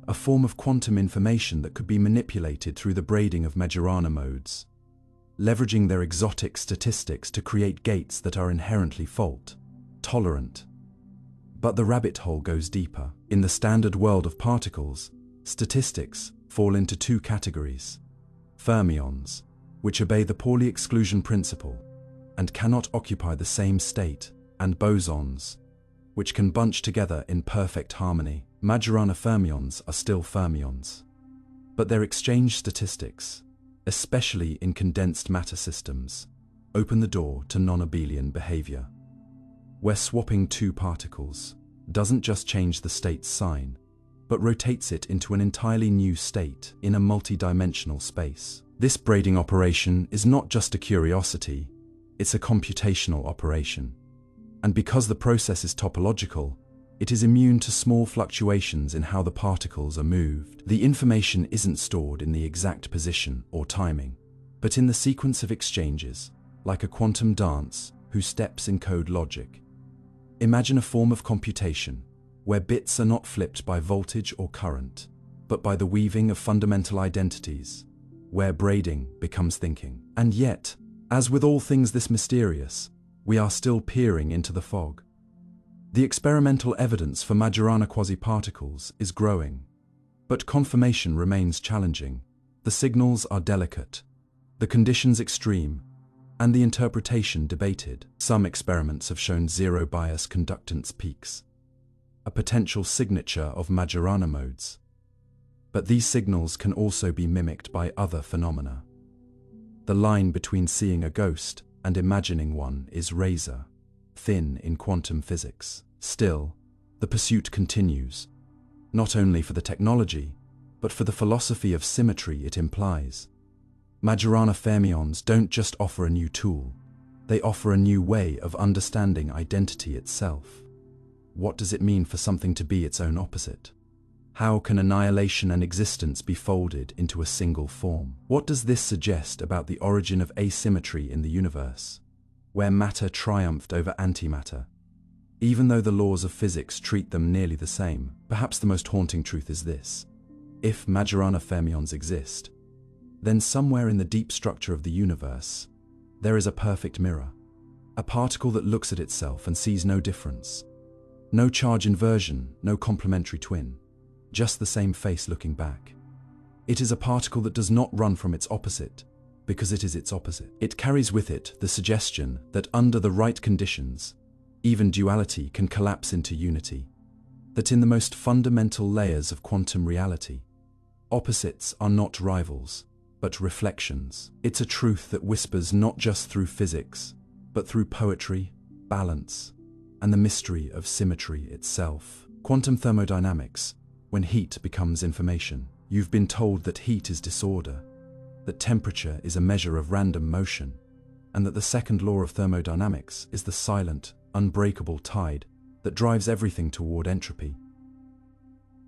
a form of quantum information that could be manipulated through the braiding of Majorana modes, leveraging their exotic statistics to create gates that are inherently fault-tolerant. But the rabbit hole goes deeper. In the standard world of particles, statistics fall into two categories: fermions, which obey the Pauli exclusion principle and cannot occupy the same state, and bosons, which can bunch together in perfect harmony. Majorana fermions are still fermions, but their exchange statistics, especially in condensed matter systems, open the door to non-abelian behavior, where swapping two particles doesn't just change the state's sign, but rotates it into an entirely new state in a multi-dimensional space. This braiding operation is not just a curiosity, it's a computational operation. And because the process is topological, it is immune to small fluctuations in how the particles are moved. The information isn't stored in the exact position or timing, but in the sequence of exchanges, like a quantum dance whose steps encode logic. Imagine a form of computation where bits are not flipped by voltage or current, but by the weaving of fundamental identities, where braiding becomes thinking. And yet, as with all things this mysterious, we are still peering into the fog. The experimental evidence for Majorana quasi-particles is growing, but confirmation remains challenging. The signals are delicate, the conditions extreme, and the interpretation debated. Some experiments have shown zero-bias conductance peaks, a potential signature of Majorana modes. But these signals can also be mimicked by other phenomena. The line between seeing a ghost and imagining one is razor-thin in quantum physics. Still, the pursuit continues, not only for the technology, but for the philosophy of symmetry it implies. Majorana fermions don't just offer a new tool, they offer a new way of understanding identity itself. What does it mean for something to be its own opposite? How can annihilation and existence be folded into a single form? What does this suggest about the origin of asymmetry in the universe, where matter triumphed over antimatter, even though the laws of physics treat them nearly the same? Perhaps the most haunting truth is this: if Majorana fermions exist, then somewhere in the deep structure of the universe, there is a perfect mirror, a particle that looks at itself and sees no difference. No charge inversion, no complementary twin, just the same face looking back. It is a particle that does not run from its opposite, because it is its opposite. It carries with it the suggestion that under the right conditions, even duality can collapse into unity, that in the most fundamental layers of quantum reality, opposites are not rivals, but reflections. It's a truth that whispers not just through physics, but through poetry, balance, and the mystery of symmetry itself. Quantum thermodynamics, when heat becomes information. You've been told that heat is disorder, that temperature is a measure of random motion, and that the second law of thermodynamics is the silent, unbreakable tide that drives everything toward entropy.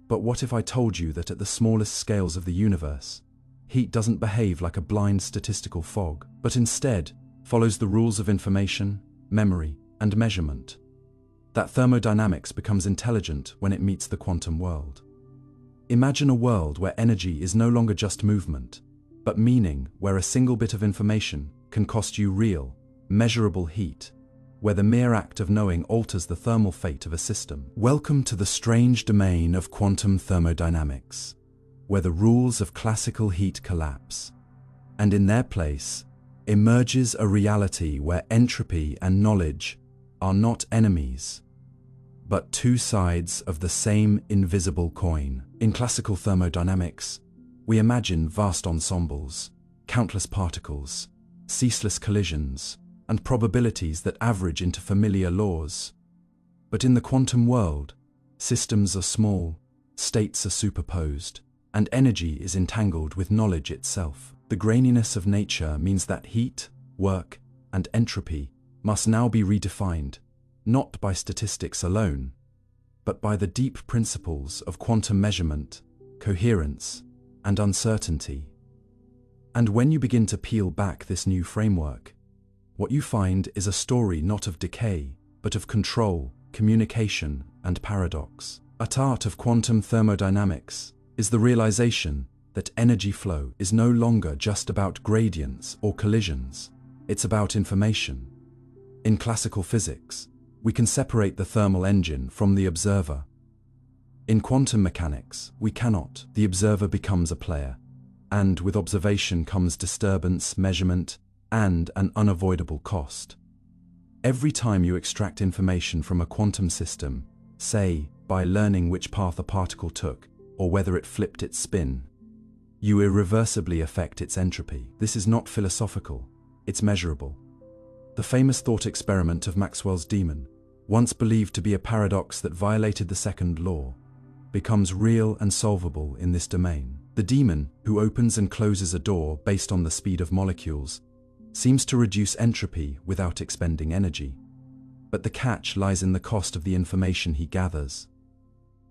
But what if I told you that at the smallest scales of the universe, heat doesn't behave like a blind statistical fog, but instead follows the rules of information, memory, and measurement? That thermodynamics becomes intelligent when it meets the quantum world. Imagine a world where energy is no longer just movement, but meaning, where a single bit of information can cost you real, measurable heat, where the mere act of knowing alters the thermal fate of a system. Welcome to the strange domain of quantum thermodynamics, where the rules of classical heat collapse, and in their place, emerges a reality where entropy and knowledge are not enemies, but two sides of the same invisible coin. In classical thermodynamics, we imagine vast ensembles, countless particles, ceaseless collisions, and probabilities that average into familiar laws. But in the quantum world, systems are small, states are superposed, and energy is entangled with knowledge itself. The graininess of nature means that heat, work, and entropy must now be redefined, not by statistics alone, but by the deep principles of quantum measurement, coherence, and uncertainty. And when you begin to peel back this new framework, what you find is a story not of decay, but of control, communication, and paradox. At heart of quantum thermodynamics is the realization that energy flow is no longer just about gradients or collisions, it's about information. In classical physics, we can separate the thermal engine from the observer. In quantum mechanics, we cannot. The observer becomes a player, and with observation comes disturbance, measurement, and an unavoidable cost. Every time you extract information from a quantum system, say, by learning which path a particle took, or whether it flipped its spin, you irreversibly affect its entropy. This is not philosophical, it's measurable. The famous thought experiment of Maxwell's demon, once believed to be a paradox that violated the second law, becomes real and solvable in this domain. The demon, who opens and closes a door based on the speed of molecules, seems to reduce entropy without expending energy. But the catch lies in the cost of the information he gathers.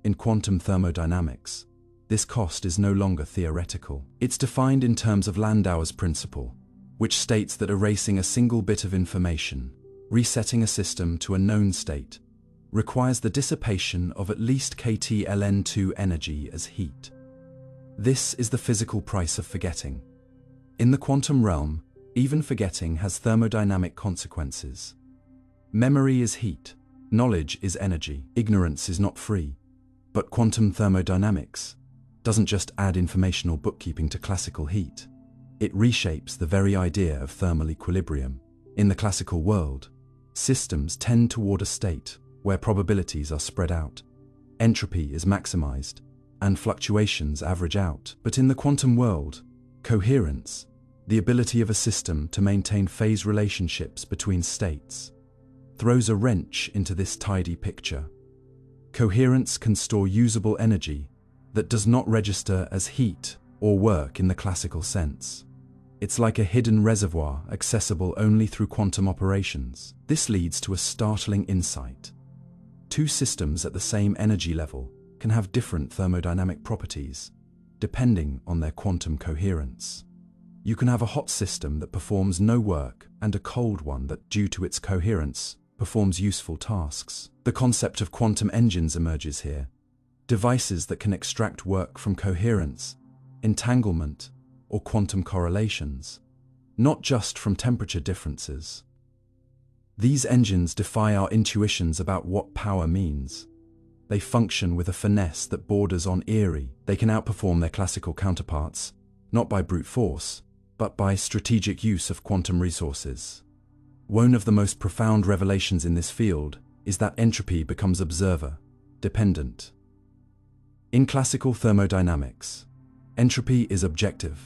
In quantum thermodynamics, this cost is no longer theoretical. It's defined in terms of Landauer's principle, which states that erasing a single bit of information, resetting a system to a known state, requires the dissipation of at least kT ln2 energy as heat. This is the physical price of forgetting. In the quantum realm, even forgetting has thermodynamic consequences. Memory is heat, knowledge is energy, ignorance is not free. But quantum thermodynamics doesn't just add informational bookkeeping to classical heat. It reshapes the very idea of thermal equilibrium. In the classical world, systems tend toward a state where probabilities are spread out, entropy is maximized, and fluctuations average out. But in the quantum world, coherence, the ability of a system to maintain phase relationships between states, throws a wrench into this tidy picture. Coherence can store usable energy that does not register as heat or work in the classical sense. It's like a hidden reservoir accessible only through quantum operations. This leads to a startling insight. Two systems at the same energy level can have different thermodynamic properties, depending on their quantum coherence. You can have a hot system that performs no work and a cold one that, due to its coherence, performs useful tasks. The concept of quantum engines emerges here, devices that can extract work from coherence, entanglement, or quantum correlations, not just from temperature differences. These engines defy our intuitions about what power means. They function with a finesse that borders on eerie. They can outperform their classical counterparts, not by brute force, but by strategic use of quantum resources. One of the most profound revelations in this field is that entropy becomes observer-dependent. In classical thermodynamics, entropy is objective,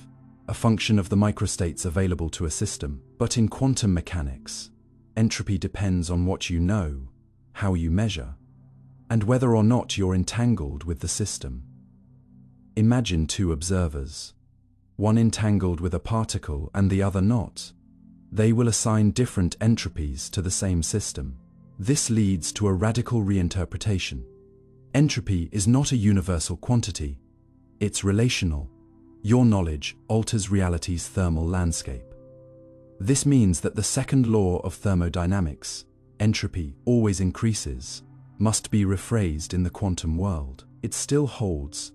a function of the microstates available to a system. But in quantum mechanics, entropy depends on what you know, how you measure, and whether or not you're entangled with the system. Imagine two observers, one entangled with a particle and the other not. They will assign different entropies to the same system. This leads to a radical reinterpretation. Entropy is not a universal quantity, it's relational. Your knowledge alters reality's thermal landscape. This means that the second law of thermodynamics, entropy always increases, must be rephrased in the quantum world. It still holds,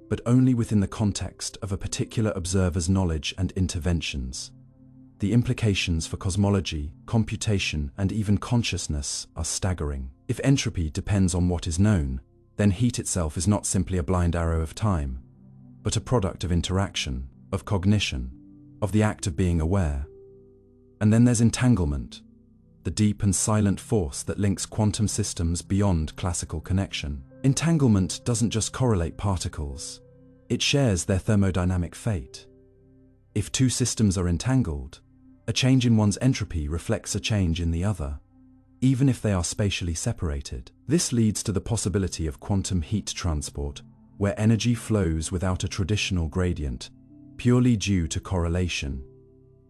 but only within the context of a particular observer's knowledge and interventions. The implications for cosmology, computation, and even consciousness are staggering. If entropy depends on what is known, then heat itself is not simply a blind arrow of time, but a product of interaction, of cognition, of the act of being aware. And then there's entanglement, the deep and silent force that links quantum systems beyond classical connection. Entanglement doesn't just correlate particles, it shares their thermodynamic fate. If two systems are entangled, a change in one's entropy reflects a change in the other, even if they are spatially separated. This leads to the possibility of quantum heat transport, where energy flows without a traditional gradient, purely due to correlation.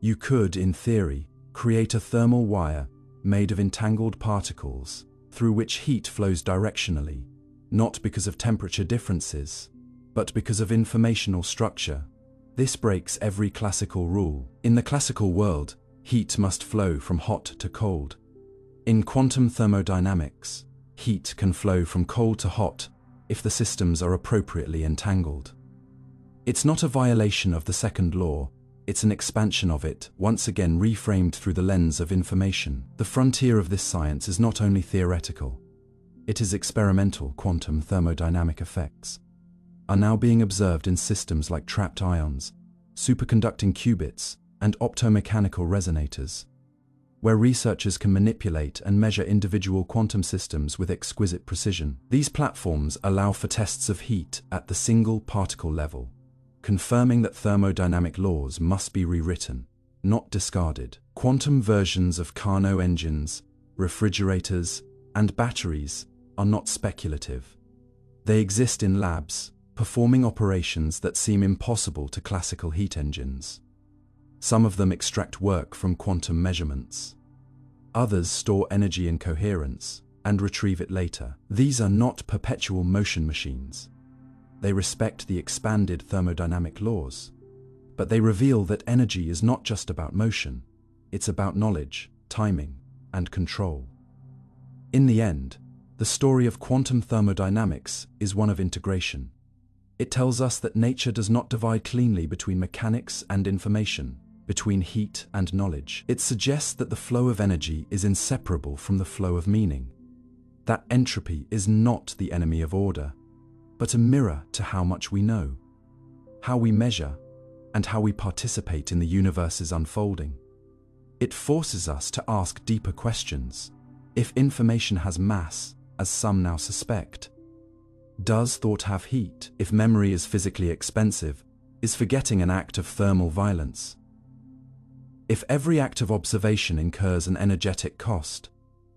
You could, in theory, create a thermal wire made of entangled particles, through which heat flows directionally, not because of temperature differences, but because of informational structure. This breaks every classical rule. In the classical world, heat must flow from hot to cold. In quantum thermodynamics, heat can flow from cold to hot if the systems are appropriately entangled. It's not a violation of the second law, it's an expansion of it, once again reframed through the lens of information. The frontier of this science is not only theoretical, it is experimental. Quantum thermodynamic effects are now being observed in systems like trapped ions, superconducting qubits, and optomechanical resonators, where researchers can manipulate and measure individual quantum systems with exquisite precision. These platforms allow for tests of heat at the single particle level, confirming that thermodynamic laws must be rewritten, not discarded. Quantum versions of Carnot engines, refrigerators, and batteries are not speculative. They exist in labs, performing operations that seem impossible to classical heat engines. Some of them extract work from quantum measurements. Others store energy in coherence and retrieve it later. These are not perpetual motion machines. They respect the expanded thermodynamic laws, but they reveal that energy is not just about motion, it's about knowledge, timing, and control. In the end, the story of quantum thermodynamics is one of integration. It tells us that nature does not divide cleanly between mechanics and information, between heat and knowledge. It suggests that the flow of energy is inseparable from the flow of meaning, that entropy is not the enemy of order, but a mirror to how much we know, how we measure, and how we participate in the universe's unfolding. It forces us to ask deeper questions. If information has mass, as some now suspect, does thought have heat? If memory is physically expensive, is forgetting an act of thermal violence? If every act of observation incurs an energetic cost,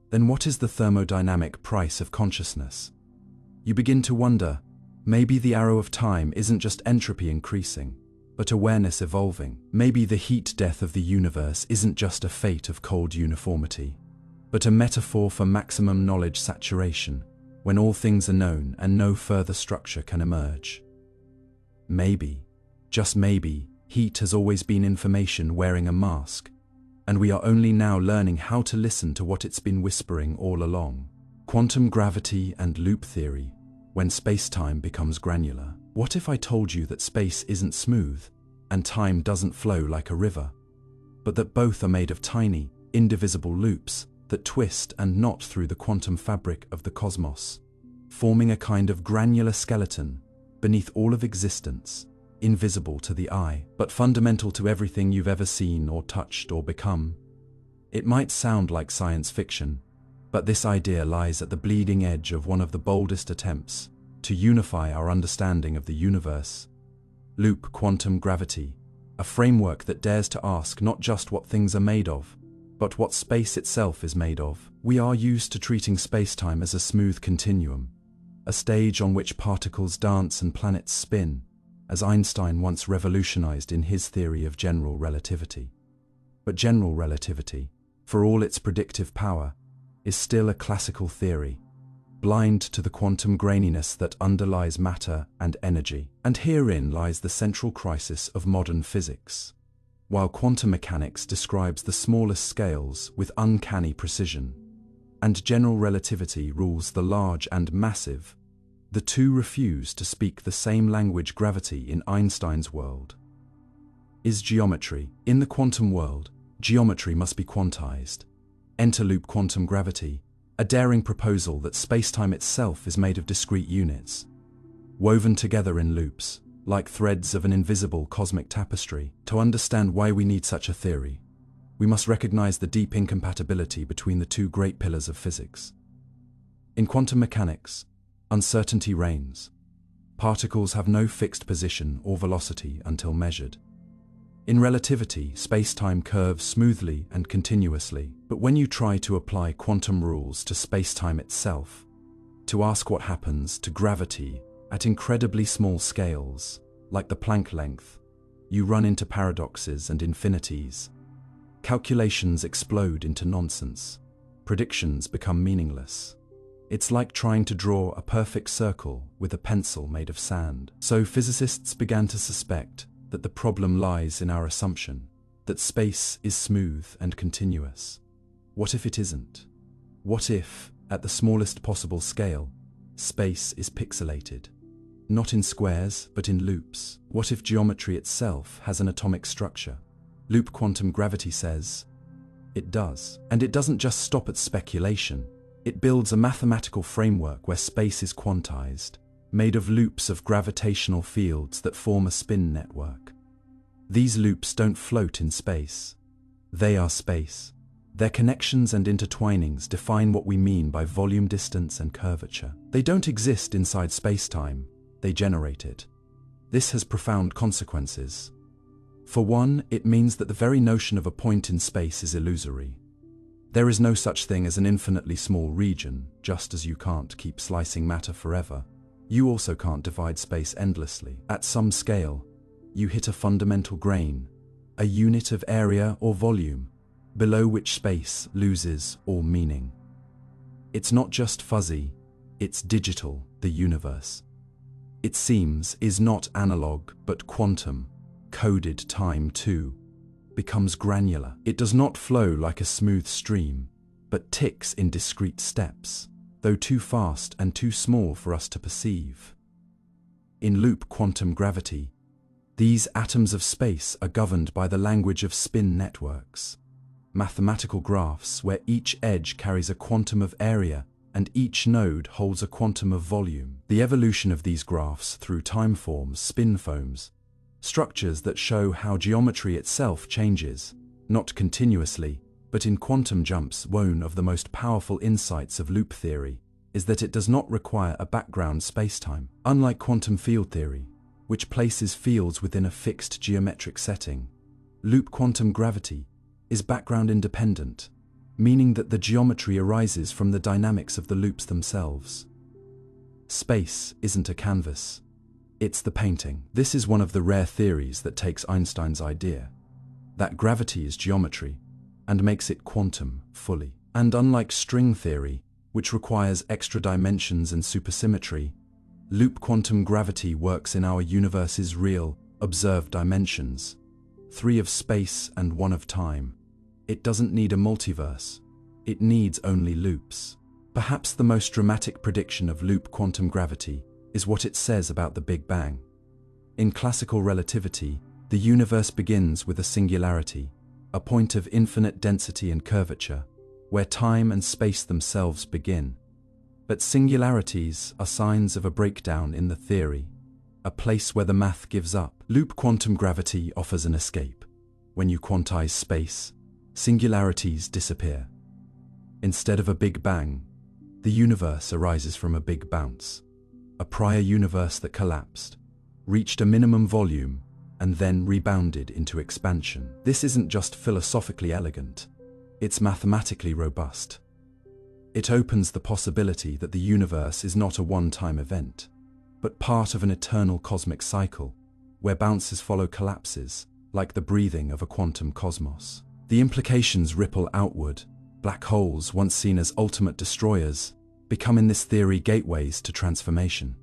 then what is the thermodynamic price of consciousness? You begin to wonder, maybe the arrow of time isn't just entropy increasing, but awareness evolving. Maybe the heat death of the universe isn't just a fate of cold uniformity, but a metaphor for maximum knowledge saturation, when all things are known and no further structure can emerge. Maybe, just maybe, heat has always been information wearing a mask, and we are only now learning how to listen to what it's been whispering all along. Quantum gravity and loop theory, when space-time becomes granular. What if I told you that space isn't smooth, and time doesn't flow like a river, but that both are made of tiny, indivisible loops that twist and knot through the quantum fabric of the cosmos, forming a kind of granular skeleton beneath all of existence, invisible to the eye, but fundamental to everything you've ever seen or touched or become? It might sound like science fiction, but this idea lies at the bleeding edge of one of the boldest attempts to unify our understanding of the universe. Loop quantum gravity, a framework that dares to ask not just what things are made of, but what space itself is made of. We are used to treating spacetime as a smooth continuum, a stage on which particles dance and planets spin, as Einstein once revolutionized in his theory of general relativity. But general relativity, for all its predictive power, is still a classical theory, blind to the quantum graininess that underlies matter and energy. And herein lies the central crisis of modern physics. While quantum mechanics describes the smallest scales with uncanny precision, and general relativity rules the large and massive, the two refuse to speak the same language. Gravity in Einstein's world is geometry. In the quantum world, geometry must be quantized. Enter loop quantum gravity, a daring proposal that spacetime itself is made of discrete units, woven together in loops, like threads of an invisible cosmic tapestry. To understand why we need such a theory, we must recognize the deep incompatibility between the two great pillars of physics. In quantum mechanics, uncertainty reigns. Particles have no fixed position or velocity until measured. In relativity, space-time curves smoothly and continuously, but when you try to apply quantum rules to space-time itself, to ask what happens to gravity at incredibly small scales, like the Planck length, you run into paradoxes and infinities. Calculations explode into nonsense. Predictions become meaningless. It's like trying to draw a perfect circle with a pencil made of sand. So physicists began to suspect that the problem lies in our assumption that space is smooth and continuous. What if it isn't? What if, at the smallest possible scale, space is pixelated? Not in squares, but in loops. What if geometry itself has an atomic structure? Loop quantum gravity says it does. And it doesn't just stop at speculation. It builds a mathematical framework where space is quantized, made of loops of gravitational fields that form a spin network. These loops don't float in space. They are space. Their connections and intertwinings define what we mean by volume, distance, and curvature. They don't exist inside space-time, they generate it. This has profound consequences. For one, it means that the very notion of a point in space is illusory. There is no such thing as an infinitely small region, just as you can't keep slicing matter forever. You also can't divide space endlessly. At some scale, you hit a fundamental grain, a unit of area or volume, below which space loses all meaning. It's not just fuzzy, it's digital, the universe. It seems is not analog, but quantum, coded time too. Becomes granular. It does not flow like a smooth stream, but ticks in discrete steps, though too fast and too small for us to perceive. In loop quantum gravity, these atoms of space are governed by the language of spin networks, mathematical graphs where each edge carries a quantum of area and each node holds a quantum of volume. The evolution of these graphs through time forms spin foams, structures that show how geometry itself changes, not continuously, but in quantum jumps. One of the most powerful insights of loop theory is that it does not require a background spacetime. Unlike quantum field theory, which places fields within a fixed geometric setting, loop quantum gravity is background independent, meaning that the geometry arises from the dynamics of the loops themselves. Space isn't a canvas. It's the painting. This is one of the rare theories that takes Einstein's idea, that gravity is geometry, and makes it quantum fully. And unlike string theory, which requires extra dimensions and supersymmetry, loop quantum gravity works in our universe's real, observed dimensions, 3 of space and 1 of time. It doesn't need a multiverse. It needs only loops. Perhaps the most dramatic prediction of loop quantum gravity is what it says about the Big Bang. In classical relativity, the universe begins with a singularity, a point of infinite density and curvature, where time and space themselves begin. But singularities are signs of a breakdown in the theory, a place where the math gives up. Loop quantum gravity offers an escape. When you quantize space, singularities disappear. Instead of a Big Bang, the universe arises from a big bounce. A prior universe that collapsed, reached a minimum volume, and then rebounded into expansion. This isn't just philosophically elegant, it's mathematically robust. It opens the possibility that the universe is not a one-time event, but part of an eternal cosmic cycle, where bounces follow collapses, like the breathing of a quantum cosmos. The implications ripple outward. Black holes, once seen as ultimate destroyers, become in this theory gateways to transformation.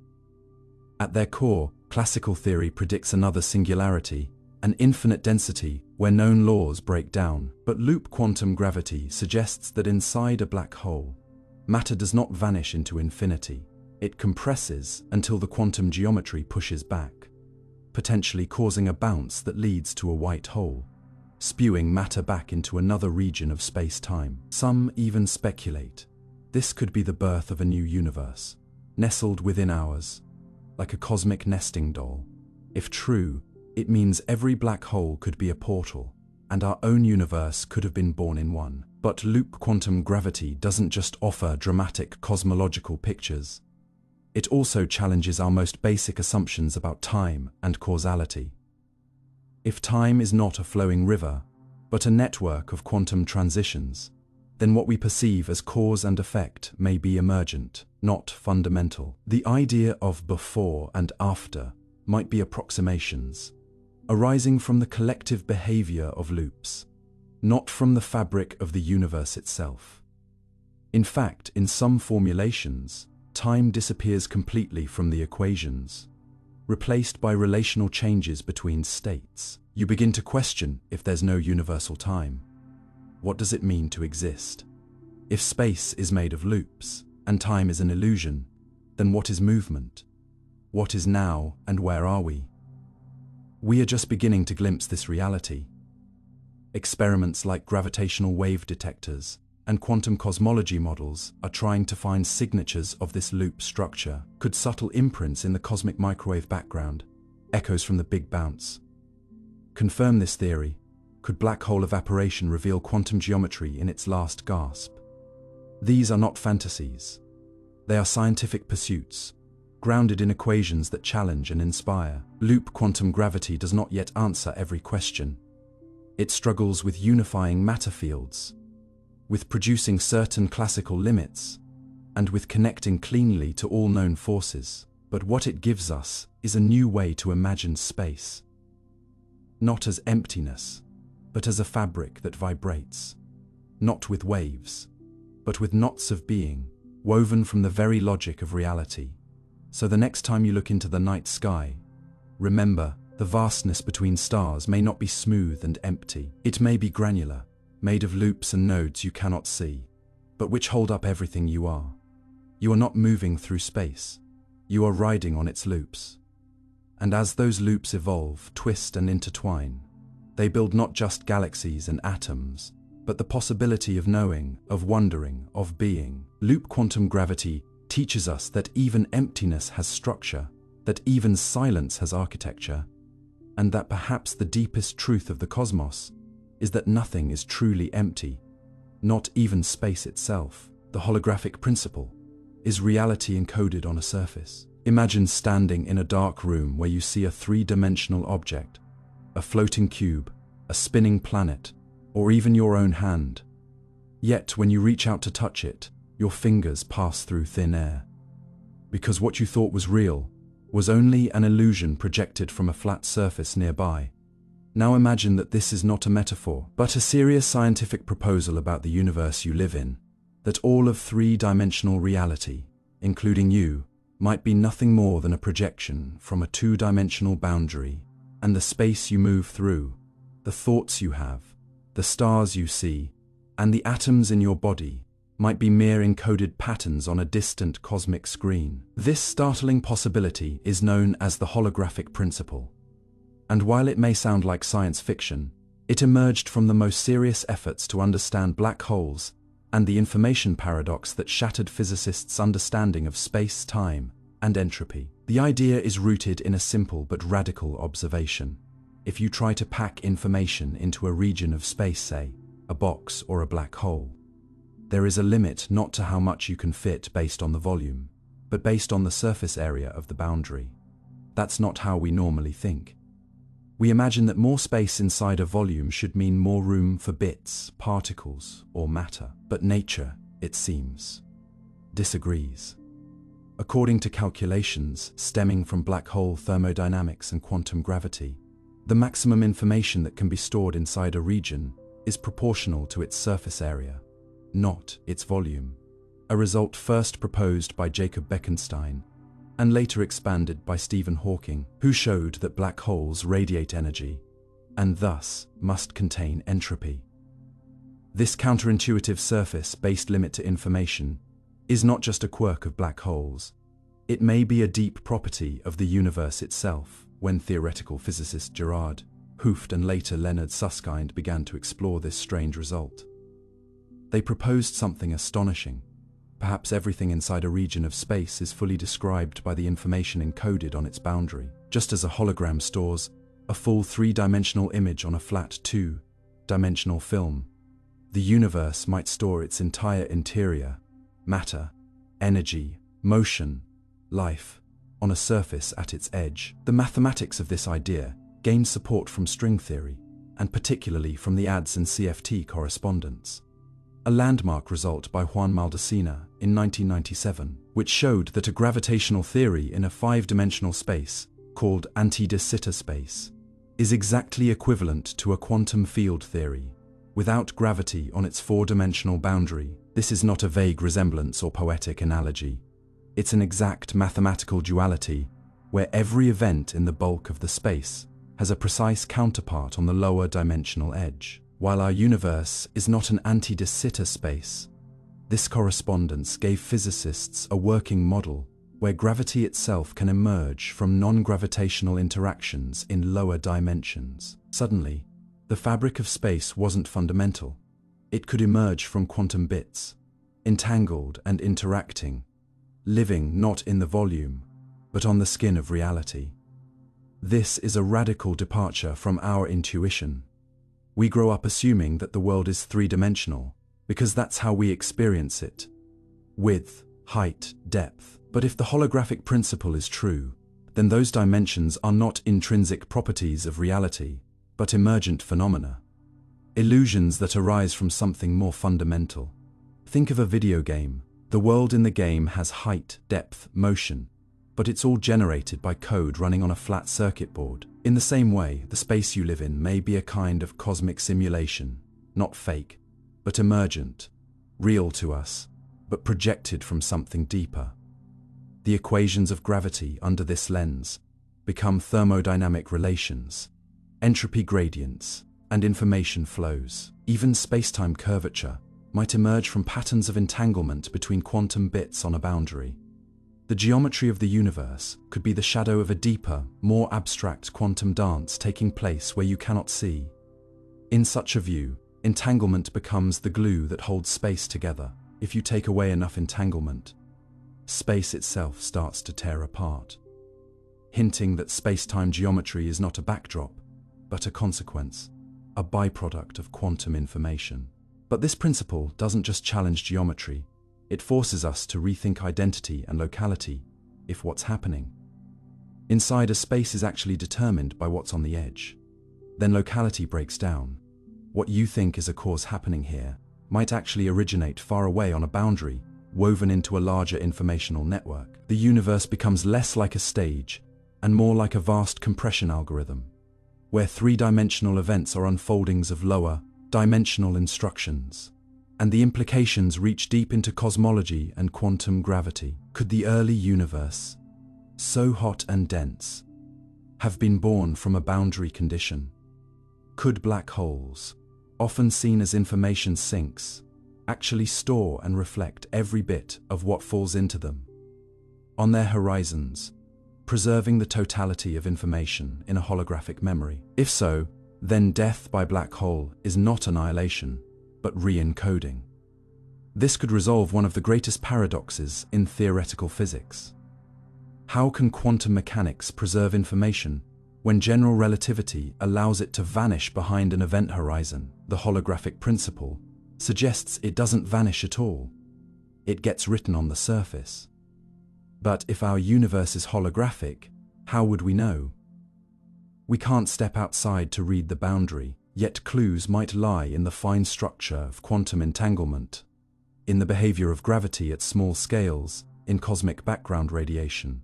At their core, classical theory predicts another singularity, an infinite density where known laws break down. But loop quantum gravity suggests that inside a black hole, matter does not vanish into infinity. It compresses until the quantum geometry pushes back, potentially causing a bounce that leads to a white hole, spewing matter back into another region of space-time. Some even speculate this could be the birth of a new universe, nestled within ours, like a cosmic nesting doll. If true, it means every black hole could be a portal, and our own universe could have been born in one. But loop quantum gravity doesn't just offer dramatic cosmological pictures. It also challenges our most basic assumptions about time and causality. If time is not a flowing river, but a network of quantum transitions, then what we perceive as cause and effect may be emergent, not fundamental. The idea of before and after might be approximations, arising from the collective behavior of loops, not from the fabric of the universe itself. In fact, in some formulations, time disappears completely from the equations, replaced by relational changes between states. You begin to question if there's no universal time. What does it mean to exist? If space is made of loops, and time is an illusion, then what is movement? What is now, and where are we? We are just beginning to glimpse this reality. Experiments like gravitational wave detectors and quantum cosmology models are trying to find signatures of this loop structure. Could subtle imprints in the cosmic microwave background, echoes from the Big Bounce, confirm this theory? Could black hole evaporation reveal quantum geometry in its last gasp? These are not fantasies. They are scientific pursuits, grounded in equations that challenge and inspire. Loop quantum gravity does not yet answer every question. It struggles with unifying matter fields, with producing certain classical limits, and with connecting cleanly to all known forces. But what it gives us is a new way to imagine space. Not as emptiness, but as a fabric that vibrates, not with waves, but with knots of being, woven from the very logic of reality. So the next time you look into the night sky, remember, the vastness between stars may not be smooth and empty. It may be granular, made of loops and nodes you cannot see, but which hold up everything you are. You are not moving through space, you are riding on its loops. And as those loops evolve, twist and intertwine, they build not just galaxies and atoms, but the possibility of knowing, of wondering, of being. Loop quantum gravity teaches us that even emptiness has structure, that even silence has architecture, and that perhaps the deepest truth of the cosmos is that nothing is truly empty, not even space itself. The holographic principle is reality encoded on a surface. Imagine standing in a dark room where you see a three-dimensional object, a floating cube, a spinning planet, or even your own hand. Yet when you reach out to touch it, your fingers pass through thin air. Because what you thought was real was only an illusion projected from a flat surface nearby. Now imagine that this is not a metaphor, but a serious scientific proposal about the universe you live in, that all of three-dimensional reality, including you, might be nothing more than a projection from a two-dimensional boundary, and the space you move through, the thoughts you have, the stars you see, and the atoms in your body might be mere encoded patterns on a distant cosmic screen. This startling possibility is known as the holographic principle. And while it may sound like science fiction, it emerged from the most serious efforts to understand black holes and the information paradox that shattered physicists' understanding of space, time, and entropy. The idea is rooted in a simple but radical observation. If you try to pack information into a region of space, say, a box or a black hole, there is a limit not to how much you can fit based on the volume, but based on the surface area of the boundary. That's not how we normally think. We imagine that more space inside a volume should mean more room for bits, particles, or matter. But nature, it seems, disagrees. According to calculations stemming from black hole thermodynamics and quantum gravity, the maximum information that can be stored inside a region is proportional to its surface area, not its volume. A result first proposed by Jacob Bekenstein and later expanded by Stephen Hawking, who showed that black holes radiate energy and thus must contain entropy. This counterintuitive surface-based limit to information is not just a quirk of black holes. It may be a deep property of the universe itself. When theoretical physicist Gerard Hooft and later Leonard Susskind began to explore this strange result, they proposed something astonishing. Perhaps everything inside a region of space is fully described by the information encoded on its boundary. Just as a hologram stores a full three-dimensional image on a flat dimensional film, the universe might store its entire interior, matter, energy, motion, life, on a surface at its edge. The mathematics of this idea gained support from string theory, and particularly from the ADS and CFT correspondence. A landmark result by Juan Maldacena in 1997, which showed that a gravitational theory in a five-dimensional space, called anti-de Sitter space, is exactly equivalent to a quantum field theory, without gravity on its four-dimensional boundary. This is not a vague resemblance or poetic analogy. It's an exact mathematical duality, where every event in the bulk of the space has a precise counterpart on the lower dimensional edge. While our universe is not an anti-de Sitter space, this correspondence gave physicists a working model where gravity itself can emerge from non-gravitational interactions in lower dimensions. Suddenly, the fabric of space wasn't fundamental. It could emerge from quantum bits, entangled and interacting, living not in the volume, but on the skin of reality. This is a radical departure from our intuition. We grow up assuming that the world is three-dimensional, because that's how we experience it. Width, height, depth. But if the holographic principle is true, then those dimensions are not intrinsic properties of reality, but emergent phenomena. Illusions that arise from something more fundamental. Think of a video game. The world in the game has height, depth, motion, but it's all generated by code running on a flat circuit board. In the same way, the space you live in may be a kind of cosmic simulation, not fake, but emergent, real to us, but projected from something deeper. The equations of gravity under this lens become thermodynamic relations, entropy gradients, and information flows. Even spacetime curvature might emerge from patterns of entanglement between quantum bits on a boundary. The geometry of the universe could be the shadow of a deeper, more abstract quantum dance taking place where you cannot see. In such a view, entanglement becomes the glue that holds space together. If you take away enough entanglement, space itself starts to tear apart, hinting that space-time geometry is not a backdrop, but a consequence, a byproduct of quantum information. But this principle doesn't just challenge geometry, it forces us to rethink identity and locality. If what's happening inside a space is actually determined by what's on the edge, then locality breaks down. What you think is a cause happening here might actually originate far away on a boundary, woven into a larger informational network. The universe becomes less like a stage and more like a vast compression algorithm, where three-dimensional events are unfoldings of lower dimensional instructions, and the implications reach deep into cosmology and quantum gravity. Could the early universe, so hot and dense, have been born from a boundary condition? Could black holes, often seen as information sinks, actually store and reflect every bit of what falls into them on their horizons, preserving the totality of information in a holographic memory? If so, then death by black hole is not annihilation, but re-encoding. This could resolve one of the greatest paradoxes in theoretical physics. How can quantum mechanics preserve information when general relativity allows it to vanish behind an event horizon? The holographic principle suggests it doesn't vanish at all. It gets written on the surface. But if our universe is holographic, how would we know? We can't step outside to read the boundary, yet clues might lie in the fine structure of quantum entanglement, in the behavior of gravity at small scales, in cosmic background radiation,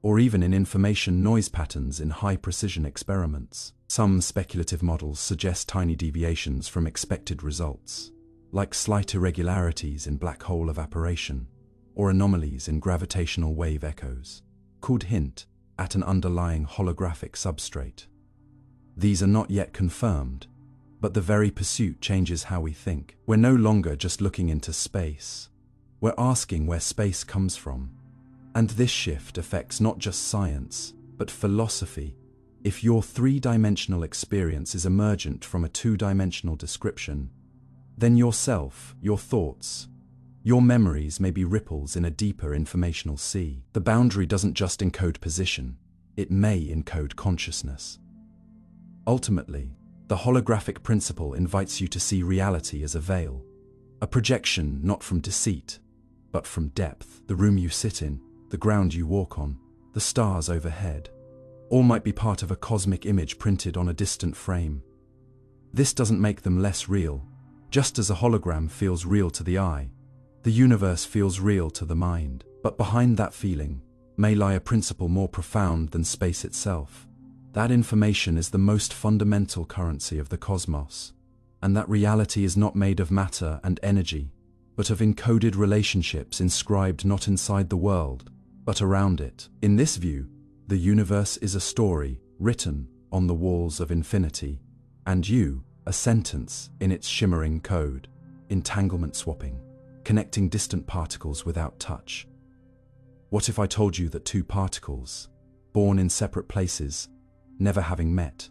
or even in information noise patterns in high-precision experiments. Some speculative models suggest tiny deviations from expected results, like slight irregularities in black hole evaporation, or anomalies in gravitational wave echoes, could hint at an underlying holographic substrate. These are not yet confirmed, but the very pursuit changes how we think. We're no longer just looking into space. We're asking where space comes from. And this shift affects not just science, but philosophy. If your three-dimensional experience is emergent from a two-dimensional description, then yourself, your thoughts, your memories may be ripples in a deeper informational sea. The boundary doesn't just encode position, it may encode consciousness. Ultimately, The holographic principle invites you to see reality as a veil, a projection not from deceit, but from depth. The room you sit in, the ground you walk on, the stars overhead, all might be part of a cosmic image printed on a distant frame. This doesn't make them less real. Just as a hologram feels real to the eye, the universe feels real to the mind. But behind that feeling may lie a principle more profound than space itself. That information is the most fundamental currency of the cosmos, and that reality is not made of matter and energy, but of encoded relationships inscribed not inside the world, but around it. In this view, the universe is a story written on the walls of infinity, and you, a sentence in its shimmering code. Entanglement swapping, connecting distant particles without touch. What if I told you that two particles, born in separate places, never having met,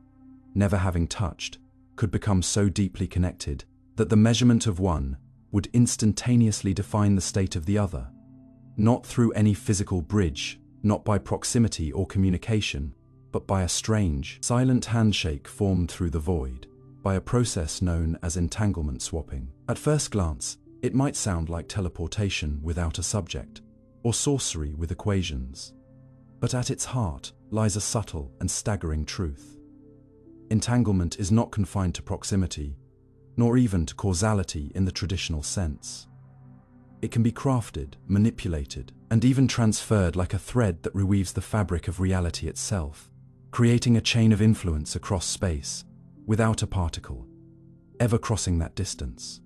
never having touched, could become so deeply connected that the measurement of one would instantaneously define the state of the other? Not through any physical bridge, not by proximity or communication, but by a strange, silent handshake formed through the void, by a process known as entanglement swapping. At first glance, it might sound like teleportation without a subject, or sorcery with equations. But at its heart lies a subtle and staggering truth. Entanglement is not confined to proximity, nor even to causality in the traditional sense. It can be crafted, manipulated, and even transferred like a thread that reweaves the fabric of reality itself, creating a chain of influence across space, without a particle ever crossing that distance.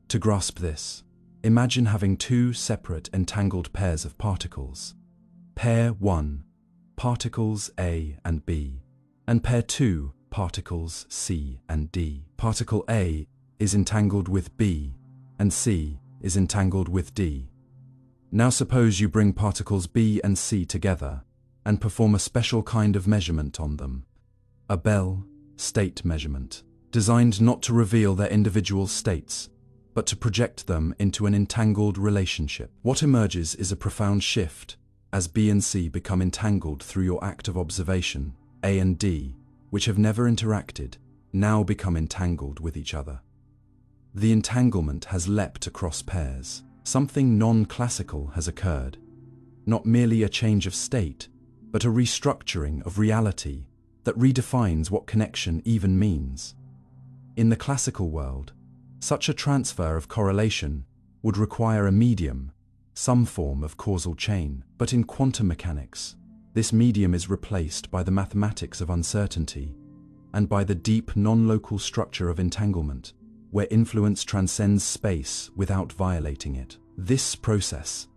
To grasp this, imagine having two separate entangled pairs of particles. Pair 1, particles A and B, and pair 2, particles C and D. Particle A is entangled with B, and C is entangled with D. Now suppose you bring particles B and C together and perform a special kind of measurement on them, a Bell state measurement, designed not to reveal their individual states, but to project them into an entangled relationship. What emerges is a profound shift as B and C become entangled through your act of observation. A and D, which have never interacted, now become entangled with each other. The entanglement has leapt across pairs. Something non-classical has occurred. Not merely a change of state, but a restructuring of reality that redefines what connection even means. In the classical world, such a transfer of correlation would require a medium, some form of causal chain. But in quantum mechanics, this medium is replaced by the mathematics of uncertainty and by the deep non-local structure of entanglement, where influence transcends space without violating it. This process,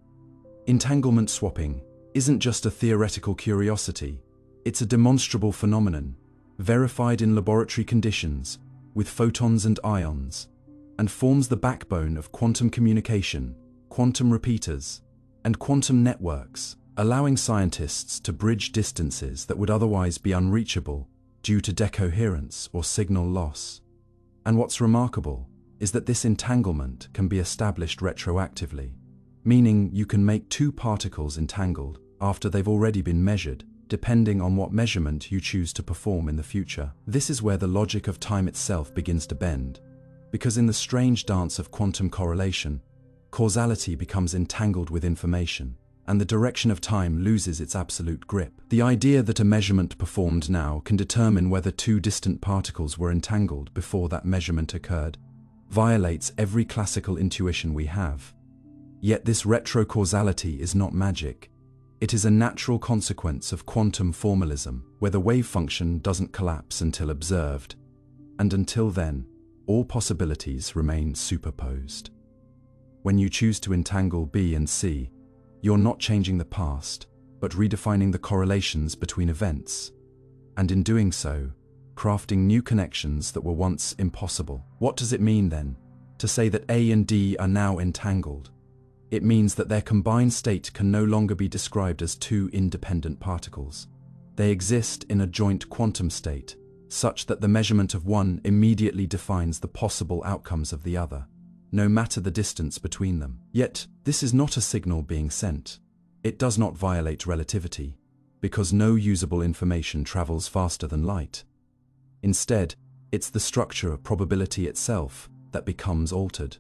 entanglement swapping, isn't just a theoretical curiosity, it's a demonstrable phenomenon, verified in laboratory conditions, with photons and ions, and forms the backbone of quantum communication, quantum repeaters, and quantum networks, allowing scientists to bridge distances that would otherwise be unreachable due to decoherence or signal loss. And what's remarkable is that this entanglement can be established retroactively, meaning you can make two particles entangled after they've already been measured, depending on what measurement you choose to perform in the future. This is where the logic of time itself begins to bend, because in the strange dance of quantum correlation, causality becomes entangled with information, and the direction of time loses its absolute grip. The idea that a measurement performed now can determine whether two distant particles were entangled before that measurement occurred violates every classical intuition we have. Yet this retrocausality is not magic. It is a natural consequence of quantum formalism, where the wave function doesn't collapse until observed, and until then, all possibilities remain superposed. When you choose to entangle B and C, you're not changing the past, but redefining the correlations between events, and in doing so, crafting new connections that were once impossible. What does it mean then, to say that A and D are now entangled? It means that their combined state can no longer be described as two independent particles. They exist in a joint quantum state, such that the measurement of one immediately defines the possible outcomes of the other, no matter the distance between them. Yet, this is not a signal being sent. It does not violate relativity, because no usable information travels faster than light. Instead, It's the structure of probability itself that becomes altered.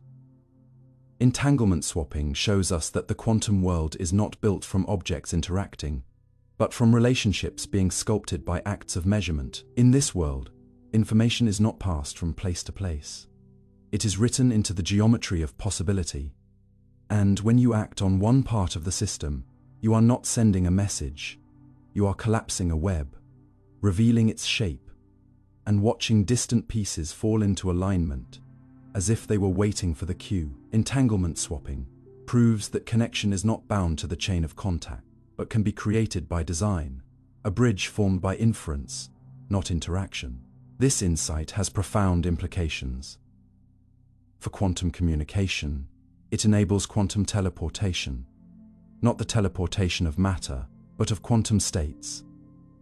Entanglement swapping shows us that the quantum world is not built from objects interacting, but from relationships being sculpted by acts of measurement. In this world, information is not passed from place to place. It is written into the geometry of possibility. And when you act on one part of the system, you are not sending a message. You are collapsing a web, revealing its shape, and watching distant pieces fall into alignment, as if they were waiting for the cue. Entanglement swapping proves that connection is not bound to the chain of contact, but can be created by design, a bridge formed by inference, not interaction. This insight has profound implications. For quantum communication, it enables quantum teleportation, not the teleportation of matter, but of quantum states,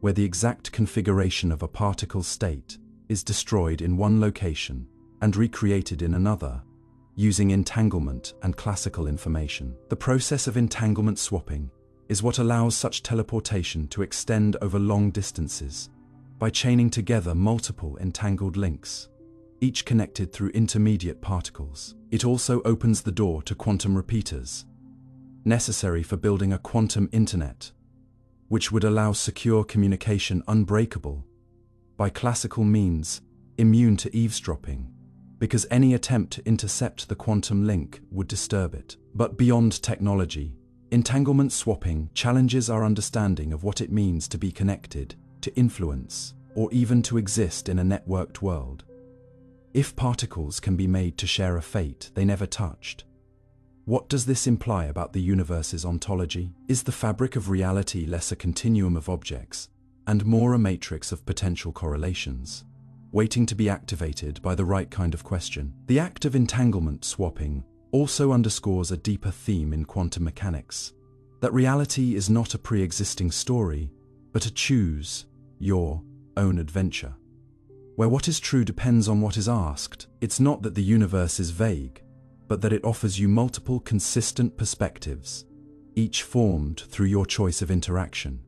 where the exact configuration of a particle state is destroyed in one location and recreated in another, using entanglement and classical information. The process of entanglement swapping is what allows such teleportation to extend over long distances by chaining together multiple entangled links, each connected through intermediate particles. It also opens the door to quantum repeaters, necessary for building a quantum internet, which would allow secure communication unbreakable by classical means, immune to eavesdropping, because any attempt to intercept the quantum link would disturb it. But beyond technology, entanglement swapping challenges our understanding of what it means to be connected, to influence, or even to exist in a networked world. If particles can be made to share a fate they never touched, what does this imply about the universe's ontology? Is the fabric of reality less a continuum of objects and more a matrix of potential correlations, waiting to be activated by the right kind of question? The act of entanglement swapping also underscores a deeper theme in quantum mechanics, that reality is not a pre-existing story, but a choose your own adventure, where what is true depends on what is asked. It's not that the universe is vague, but that it offers you multiple consistent perspectives, each formed through your choice of interaction.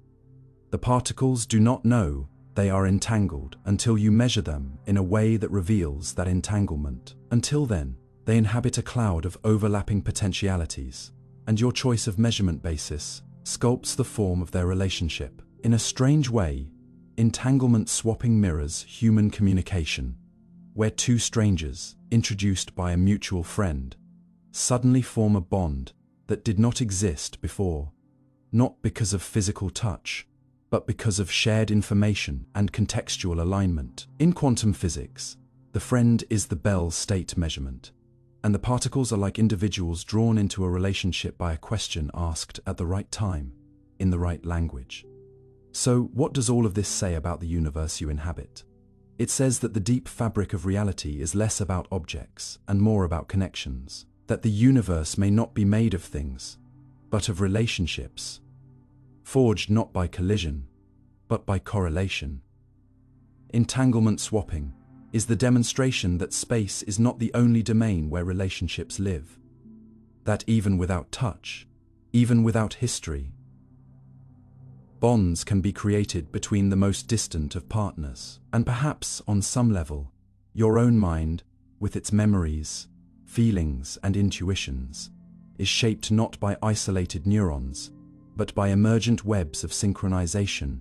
The particles do not know they are entangled until you measure them in a way that reveals that entanglement. Until then, they inhabit a cloud of overlapping potentialities, and your choice of measurement basis sculpts the form of their relationship. In a strange way, entanglement swapping mirrors human communication, where two strangers, introduced by a mutual friend, suddenly form a bond that did not exist before, not because of physical touch, but because of shared information and contextual alignment. In quantum physics, the friend is the Bell state measurement, and the particles are like individuals drawn into a relationship by a question asked at the right time, in the right language. So, what does all of this say about the universe you inhabit? It says that the deep fabric of reality is less about objects and more about connections, that the universe may not be made of things, but of relationships, forged not by collision, but by correlation. Entanglement swapping is the demonstration that space is not the only domain where relationships live, that even without touch, even without history, bonds can be created between the most distant of partners. And perhaps, on some level, your own mind, with its memories, feelings, and intuitions, is shaped not by isolated neurons, but by emergent webs of synchronization,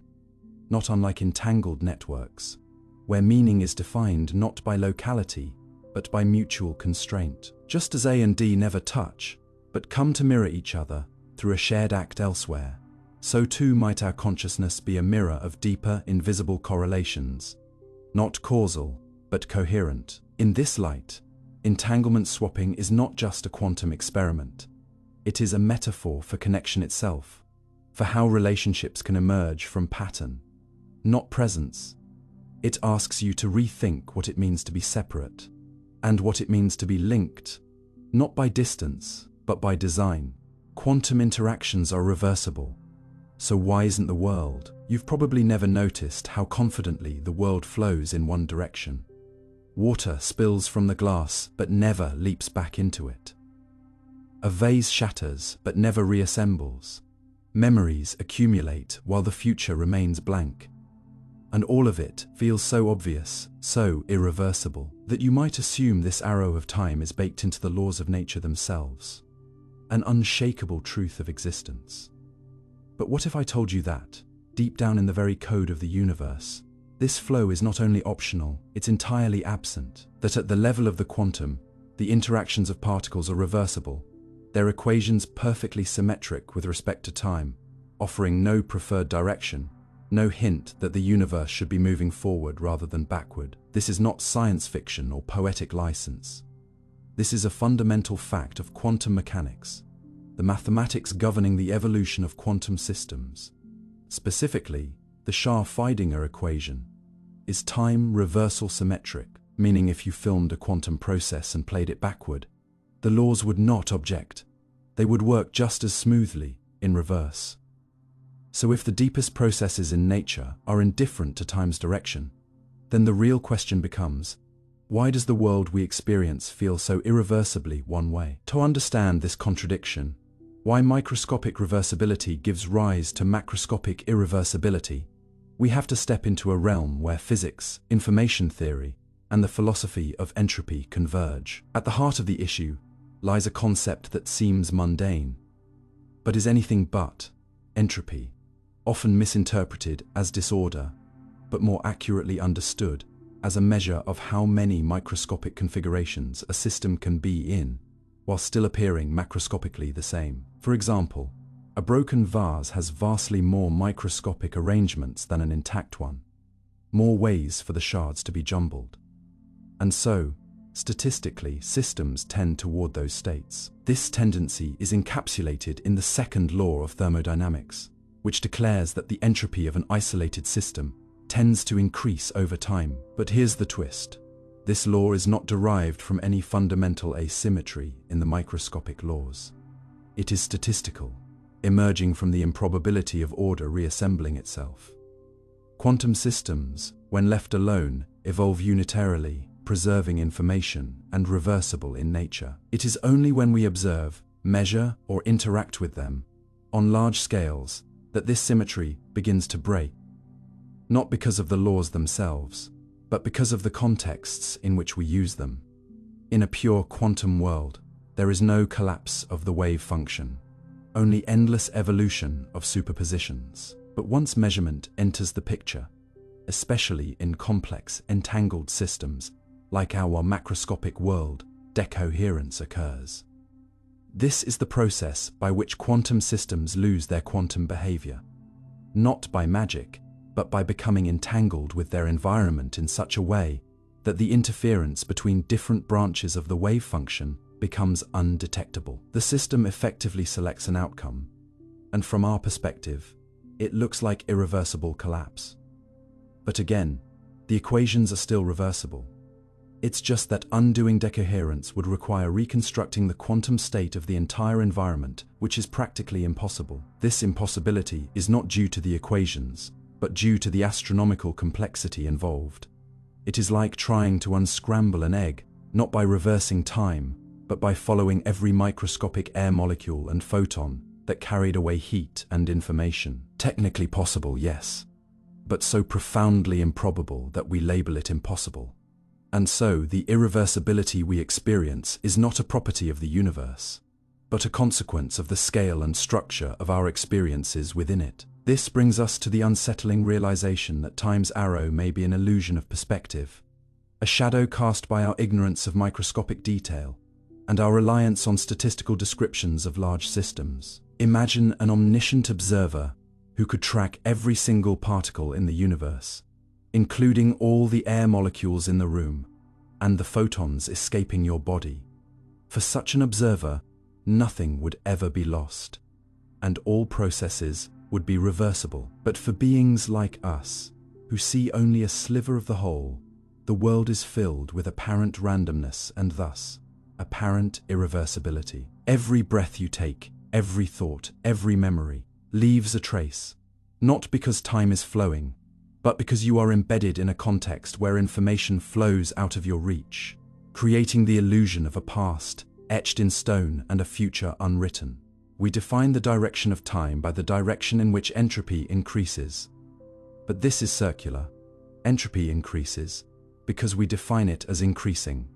not unlike entangled networks, where meaning is defined not by locality, but by mutual constraint. Just as A and D never touch, but come to mirror each other through a shared act elsewhere, so too might our consciousness be a mirror of deeper, invisible correlations, not causal, but coherent. In this light, entanglement swapping is not just a quantum experiment. It is a metaphor for connection itself, for how relationships can emerge from pattern, not presence. It asks you to rethink what it means to be separate, and what it means to be linked, not by distance, but by design. Quantum interactions are reversible. So why isn't the world? You've probably never noticed how confidently the world flows in one direction. Water spills from the glass but never leaps back into it. A vase shatters but never reassembles. Memories accumulate while the future remains blank. And all of it feels so obvious, so irreversible, that you might assume this arrow of time is baked into the laws of nature themselves, an unshakable truth of existence. But what if I told you that, deep down in the very code of the universe, this flow is not only optional, it's entirely absent, that at the level of the quantum, the interactions of particles are reversible, their equations perfectly symmetric with respect to time, offering no preferred direction, no hint that the universe should be moving forward rather than backward. This is not science fiction or poetic license. This is a fundamental fact of quantum mechanics, the mathematics governing the evolution of quantum systems. Specifically, the Scharf-Feidinger equation is time reversal symmetric, meaning if you filmed a quantum process and played it backward, the laws would not object. They would work just as smoothly in reverse. So if the deepest processes in nature are indifferent to time's direction, then the real question becomes, why does the world we experience feel so irreversibly one way? To understand this contradiction, why microscopic reversibility gives rise to macroscopic irreversibility, we have to step into a realm where physics, information theory, and the philosophy of entropy converge. At the heart of the issue lies a concept that seems mundane, but is anything but: entropy, often misinterpreted as disorder, but more accurately understood as a measure of how many microscopic configurations a system can be in, while still appearing macroscopically the same. For example, a broken vase has vastly more microscopic arrangements than an intact one, more ways for the shards to be jumbled. And so, statistically, systems tend toward those states. This tendency is encapsulated in the second law of thermodynamics, which declares that the entropy of an isolated system tends to increase over time. But here's the twist. This law is not derived from any fundamental asymmetry in the microscopic laws. It is statistical, emerging from the improbability of order reassembling itself. Quantum systems, when left alone, evolve unitarily, preserving information and reversible in nature. It is only when we observe, measure, or interact with them on large scales that this symmetry begins to break, not because of the laws themselves, but because of the contexts in which we use them. In a pure quantum world, there is no collapse of the wave function, only endless evolution of superpositions. But once measurement enters the picture, especially in complex, entangled systems like our macroscopic world, decoherence occurs. This is the process by which quantum systems lose their quantum behavior, not by magic, but by becoming entangled with their environment in such a way that the interference between different branches of the wave function becomes undetectable. The system effectively selects an outcome, and from our perspective, it looks like irreversible collapse. But again, the equations are still reversible. It's just that undoing decoherence would require reconstructing the quantum state of the entire environment, which is practically impossible. This impossibility is not due to the equations, but due to the astronomical complexity involved. It is like trying to unscramble an egg, not by reversing time, but by following every microscopic air molecule and photon that carried away heat and information. Technically possible, yes, but so profoundly improbable that we label it impossible. And so, the irreversibility we experience is not a property of the universe, but a consequence of the scale and structure of our experiences within it. This brings us to the unsettling realization that time's arrow may be an illusion of perspective, a shadow cast by our ignorance of microscopic detail, and our reliance on statistical descriptions of large systems. Imagine an omniscient observer who could track every single particle in the universe, including all the air molecules in the room and the photons escaping your body. For such an observer, nothing would ever be lost, and all processes would be reversible. But for beings like us, who see only a sliver of the whole, the world is filled with apparent randomness and thus apparent irreversibility. Every breath you take, every thought, every memory leaves a trace, not because time is flowing, but because you are embedded in a context where information flows out of your reach, creating the illusion of a past etched in stone and a future unwritten. We define the direction of time by the direction in which entropy increases. But this is circular. Entropy increases because we define it as increasing.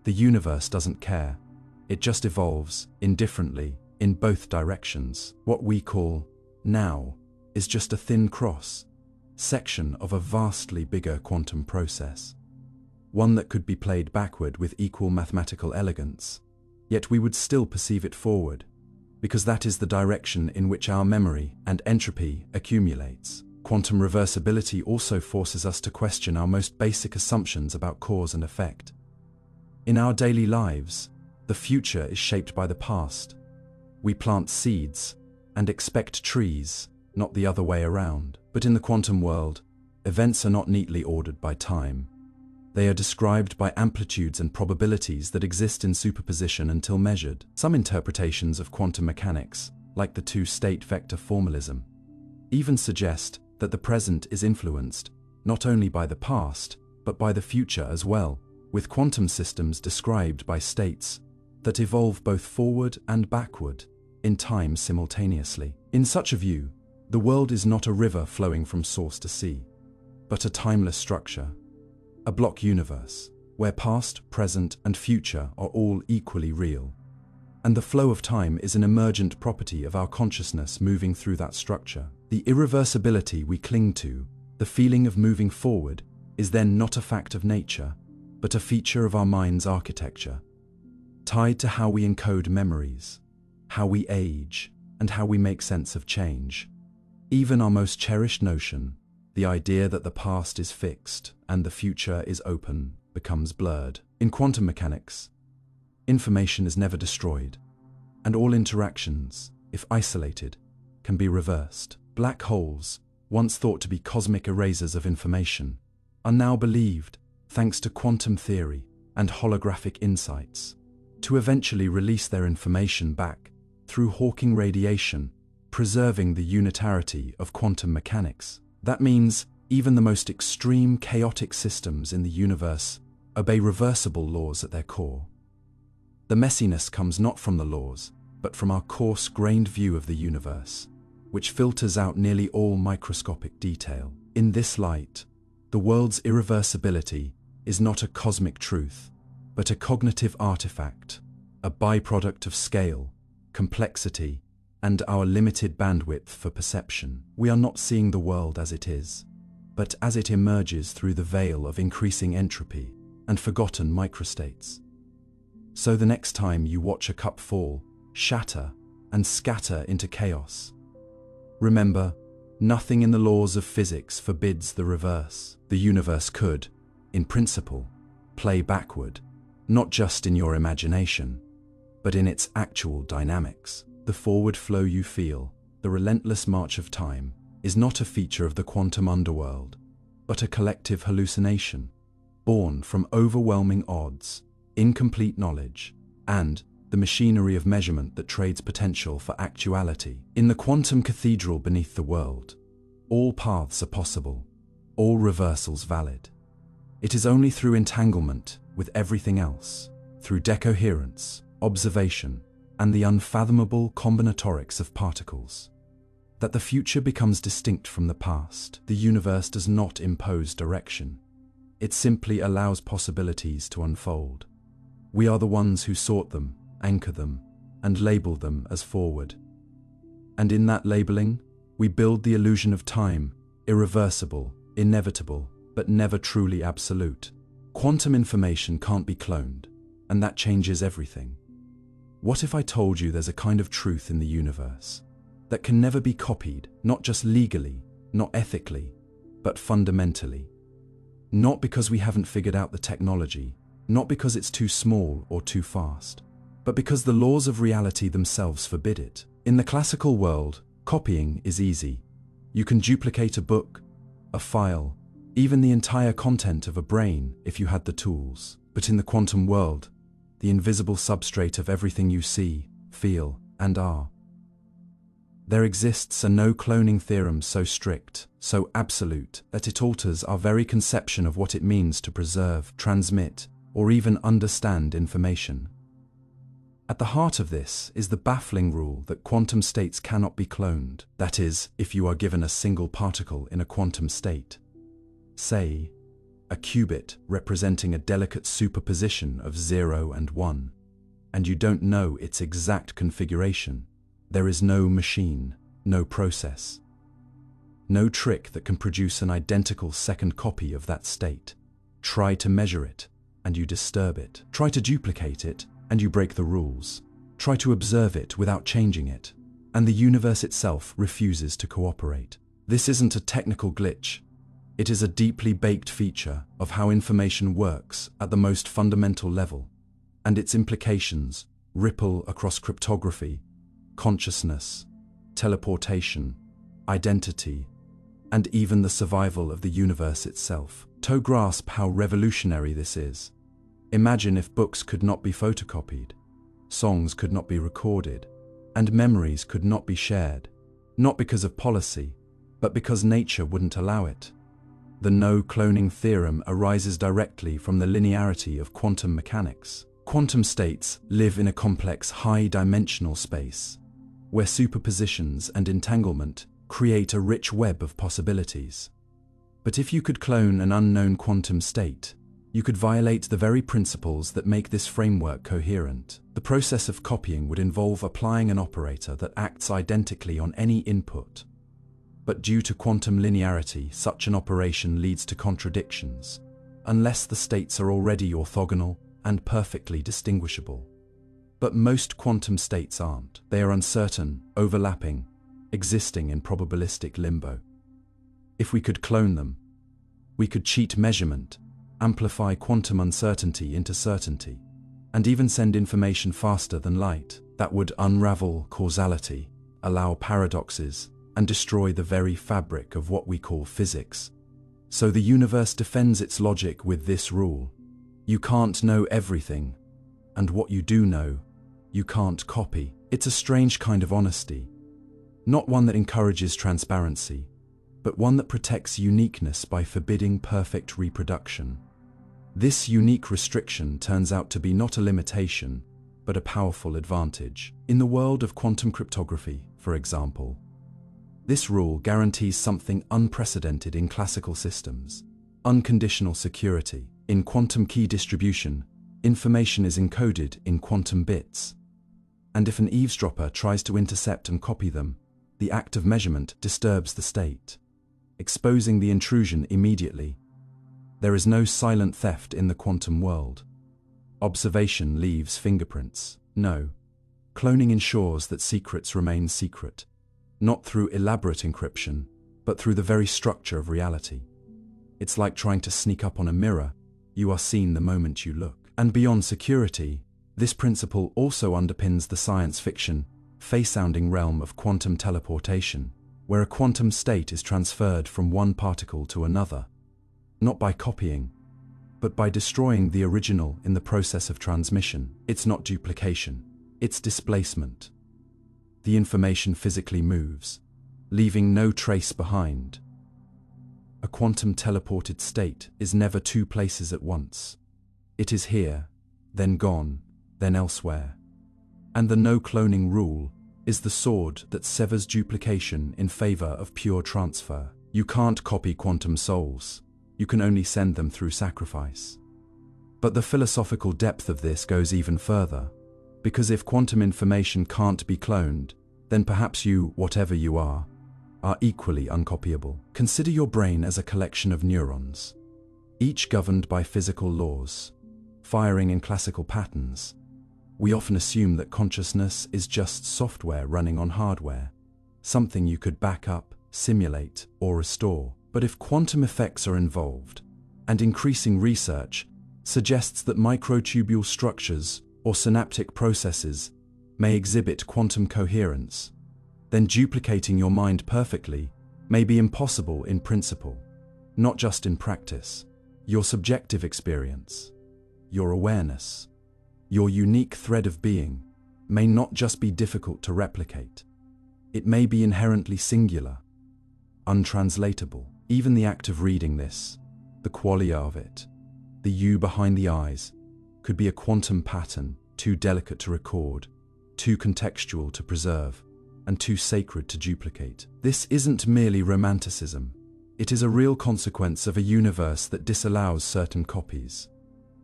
The universe doesn't care. It just evolves indifferently in both directions. What we call now is just a thin cross-section of a vastly bigger quantum process. One that could be played backward with equal mathematical elegance, yet we would still perceive it forward, because that is the direction in which our memory and entropy accumulates. Quantum reversibility also forces us to question our most basic assumptions about cause and effect. In our daily lives, the future is shaped by the past. We plant seeds and expect trees, not the other way around. But in the quantum world, events are not neatly ordered by time. They are described by amplitudes and probabilities that exist in superposition until measured. Some interpretations of quantum mechanics, like the two-state vector formalism, even suggest that the present is influenced not only by the past, but by the future as well, with quantum systems described by states that evolve both forward and backward in time simultaneously. In such a view, the world is not a river flowing from source to sea, but a timeless structure, a block universe, where past, present, and future are all equally real. And the flow of time is an emergent property of our consciousness moving through that structure. The irreversibility we cling to, the feeling of moving forward, is then not a fact of nature, but a feature of our mind's architecture, tied to how we encode memories, how we age, and how we make sense of change. Even our most cherished notion, the idea that the past is fixed and the future is open, becomes blurred. In quantum mechanics, information is never destroyed, and all interactions, if isolated, can be reversed. Black holes, once thought to be cosmic erasers of information, are now believed, thanks to quantum theory and holographic insights, to eventually release their information back through Hawking radiation, preserving the unitarity of quantum mechanics. That means even the most extreme chaotic systems in the universe obey reversible laws at their core. The messiness comes not from the laws, but from our coarse-grained view of the universe, which filters out nearly all microscopic detail. In this light, the world's irreversibility is not a cosmic truth, but a cognitive artifact, a byproduct of scale, complexity, and our limited bandwidth for perception. We are not seeing the world as it is, but as it emerges through the veil of increasing entropy and forgotten microstates. So the next time you watch a cup fall, shatter, and scatter into chaos, remember, nothing in the laws of physics forbids the reverse. The universe could, in principle, play backward, not just in your imagination, but in its actual dynamics. The forward flow you feel, the relentless march of time, is not a feature of the quantum underworld, but a collective hallucination, born from overwhelming odds, incomplete knowledge, and the machinery of measurement that trades potential for actuality. In the quantum cathedral beneath the world, all paths are possible, all reversals valid. It is only through entanglement with everything else, through decoherence, observation, and the unfathomable combinatorics of particles, that the future becomes distinct from the past. The universe does not impose direction. It simply allows possibilities to unfold. We are the ones who sort them, anchor them, and label them as forward. And in that labeling, we build the illusion of time, irreversible, inevitable, but never truly absolute. Quantum information can't be cloned, and that changes everything. What if I told you there's a kind of truth in the universe that can never be copied, not just legally, not ethically, but fundamentally? Not because we haven't figured out the technology, not because it's too small or too fast, but because the laws of reality themselves forbid it. In the classical world, copying is easy. You can duplicate a book, a file, even the entire content of a brain if you had the tools. But in the quantum world, the invisible substrate of everything you see, feel, and are, there exists a no-cloning theorem so strict, so absolute, that it alters our very conception of what it means to preserve, transmit, or even understand information. At the heart of this is the baffling rule that quantum states cannot be cloned. That is, if you are given a single particle in a quantum state, Say, a qubit representing a delicate superposition of 0 and 1, and you don't know its exact configuration. There is no machine, no process, no trick that can produce an identical second copy of that state. Try to measure it, and you disturb it. Try to duplicate it, and you break the rules. Try to observe it without changing it, and the universe itself refuses to cooperate. This isn't a technical glitch. It is a deeply baked feature of how information works at the most fundamental level, and its implications ripple across cryptography, consciousness, teleportation, identity, and even the survival of the universe itself. To grasp how revolutionary this is, imagine if books could not be photocopied, songs could not be recorded, and memories could not be shared, not because of policy, but because nature wouldn't allow it. The no-cloning theorem arises directly from the linearity of quantum mechanics. Quantum states live in a complex high-dimensional space, where superpositions and entanglement create a rich web of possibilities. But if you could clone an unknown quantum state, you could violate the very principles that make this framework coherent. The process of copying would involve applying an operator that acts identically on any input. But due to quantum linearity, such an operation leads to contradictions, unless the states are already orthogonal and perfectly distinguishable. But most quantum states aren't. They are uncertain, overlapping, existing in probabilistic limbo. If we could clone them, we could cheat measurement, amplify quantum uncertainty into certainty, and even send information faster than light. That would unravel causality, allow paradoxes, and destroy the very fabric of what we call physics. So the universe defends its logic with this rule: you can't know everything, and what you do know, you can't copy. It's a strange kind of honesty, not one that encourages transparency, but one that protects uniqueness by forbidding perfect reproduction. This unique restriction turns out to be not a limitation, but a powerful advantage. In the world of quantum cryptography, for example, this rule guarantees something unprecedented in classical systems: unconditional security. In quantum key distribution, information is encoded in quantum bits, and if an eavesdropper tries to intercept and copy them, the act of measurement disturbs the state, exposing the intrusion immediately. There is no silent theft in the quantum world. Observation leaves fingerprints. No. Cloning ensures that secrets remain secret, not through elaborate encryption, but through the very structure of reality. It's like trying to sneak up on a mirror. You are seen the moment you look. And beyond security, this principle also underpins the science fiction, fey-sounding realm of quantum teleportation, where a quantum state is transferred from one particle to another, not by copying, but by destroying the original in the process of transmission. It's not duplication, it's displacement. The information physically moves, leaving no trace behind. A quantum teleported state is never two places at once. It is here, then gone, then elsewhere. And the no-cloning rule is the sword that severs duplication in favor of pure transfer. You can't copy quantum souls. You can only send them through sacrifice. But the philosophical depth of this goes even further, because if quantum information can't be cloned, then perhaps you, whatever you are equally uncopyable. Consider your brain as a collection of neurons, each governed by physical laws, firing in classical patterns. We often assume that consciousness is just software running on hardware, something you could back up, simulate, or restore. But if quantum effects are involved, and increasing research suggests that microtubule structures or synaptic processes may exhibit quantum coherence, then duplicating your mind perfectly may be impossible in principle, not just in practice. Your subjective experience, your awareness, your unique thread of being may not just be difficult to replicate. It may be inherently singular, untranslatable. Even the act of reading this, the qualia of it, the you behind the eyes, could be a quantum pattern, too delicate to record, too contextual to preserve, and too sacred to duplicate. This isn't merely romanticism. It is a real consequence of a universe that disallows certain copies,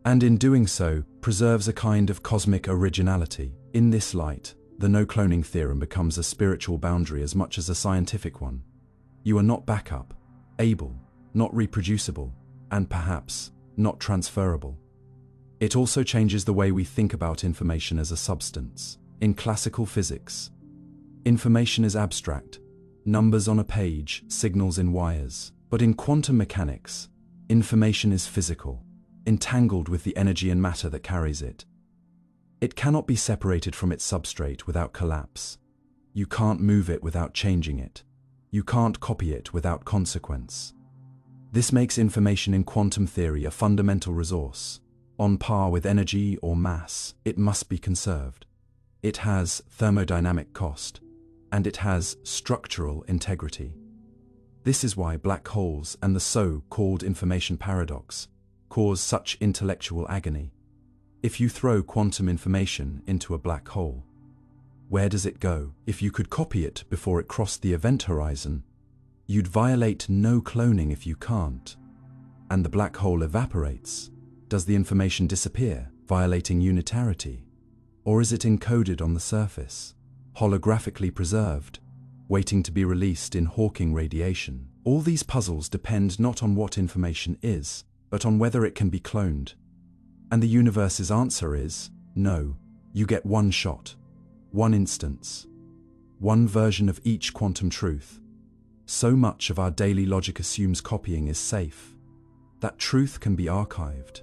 and in doing so, preserves a kind of cosmic originality. In this light, the no-cloning theorem becomes a spiritual boundary as much as a scientific one. You are not backup, able, not reproducible, and perhaps not transferable. It also changes the way we think about information as a substance. In classical physics, information is abstract, numbers on a page, signals in wires. But in quantum mechanics, information is physical, entangled with the energy and matter that carries it. It cannot be separated from its substrate without collapse. You can't move it without changing it. You can't copy it without consequence. This makes information in quantum theory a fundamental resource. On par with energy or mass, it must be conserved. It has thermodynamic cost, and it has structural integrity. This is why black holes and the so-called information paradox cause such intellectual agony. If you throw quantum information into a black hole, where does it go? If you could copy it before it crossed the event horizon, you'd violate no cloning if you can't. And the black hole evaporates. Does the information disappear, violating unitarity? Or is it encoded on the surface, holographically preserved, waiting to be released in Hawking radiation? All these puzzles depend not on what information is, but on whether it can be cloned. And the universe's answer is, no. You get one shot, one instance, one version of each quantum truth. So much of our daily logic assumes copying is safe, that truth can be archived,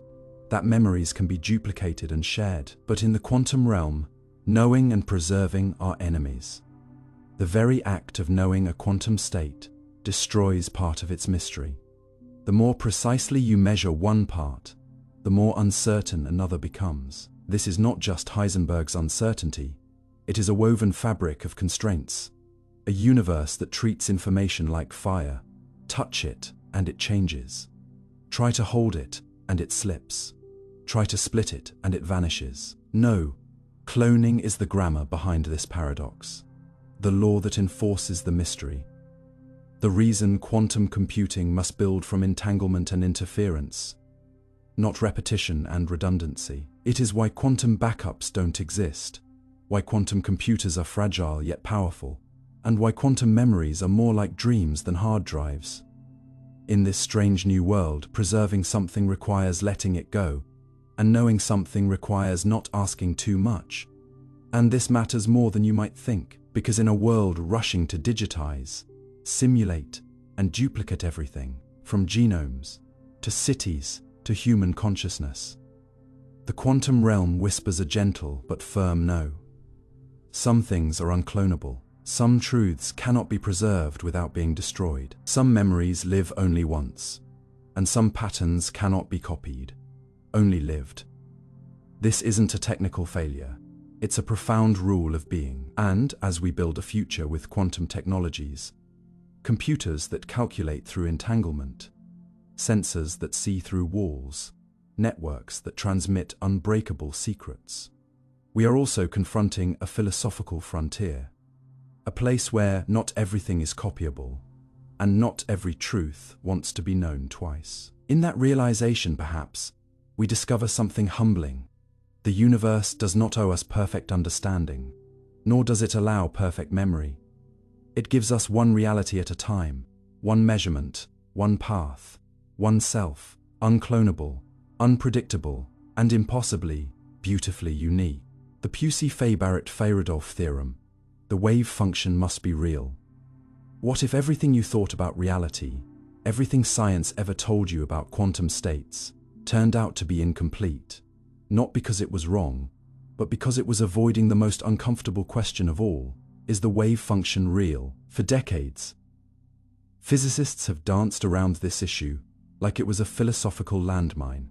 that memories can be duplicated and shared. But in the quantum realm, knowing and preserving are enemies. The very act of knowing a quantum state destroys part of its mystery. The more precisely you measure one part, the more uncertain another becomes. This is not just Heisenberg's uncertainty, it is a woven fabric of constraints, a universe that treats information like fire. Touch it, and it changes. Try to hold it, and it slips. Try to split it, and it vanishes. No, cloning is the grammar behind this paradox, the law that enforces the mystery. The reason quantum computing must build from entanglement and interference, not repetition and redundancy. It is why quantum backups don't exist, why quantum computers are fragile yet powerful, and why quantum memories are more like dreams than hard drives. In this strange new world, preserving something requires letting it go, and knowing something requires not asking too much. And this matters more than you might think, because in a world rushing to digitize, simulate, and duplicate everything, from genomes, to cities, to human consciousness, the quantum realm whispers a gentle but firm no. Some things are unclonable. Some truths cannot be preserved without being destroyed. Some memories live only once, and some patterns cannot be copied, only lived. This isn't a technical failure. It's a profound rule of being. And as we build a future with quantum technologies, computers that calculate through entanglement, sensors that see through walls, networks that transmit unbreakable secrets, we are also confronting a philosophical frontier, a place where not everything is copyable, and not every truth wants to be known twice. In that realization, perhaps, we discover something humbling. The universe does not owe us perfect understanding, nor does it allow perfect memory. It gives us one reality at a time, one measurement, one path, one self, unclonable, unpredictable, and impossibly, beautifully unique. The Pusey-Barrett-Rudolph theorem, the wave function must be real. What if everything you thought about reality, everything science ever told you about quantum states, turned out to be incomplete? Not because it was wrong, but because it was avoiding the most uncomfortable question of all: is the wave function real? For decades, physicists have danced around this issue like it was a philosophical landmine,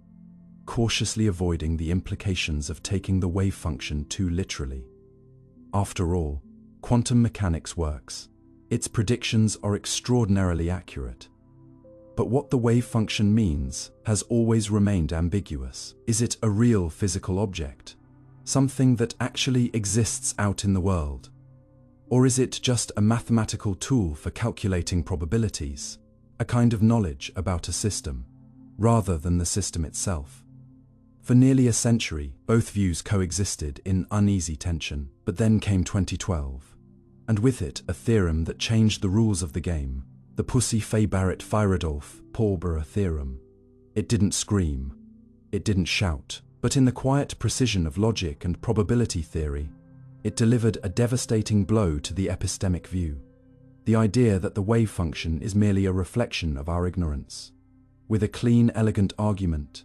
cautiously avoiding the implications of taking the wave function too literally. After all, quantum mechanics works. Its predictions are extraordinarily accurate. But what the wave function means has always remained ambiguous. Is it a real physical object, something that actually exists out in the world? Or is it just a mathematical tool for calculating probabilities? a kind of knowledge about a system, rather than the system itself. For nearly a century, both views coexisted in uneasy tension, but then came 2012, and with it a theorem that changed the rules of the game, the Pusey-Barrett-Rudolph theorem. It didn't scream, it didn't shout, but in the quiet precision of logic and probability theory, it delivered a devastating blow to the epistemic view, the idea that the wave function is merely a reflection of our ignorance. With a clean, elegant argument,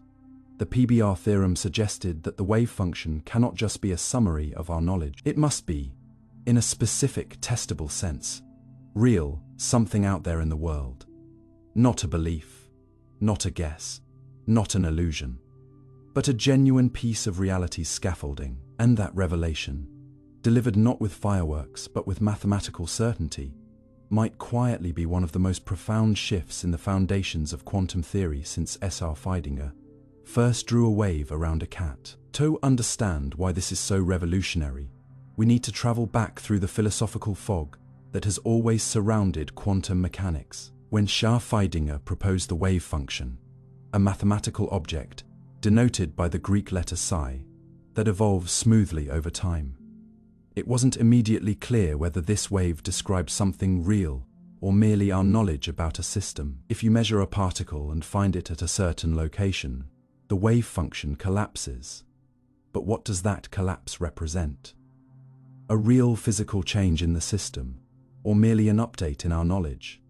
the PBR theorem suggested that the wave function cannot just be a summary of our knowledge. It must be, in a specific, testable sense, real, something out there in the world. Not a belief, not a guess, not an illusion, but a genuine piece of reality's scaffolding. And that revelation, delivered not with fireworks but with mathematical certainty, might quietly be one of the most profound shifts in the foundations of quantum theory since S.R. Feidinger first drew a wave around a cat. To understand why this is so revolutionary, we need to travel back through the philosophical fog that has always surrounded quantum mechanics. When S.R. Feidinger proposed the wave function, a mathematical object denoted by the Greek letter psi that evolves smoothly over time, it wasn't immediately clear whether this wave described something real or merely our knowledge about a system. If you measure a particle and find it at a certain location, the wave function collapses. But what does that collapse represent? A real physical change in the system, or merely an update in our knowledge,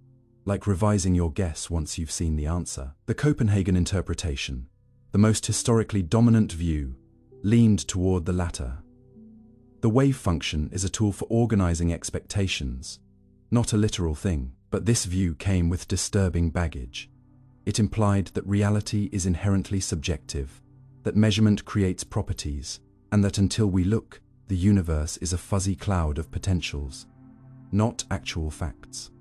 like revising your guess once you've seen the answer? The Copenhagen interpretation, the most historically dominant view, leaned toward the latter. The wave function is a tool for organizing expectations, not a literal thing. But this view came with disturbing baggage. It implied that reality is inherently subjective, that measurement creates properties, and that until we look, the universe is a fuzzy cloud of potentials, not actual facts.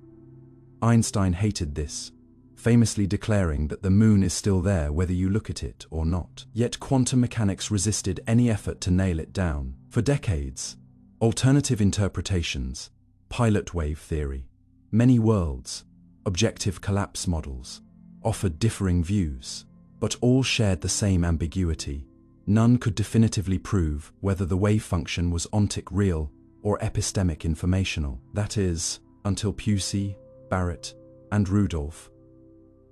Einstein hated this, famously declaring that the moon is still there whether you look at it or not. Yet quantum mechanics resisted any effort to nail it down. For decades, alternative interpretations, pilot wave theory, many worlds, objective collapse models, offered differing views, but all shared the same ambiguity. None could definitively prove whether the wave function was ontic real or epistemic informational. That is, until Pusey, Barrett, and Rudolph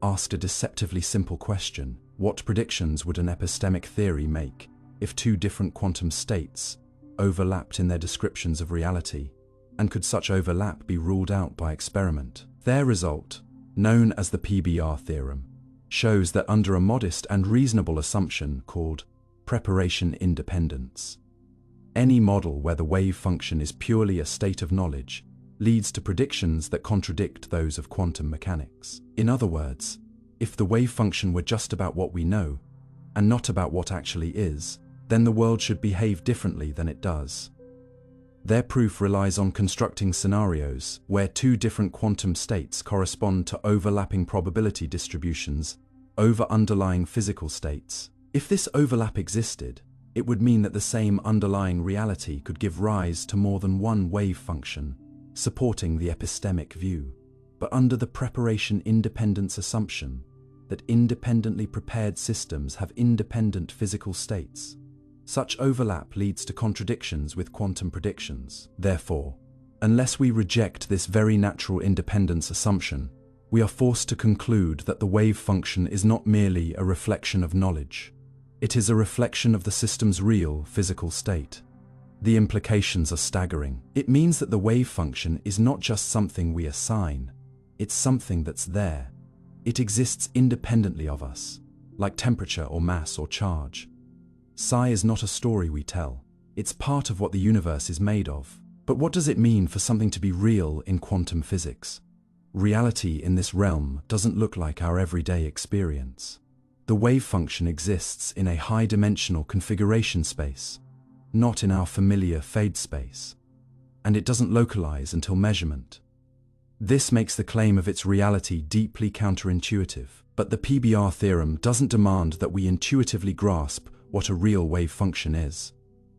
asked a deceptively simple question: what predictions would an epistemic theory make if two different quantum states overlapped in their descriptions of reality, and could such overlap be ruled out by experiment? Their result, known as the PBR theorem, shows that under a modest and reasonable assumption called preparation independence, any model where the wave function is purely a state of knowledge leads to predictions that contradict those of quantum mechanics. In other words, if the wave function were just about what we know, and not about what actually is, then the world should behave differently than it does. Their proof relies on constructing scenarios where two different quantum states correspond to overlapping probability distributions over underlying physical states. If this overlap existed, it would mean that the same underlying reality could give rise to more than one wave function, supporting the epistemic view. But under the preparation independence assumption that independently prepared systems have independent physical states, such overlap leads to contradictions with quantum predictions. Therefore, unless we reject this very natural independence assumption, we are forced to conclude that the wave function is not merely a reflection of knowledge. It is a reflection of the system's real physical state. The implications are staggering. It means that the wave function is not just something we assign, it's something that's there. It exists independently of us, like temperature or mass or charge. Psi is not a story we tell, it's part of what the universe is made of. But what does it mean for something to be real in quantum physics? Reality in this realm doesn't look like our everyday experience. The wave function exists in a high-dimensional configuration space, not in our familiar fade space. And it doesn't localize until measurement. This makes the claim of its reality deeply counterintuitive. But the PBR theorem doesn't demand that we intuitively grasp what a real wave function is.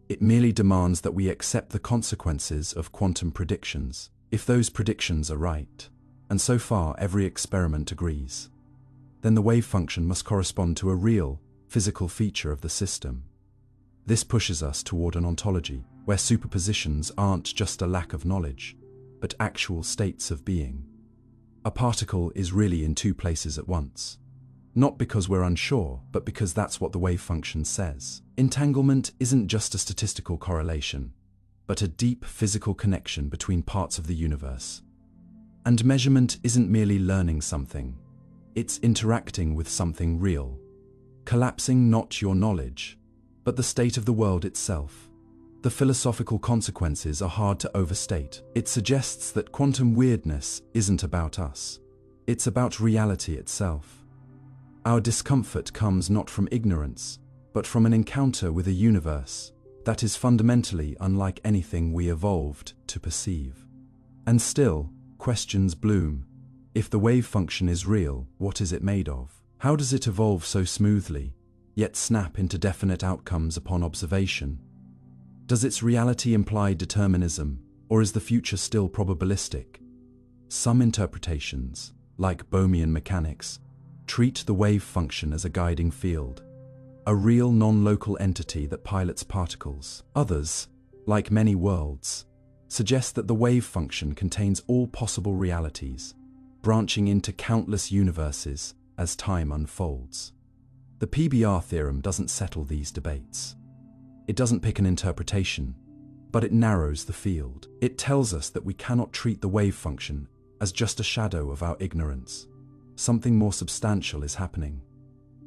It merely demands that we accept the consequences of quantum predictions. If those predictions are right, and so far every experiment agrees. Then the wave function must correspond to a real, physical feature of the system. This pushes us toward an ontology, where superpositions aren't just a lack of knowledge, but actual states of being. A particle is really in two places at once. Not because we're unsure, but because that's what the wave function says. Entanglement isn't just a statistical correlation, but a deep physical connection between parts of the universe. And measurement isn't merely learning something, it's interacting with something real. Collapsing not your knowledge, but the state of the world itself. The philosophical consequences are hard to overstate. It suggests that quantum weirdness isn't about us. It's about reality itself. Our discomfort comes not from ignorance, but from an encounter with a universe that is fundamentally unlike anything we evolved to perceive. And still, questions bloom. If the wave function is real, what is it made of? How does it evolve so smoothly, yet snap into definite outcomes upon observation? Does its reality imply determinism, or is the future still probabilistic? Some interpretations, like Bohmian mechanics, treat the wave function as a guiding field, a real non-local entity that pilots particles. Others, like many worlds, suggest that the wave function contains all possible realities, branching into countless universes as time unfolds. The PBR theorem doesn't settle these debates. It doesn't pick an interpretation, but it narrows the field. It tells us that we cannot treat the wave function as just a shadow of our ignorance. Something more substantial is happening.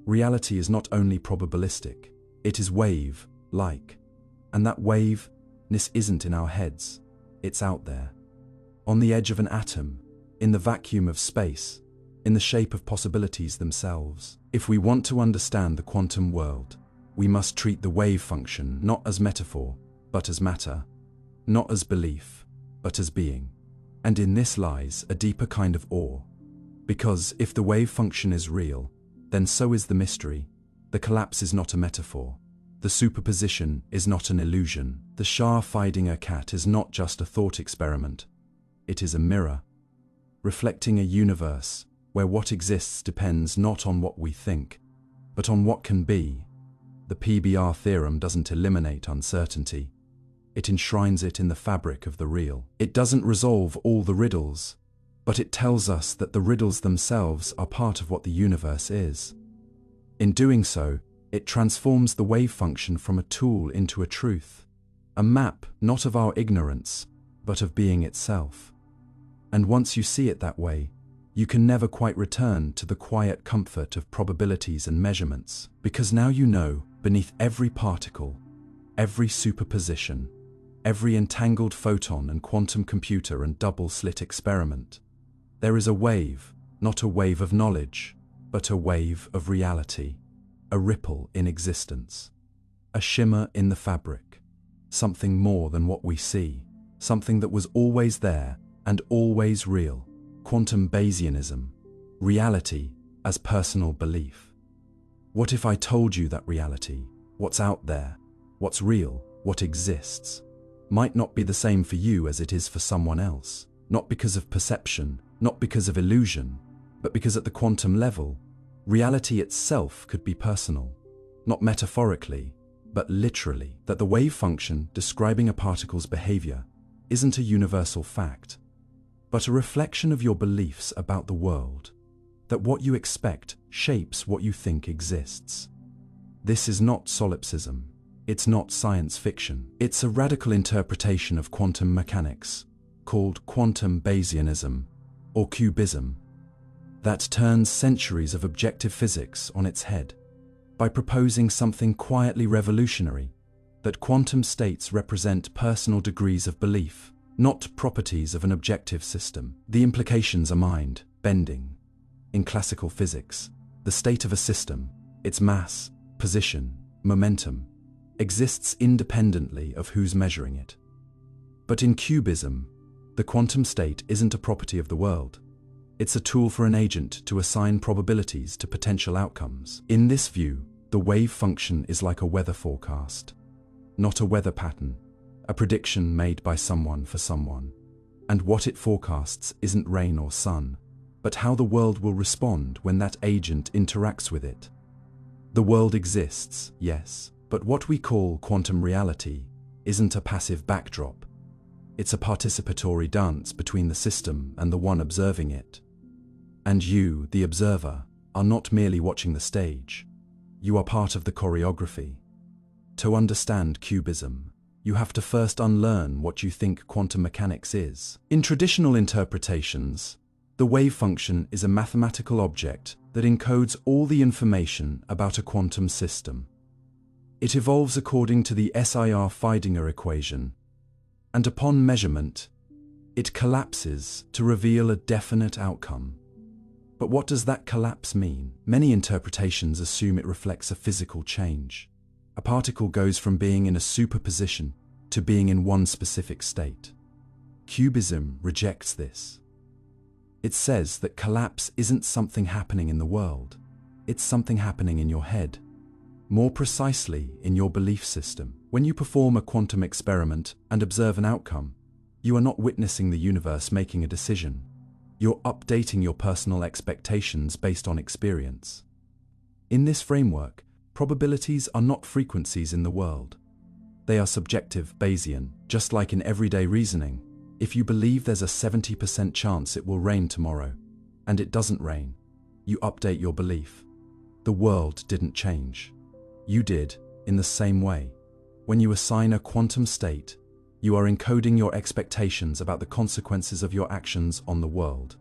Reality is not only probabilistic, it is wave-like. And that waveness isn't in our heads, it's out there. On the edge of an atom, in the vacuum of space, in the shape of possibilities themselves. If we want to understand the quantum world, we must treat the wave function not as metaphor, but as matter, not as belief, but as being. And in this lies a deeper kind of awe. Because if the wave function is real, then so is the mystery. The collapse is not a metaphor. The superposition is not an illusion. The Scharfeidinger cat is not just a thought experiment. It is a mirror, reflecting a universe where what exists depends not on what we think, but on what can be. The PBR theorem doesn't eliminate uncertainty. It enshrines it in the fabric of the real. It doesn't resolve all the riddles, but it tells us that the riddles themselves are part of what the universe is. In doing so, it transforms the wave function from a tool into a truth, a map not of our ignorance, but of being itself. And once you see it that way, you can never quite return to the quiet comfort of probabilities and measurements, because now you know, beneath every particle, every superposition, every entangled photon and quantum computer and double-slit experiment, there is a wave, not a wave of knowledge, but a wave of reality, a ripple in existence, a shimmer in the fabric, something more than what we see, something that was always there and always real. Quantum Bayesianism, reality as personal belief. What if I told you that reality, what's out there, what's real, what exists, might not be the same for you as it is for someone else? Not because of perception, not because of illusion, but because at the quantum level, reality itself could be personal, not metaphorically, but literally. That the wave function describing a particle's behavior isn't a universal fact, but a reflection of your beliefs about the world, that what you expect shapes what you think exists. This is not solipsism, it's not science fiction, it's a radical interpretation of quantum mechanics, called Quantum Bayesianism, or Cubism, that turns centuries of objective physics on its head, by proposing something quietly revolutionary, that quantum states represent personal degrees of belief, not properties of an objective system. The implications are mind-bending. In classical physics, the state of a system, its mass, position, momentum, exists independently of who's measuring it. But in Cubism, the quantum state isn't a property of the world. It's a tool for an agent to assign probabilities to potential outcomes. In this view, the wave function is like a weather forecast, not a weather pattern, a prediction made by someone for someone. And what it forecasts isn't rain or sun, but how the world will respond when that agent interacts with it. The world exists, yes, but what we call quantum reality isn't a passive backdrop. It's a participatory dance between the system and the one observing it. And you, the observer, are not merely watching the stage. You are part of the choreography. To understand cubism, you have to first unlearn what you think quantum mechanics is. In traditional interpretations, the wave function is a mathematical object that encodes all the information about a quantum system. It evolves according to the SIR-Feidinger equation, and upon measurement, it collapses to reveal a definite outcome. But what does that collapse mean? Many interpretations assume it reflects a physical change. A particle goes from being in a superposition to being in one specific state. Cubism rejects this. It says that collapse isn't something happening in the world, it's something happening in your head. More precisely, in your belief system. When you perform a quantum experiment and observe an outcome, you are not witnessing the universe making a decision. You're updating your personal expectations based on experience. In this framework, probabilities are not frequencies in the world. They are subjective, Bayesian, just like in everyday reasoning. If you believe there's a 70% chance it will rain tomorrow, and it doesn't rain, you update your belief. The world didn't change. You did, in the same way. When you assign a quantum state, you are encoding your expectations about the consequences of your actions on the world.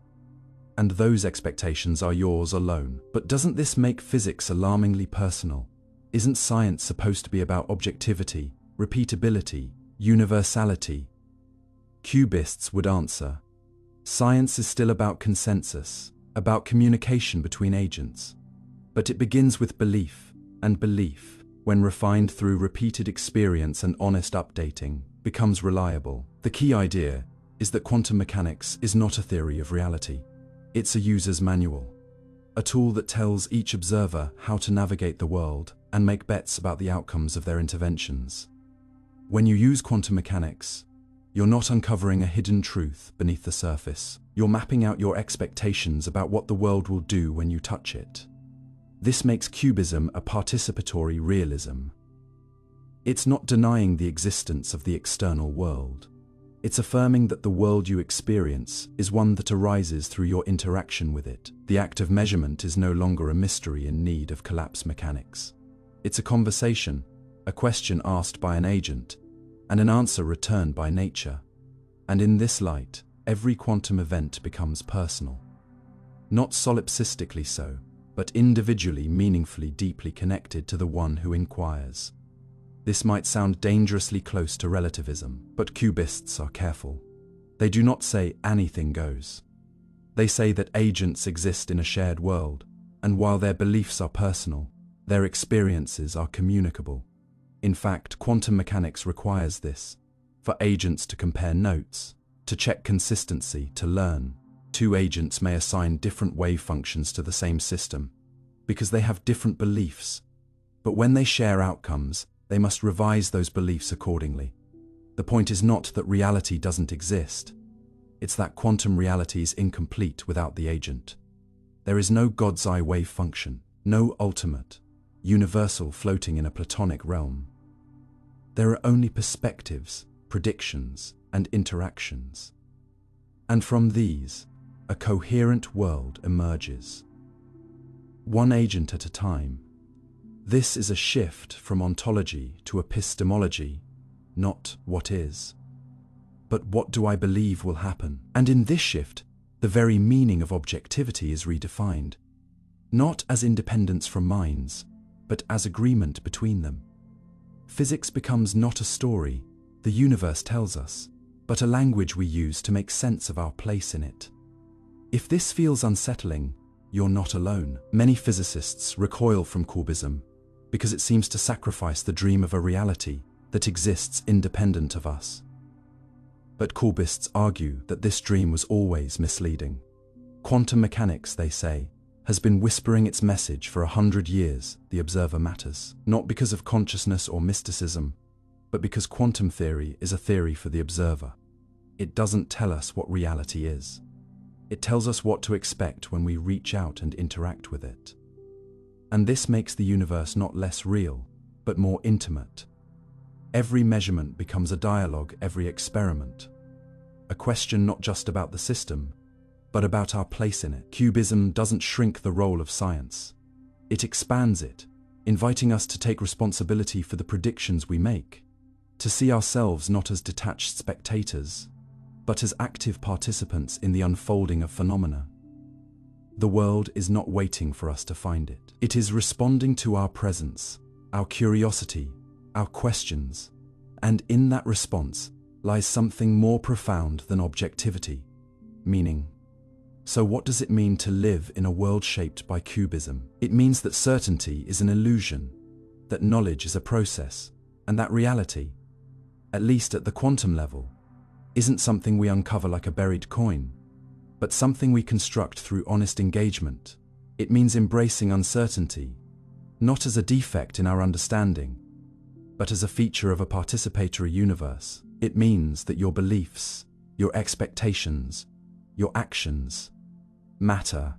And those expectations are yours alone. But doesn't this make physics alarmingly personal? Isn't science supposed to be about objectivity, repeatability, universality? Cubists would answer, science is still about consensus, about communication between agents. But it begins with belief, and belief, when refined through repeated experience and honest updating, becomes reliable. The key idea is that quantum mechanics is not a theory of reality. It's a user's manual, a tool that tells each observer how to navigate the world and make bets about the outcomes of their interventions. When you use quantum mechanics, you're not uncovering a hidden truth beneath the surface. You're mapping out your expectations about what the world will do when you touch it. This makes cubism a participatory realism. It's not denying the existence of the external world. It's affirming that the world you experience is one that arises through your interaction with it. The act of measurement is no longer a mystery in need of collapse mechanics. It's a conversation, a question asked by an agent, and an answer returned by nature. And in this light, every quantum event becomes personal. Not solipsistically so, but individually, meaningfully, deeply connected to the one who inquires. This might sound dangerously close to relativism, but cubists are careful. They do not say anything goes. They say that agents exist in a shared world, and while their beliefs are personal, their experiences are communicable. In fact, quantum mechanics requires this, for agents to compare notes, to check consistency, to learn. Two agents may assign different wave functions to the same system, because they have different beliefs. But when they share outcomes, they must revise those beliefs accordingly. The point is not that reality doesn't exist. It's that quantum reality is incomplete without the agent. There is no God's eye wave function, no ultimate, universal floating in a Platonic realm. There are only perspectives, predictions, and interactions. And from these, a coherent world emerges. One agent at a time. This is a shift from ontology to epistemology, not what is, but what do I believe will happen. And in this shift, the very meaning of objectivity is redefined, not as independence from minds, but as agreement between them. Physics becomes not a story the universe tells us, but a language we use to make sense of our place in it. If this feels unsettling, you're not alone. Many physicists recoil from cubism because it seems to sacrifice the dream of a reality that exists independent of us. But cubists argue that this dream was always misleading. Quantum mechanics, they say, has been whispering its message for 100 years: the observer matters, not because of consciousness or mysticism, but because quantum theory is a theory for the observer. it doesn't tell us what reality is. It tells us what to expect when we reach out and interact with it. And this makes the universe not less real, but more intimate. Every measurement becomes a dialogue, every experiment. A question not just about the system, but about our place in it. Cubism doesn't shrink the role of science. It expands it, inviting us to take responsibility for the predictions we make, to see ourselves not as detached spectators, but as active participants in the unfolding of phenomena. The world is not waiting for us to find it. It is responding to our presence, our curiosity, our questions, and in that response lies something more profound than objectivity, meaning. So what does it mean to live in a world shaped by cubism? It means that certainty is an illusion, that knowledge is a process, and that reality, at least at the quantum level, isn't something we uncover like a buried coin, but something we construct through honest engagement. It means embracing uncertainty, not as a defect in our understanding, but as a feature of a participatory universe. It means that your beliefs, your expectations, your actions matter,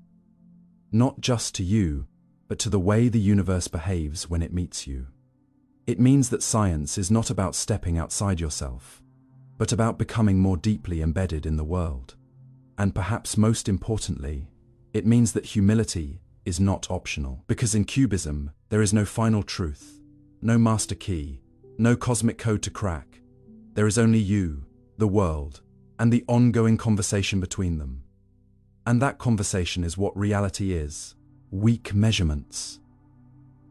not just to you, but to the way the universe behaves when it meets you. It means that science is not about stepping outside yourself, but about becoming more deeply embedded in the world. And perhaps most importantly, it means that humility is not optional. Because in cubism, there is no final truth, no master key, no cosmic code to crack. There is only you, the world, and the ongoing conversation between them. And that conversation is what reality is: weak measurements.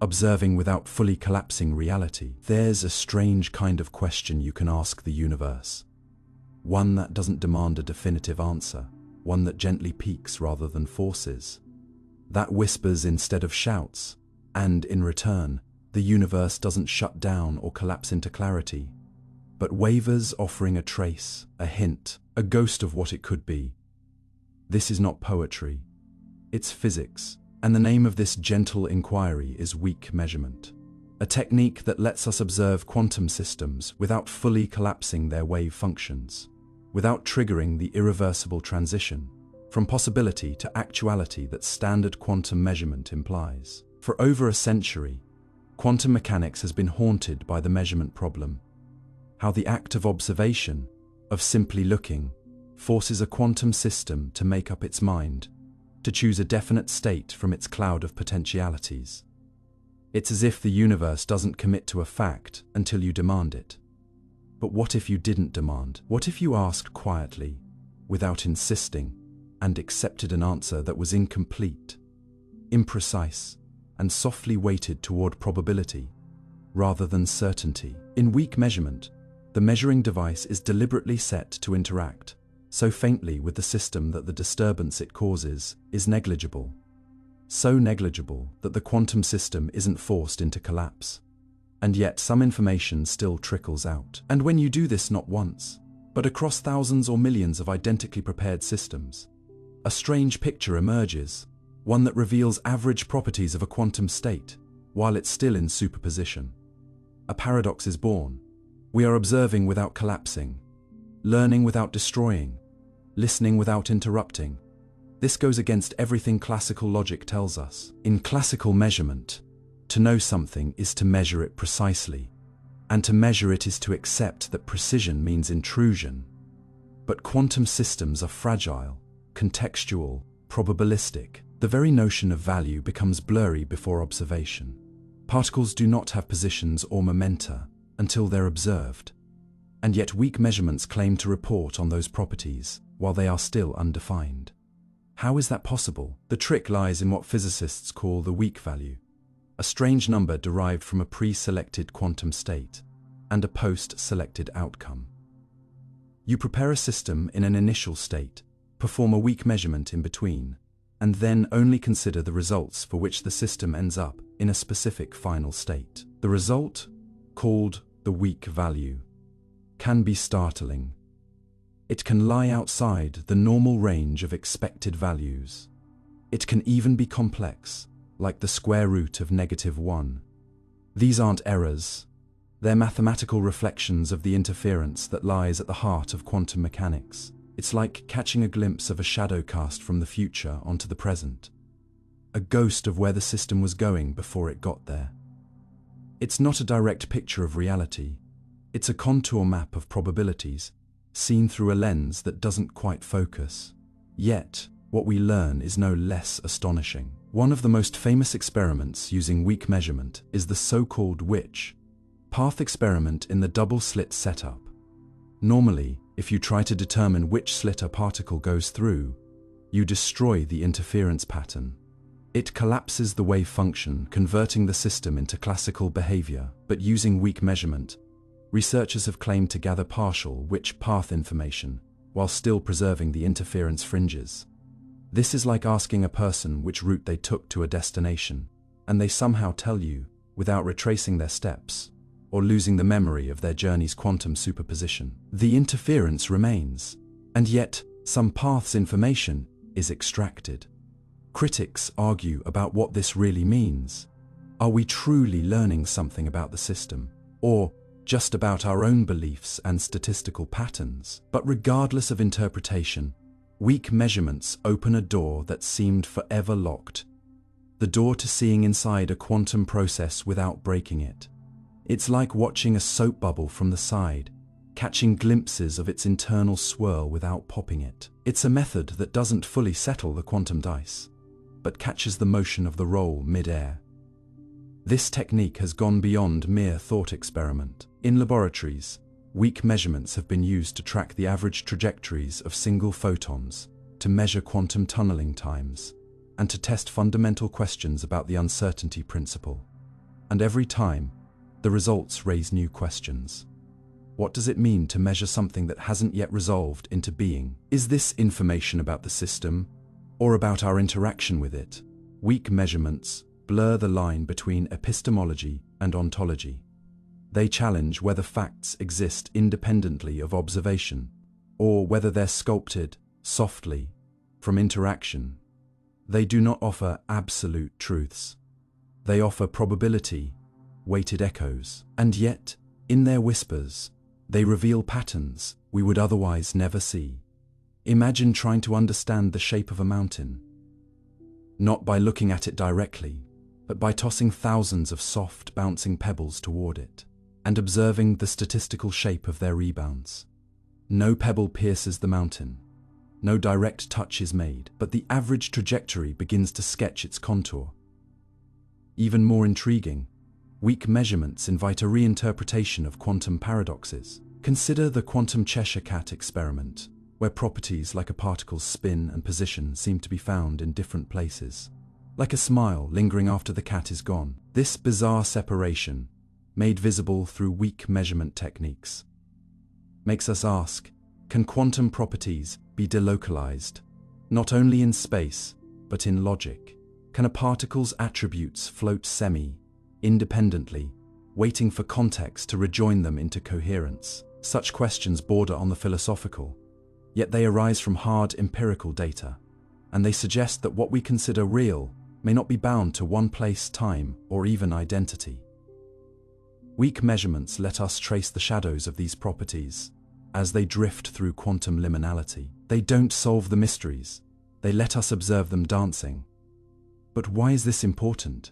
Observing without fully collapsing reality. There's a strange kind of question you can ask the universe. One that doesn't demand a definitive answer, one that gently peaks rather than forces. That whispers instead of shouts, and in return, the universe doesn't shut down or collapse into clarity, but wavers, offering a trace, a hint, a ghost of what it could be. This is not poetry, it's physics. And the name of this gentle inquiry is weak measurement, a technique that lets us observe quantum systems without fully collapsing their wave functions, without triggering the irreversible transition from possibility to actuality that standard quantum measurement implies. For over a century, quantum mechanics has been haunted by the measurement problem, how the act of observation, of simply looking, forces a quantum system to make up its mind, to choose a definite state from its cloud of potentialities. It's as if the universe doesn't commit to a fact until you demand it. But what if you didn't demand? What if you asked quietly, without insisting, and accepted an answer that was incomplete, imprecise, and softly weighted toward probability, rather than certainty? In weak measurement, the measuring device is deliberately set to interact so faintly with the system that the disturbance it causes is negligible. So negligible that the quantum system isn't forced into collapse. And yet some information still trickles out. And when you do this not once, but across thousands or millions of identically prepared systems, a strange picture emerges, one that reveals average properties of a quantum state, while it's still in superposition. A paradox is born. We are observing without collapsing, learning without destroying, listening without interrupting. This goes against everything classical logic tells us. In classical measurement, to know something is to measure it precisely, and to measure it is to accept that precision means intrusion. But quantum systems are fragile, contextual, probabilistic. The very notion of value becomes blurry before observation. Particles do not have positions or momenta until they're observed, and yet weak measurements claim to report on those properties while they are still undefined. How is that possible? The trick lies in what physicists call the weak value, a strange number derived from a pre-selected quantum state and a post-selected outcome. You prepare a system in an initial state, perform a weak measurement in between, and then only consider the results for which the system ends up in a specific final state. The result, called the weak value, can be startling. It can lie outside the normal range of expected values. It can even be complex, like the square root of -1. These aren't errors, They're mathematical reflections of the interference that lies at the heart of quantum mechanics. It's like catching a glimpse of a shadow cast from the future onto the present, a ghost of where the system was going before it got there. It's not a direct picture of reality. It's a contour map of probabilities, seen through a lens that doesn't quite focus. Yet, what we learn is no less astonishing. One of the most famous experiments using weak measurement is the so-called witch path experiment in the double-slit setup. Normally, if you try to determine which slit a particle goes through, you destroy the interference pattern. It collapses the wave function, converting the system into classical behavior. But using weak measurement, researchers have claimed to gather partial witch path information while still preserving the interference fringes. This is like asking a person which route they took to a destination, and they somehow tell you without retracing their steps or losing the memory of their journey's quantum superposition. The interference remains, and yet some path's information is extracted. Critics argue about what this really means. Are we truly learning something about the system, or just about our own beliefs and statistical patterns? But regardless of interpretation, weak measurements open a door that seemed forever locked. The door to seeing inside a quantum process without breaking it. It's like watching a soap bubble from the side, catching glimpses of its internal swirl without popping it. It's a method that doesn't fully settle the quantum dice, but catches the motion of the roll mid-air. This technique has gone beyond mere thought experiment. In laboratories, weak measurements have been used to track the average trajectories of single photons, to measure quantum tunneling times, and to test fundamental questions about the uncertainty principle. And every time, the results raise new questions. What does it mean to measure something that hasn't yet resolved into being? Is this information about the system, or about our interaction with it? Weak measurements blur the line between epistemology and ontology. They challenge whether facts exist independently of observation, or whether they're sculpted softly from interaction. They do not offer absolute truths. They offer probability, weighted echoes, and yet, in their whispers, they reveal patterns we would otherwise never see. Imagine trying to understand the shape of a mountain, not by looking at it directly, but by tossing thousands of soft, bouncing pebbles toward it, and observing the statistical shape of their rebounds. No pebble pierces the mountain, no direct touch is made, but the average trajectory begins to sketch its contour. Even more intriguing, weak measurements invite a reinterpretation of quantum paradoxes. Consider the quantum Cheshire cat experiment, where properties like a particle's spin and position seem to be found in different places, like a smile lingering after the cat is gone. This bizarre separation, made visible through weak measurement techniques, makes us ask, can quantum properties be delocalized, not only in space, but in logic? Can a particle's attributes float independently, waiting for context to rejoin them into coherence? Such questions border on the philosophical, yet they arise from hard empirical data, and they suggest that what we consider real may not be bound to one place, time, or even identity. Weak measurements let us trace the shadows of these properties as they drift through quantum liminality. They don't solve the mysteries, they let us observe them dancing. But why is this important?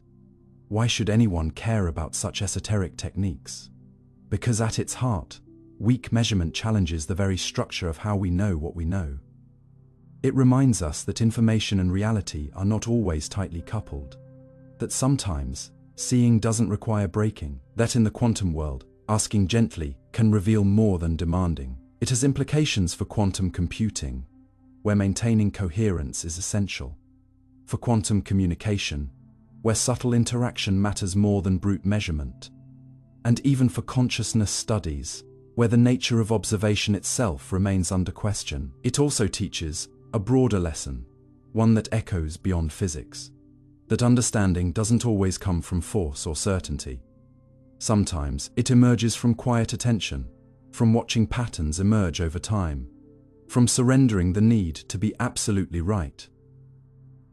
Why should anyone care about such esoteric techniques? Because at its heart, weak measurement challenges the very structure of how we know what we know. It reminds us that information and reality are not always tightly coupled, that sometimes seeing doesn't require breaking, that in the quantum world, asking gently can reveal more than demanding. It has implications for quantum computing, where maintaining coherence is essential, for quantum communication, where subtle interaction matters more than brute measurement, and even for consciousness studies, where the nature of observation itself remains under question. It also teaches a broader lesson, one that echoes beyond physics, that understanding doesn't always come from force or certainty. Sometimes it emerges from quiet attention, from watching patterns emerge over time, from surrendering the need to be absolutely right.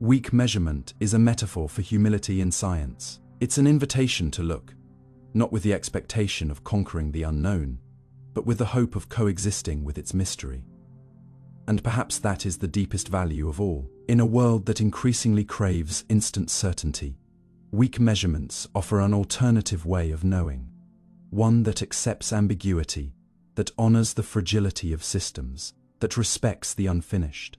Weak measurement is a metaphor for humility in science. It's an invitation to look, not with the expectation of conquering the unknown, but with the hope of coexisting with its mystery. And perhaps that is the deepest value of all. In a world that increasingly craves instant certainty, weak measurements offer an alternative way of knowing, one that accepts ambiguity, that honors the fragility of systems, that respects the unfinished.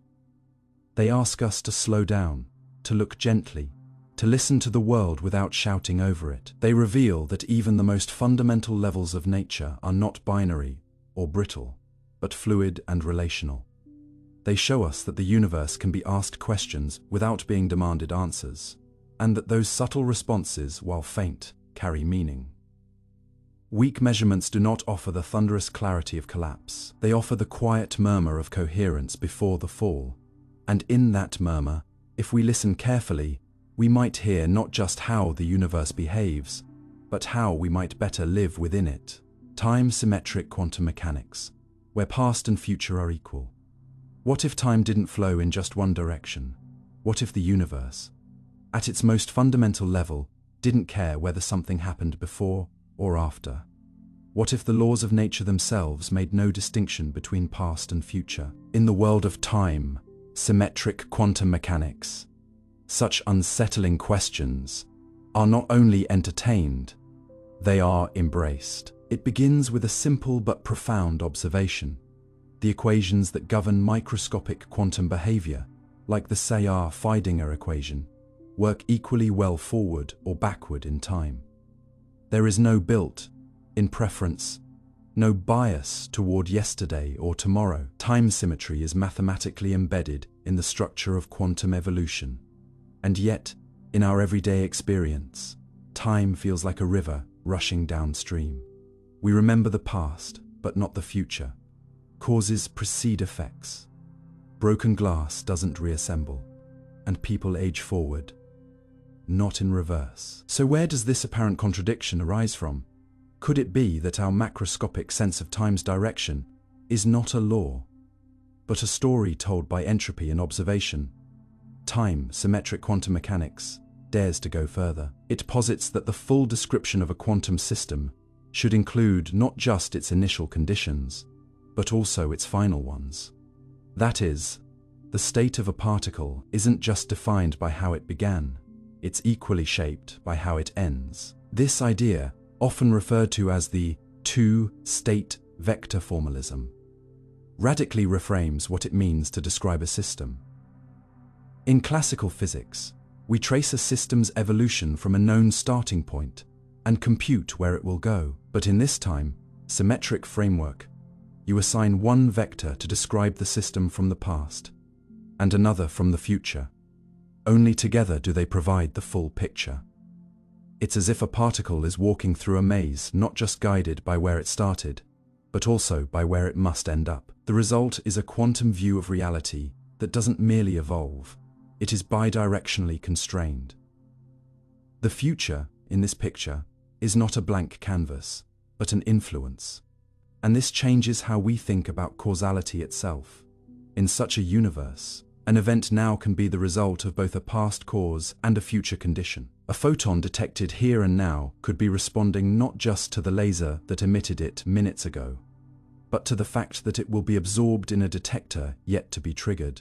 They ask us to slow down, to look gently, to listen to the world without shouting over it. They reveal that even the most fundamental levels of nature are not binary or brittle, but fluid and relational. They show us that the universe can be asked questions without being demanded answers, and that those subtle responses, while faint, carry meaning. Weak measurements do not offer the thunderous clarity of collapse. They offer the quiet murmur of coherence before the fall. And in that murmur, if we listen carefully, we might hear not just how the universe behaves, but how we might better live within it. Time-symmetric quantum mechanics, where past and future are equal. What if time didn't flow in just one direction? What if the universe, at its most fundamental level, didn't care whether something happened before or after? What if the laws of nature themselves made no distinction between past and future? In the world of time-symmetric quantum mechanics, such unsettling questions are not only entertained, they are embraced. It begins with a simple but profound observation. The equations that govern microscopic quantum behavior, like the Sayre-Feidinger equation, work equally well forward or backward in time. There is no built-in preference, no bias toward yesterday or tomorrow. Time symmetry is mathematically embedded in the structure of quantum evolution. And yet, in our everyday experience, time feels like a river rushing downstream. We remember the past, but not the future. Causes precede effects. Broken glass doesn't reassemble, and people age forward, not in reverse. So where does this apparent contradiction arise from? Could it be that our macroscopic sense of time's direction is not a law, but a story told by entropy and observation? Time-symmetric quantum mechanics dares to go further. It posits that the full description of a quantum system should include not just its initial conditions, but also its final ones. That is, the state of a particle isn't just defined by how it began, it's equally shaped by how it ends. This idea, often referred to as the two-state vector formalism, radically reframes what it means to describe a system. In classical physics, we trace a system's evolution from a known starting point and compute where it will go. But in this time-symmetric framework, you assign one vector to describe the system from the past, and another from the future. Only together do they provide the full picture. It's as if a particle is walking through a maze, not just guided by where it started, but also by where it must end up. The result is a quantum view of reality that doesn't merely evolve, it is bidirectionally constrained. The future, in this picture, is not a blank canvas, but an influence. And this changes how we think about causality itself. In such a universe, an event now can be the result of both a past cause and a future condition. A photon detected here and now could be responding not just to the laser that emitted it minutes ago, but to the fact that it will be absorbed in a detector yet to be triggered.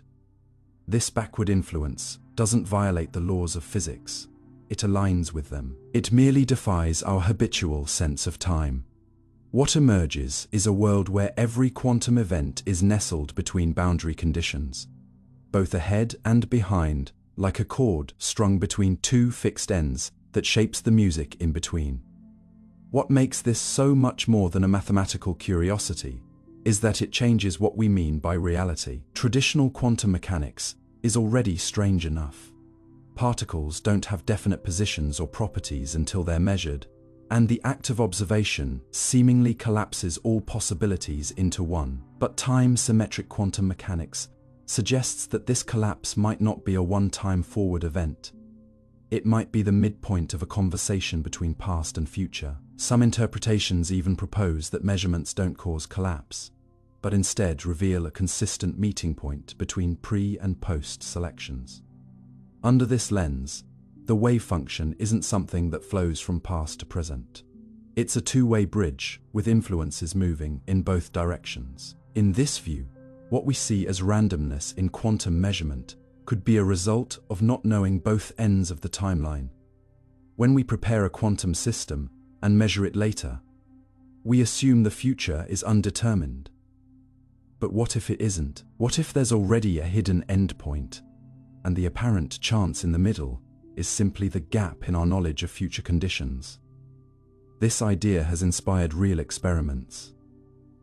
This backward influence doesn't violate the laws of physics, it aligns with them. It merely defies our habitual sense of time. What emerges is a world where every quantum event is nestled between boundary conditions, both ahead and behind, like a chord strung between two fixed ends that shapes the music in between. What makes this so much more than a mathematical curiosity is that it changes what we mean by reality. Traditional quantum mechanics is already strange enough. Particles don't have definite positions or properties until they're measured, and the act of observation seemingly collapses all possibilities into one. But time-symmetric quantum mechanics suggests that this collapse might not be a one-time forward event. It might be the midpoint of a conversation between past and future. Some interpretations even propose that measurements don't cause collapse, but instead reveal a consistent meeting point between pre- and post-selections. Under this lens, the wave function isn't something that flows from past to present. It's a two-way bridge, with influences moving in both directions. In this view, what we see as randomness in quantum measurement could be a result of not knowing both ends of the timeline. When we prepare a quantum system and measure it later, we assume the future is undetermined. But what if it isn't? What if there's already a hidden endpoint, and the apparent chance in the middle is simply the gap in our knowledge of future conditions? This idea has inspired real experiments.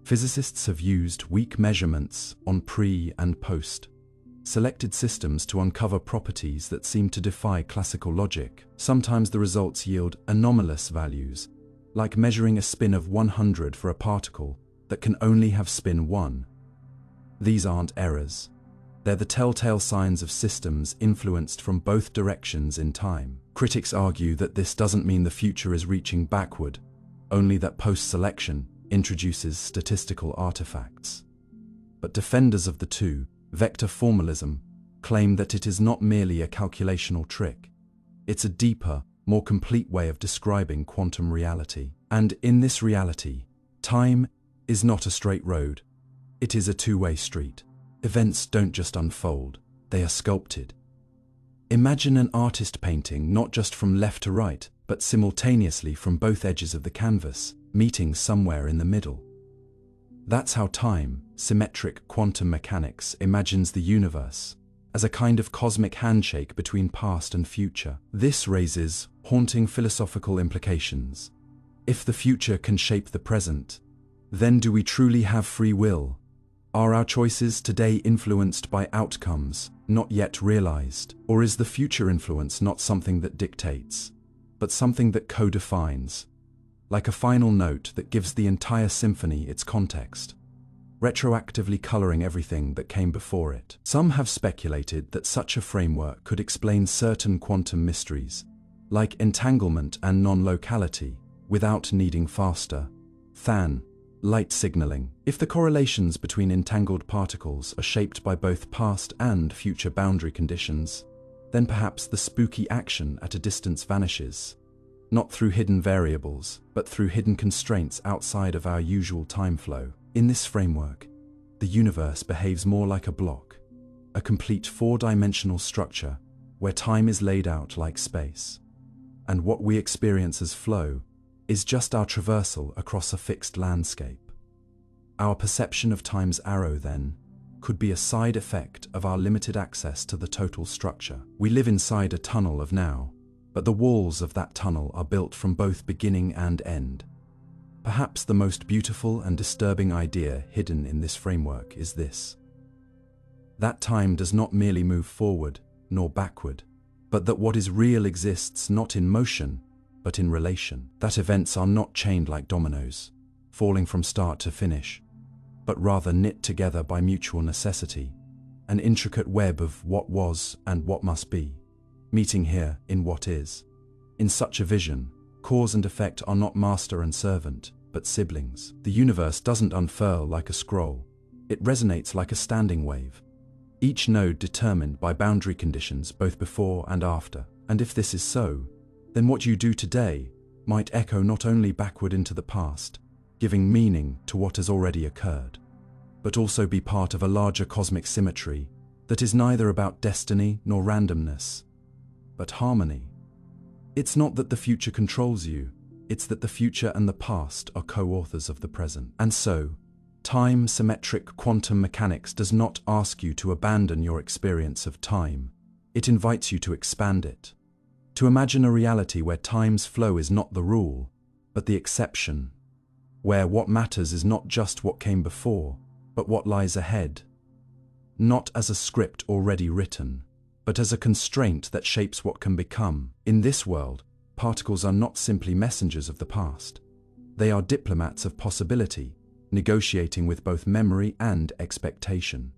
Physicists have used weak measurements on pre- and post-selected systems to uncover properties that seem to defy classical logic. Sometimes the results yield anomalous values, like measuring a spin of 100 for a particle that can only have spin 1. These aren't errors. They're the telltale signs of systems influenced from both directions in time. Critics argue that this doesn't mean the future is reaching backward, only that post-selection introduces statistical artifacts. But defenders of the two, vector formalism, claim that it is not merely a calculational trick. It's a deeper, more complete way of describing quantum reality. And in this reality, time is not a straight road. It is a two-way street. Events don't just unfold, they are sculpted. Imagine an artist painting not just from left to right, but simultaneously from both edges of the canvas, meeting somewhere in the middle. That's how time-symmetric quantum mechanics imagines the universe, as a kind of cosmic handshake between past and future. This raises haunting philosophical implications. If the future can shape the present, then do we truly have free will? Are our choices today influenced by outcomes not yet realized? Or is the future influence not something that dictates, but something that co-defines, like a final note that gives the entire symphony its context, retroactively coloring everything that came before it? Some have speculated that such a framework could explain certain quantum mysteries, like entanglement and non-locality, without needing faster than light signaling. If the correlations between entangled particles are shaped by both past and future boundary conditions, then perhaps the spooky action at a distance vanishes, not through hidden variables, but through hidden constraints outside of our usual time flow. In this framework, the universe behaves more like a block, a complete four-dimensional structure where time is laid out like space, and what we experience as flow is just our traversal across a fixed landscape. Our perception of time's arrow, then, could be a side effect of our limited access to the total structure. We live inside a tunnel of now, but the walls of that tunnel are built from both beginning and end. Perhaps the most beautiful and disturbing idea hidden in this framework is this: that time does not merely move forward nor backward, but that what is real exists not in motion, but in relation. That events are not chained like dominoes, falling from start to finish, but rather knit together by mutual necessity, an intricate web of what was and what must be, meeting here in what is. In such a vision, cause and effect are not master and servant, but siblings. The universe doesn't unfurl like a scroll, it resonates like a standing wave, each node determined by boundary conditions both before and after. And if this is so, then what you do today might echo not only backward into the past, giving meaning to what has already occurred, but also be part of a larger cosmic symmetry that is neither about destiny nor randomness, but harmony. It's not that the future controls you, it's that the future and the past are co-authors of the present. And so, time-symmetric quantum mechanics does not ask you to abandon your experience of time, it invites you to expand it. To imagine a reality where time's flow is not the rule, but the exception, where what matters is not just what came before, but what lies ahead. Not as a script already written, but as a constraint that shapes what can become. In this world, particles are not simply messengers of the past. They are diplomats of possibility, negotiating with both memory and expectation.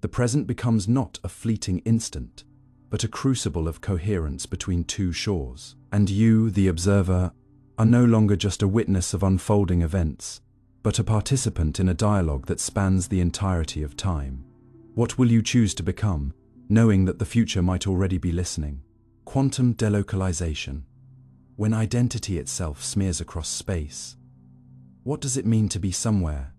The present becomes not a fleeting instant, but a crucible of coherence between two shores. And you, the observer, are no longer just a witness of unfolding events, but a participant in a dialogue that spans the entirety of time. What will you choose to become, knowing that the future might already be listening? Quantum delocalization. when identity itself smears across space. What does it mean to be somewhere?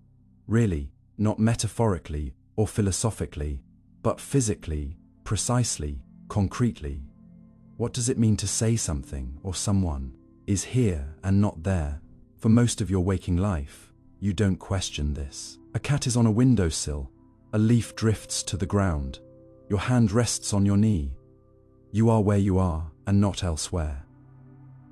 Really, not metaphorically or philosophically, but physically, precisely, concretely. What does it mean to say something or someone is here and not there? For most of your waking life, you don't question this. A cat is on a windowsill, a leaf drifts to the ground, your hand rests on your knee. You are where you are and not elsewhere.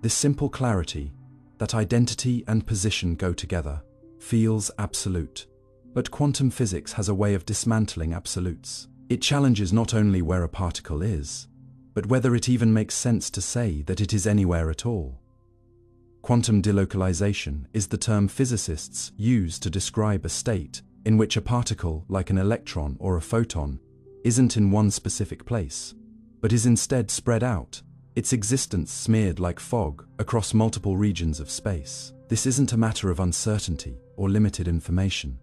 This simple clarity, that identity and position go together, feels absolute. But quantum physics has a way of dismantling absolutes. It challenges not only where a particle is, but whether it even makes sense to say that it is anywhere at all. Quantum delocalization is the term physicists use to describe a state in which a particle, like an electron or a photon, isn't in one specific place, but is instead spread out, its existence smeared like fog across multiple regions of space. This isn't a matter of uncertainty or limited information.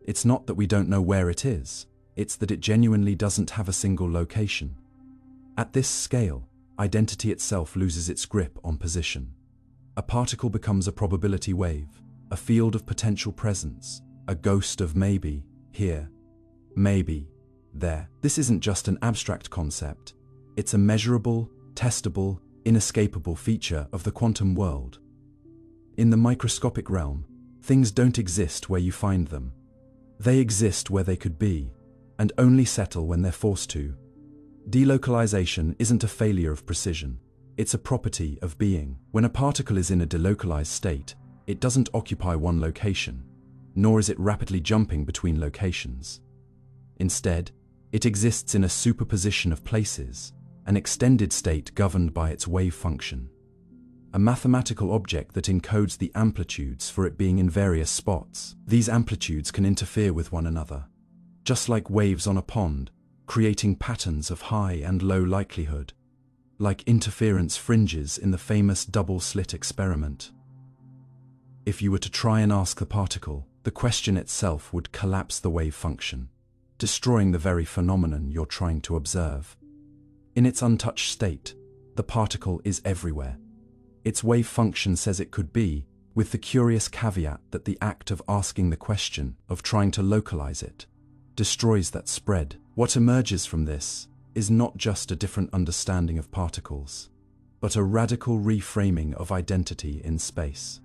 It's not that we don't know where it is, it's that it genuinely doesn't have a single location. At this scale, identity itself loses its grip on position. A particle becomes a probability wave, a field of potential presence, a ghost of maybe here, maybe there. This isn't just an abstract concept, it's a measurable, testable, inescapable feature of the quantum world. In the microscopic realm, things don't exist where you find them. They exist where they could be, and only settle when they're forced to. Delocalization isn't a failure of precision, it's a property of being. When a particle is in a delocalized state, it doesn't occupy one location, nor is it rapidly jumping between locations. Instead, it exists in a superposition of places, an extended state governed by its wave function. A mathematical object that encodes the amplitudes for it being in various spots. These amplitudes can interfere with one another, just like waves on a pond, creating patterns of high and low likelihood, like interference fringes in the famous double-slit experiment. If you were to try and ask the particle, the question itself would collapse the wave function, destroying the very phenomenon you're trying to observe. In its untouched state, the particle is everywhere. Its wave function says it could be, with the curious caveat that the act of asking the question, of trying to localize it, destroys that spread. What emerges from this is not just a different understanding of particles, but a radical reframing of identity in space.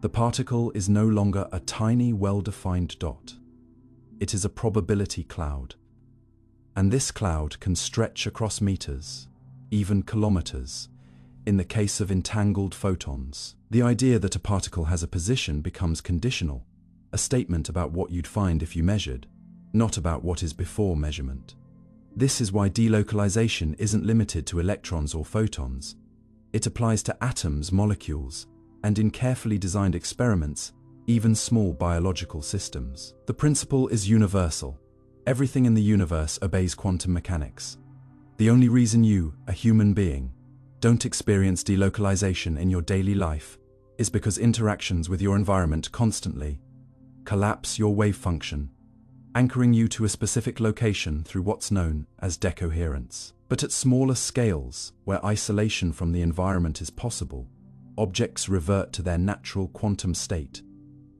The particle is no longer a tiny, well-defined dot. It is a probability cloud. And this cloud can stretch across meters, even kilometers. In the case of entangled photons, the idea that a particle has a position becomes conditional, a statement about what you'd find if you measured, not about what is before measurement. This is why delocalization isn't limited to electrons or photons. It applies to atoms, molecules, and in carefully designed experiments, even small biological systems. The principle is universal. Everything in the universe obeys quantum mechanics. The only reason you, a human being, don't experience delocalization in your daily life is because interactions with your environment constantly collapse your wave function, anchoring you to a specific location through what's known as decoherence. But at smaller scales, where isolation from the environment is possible, objects revert to their natural quantum state,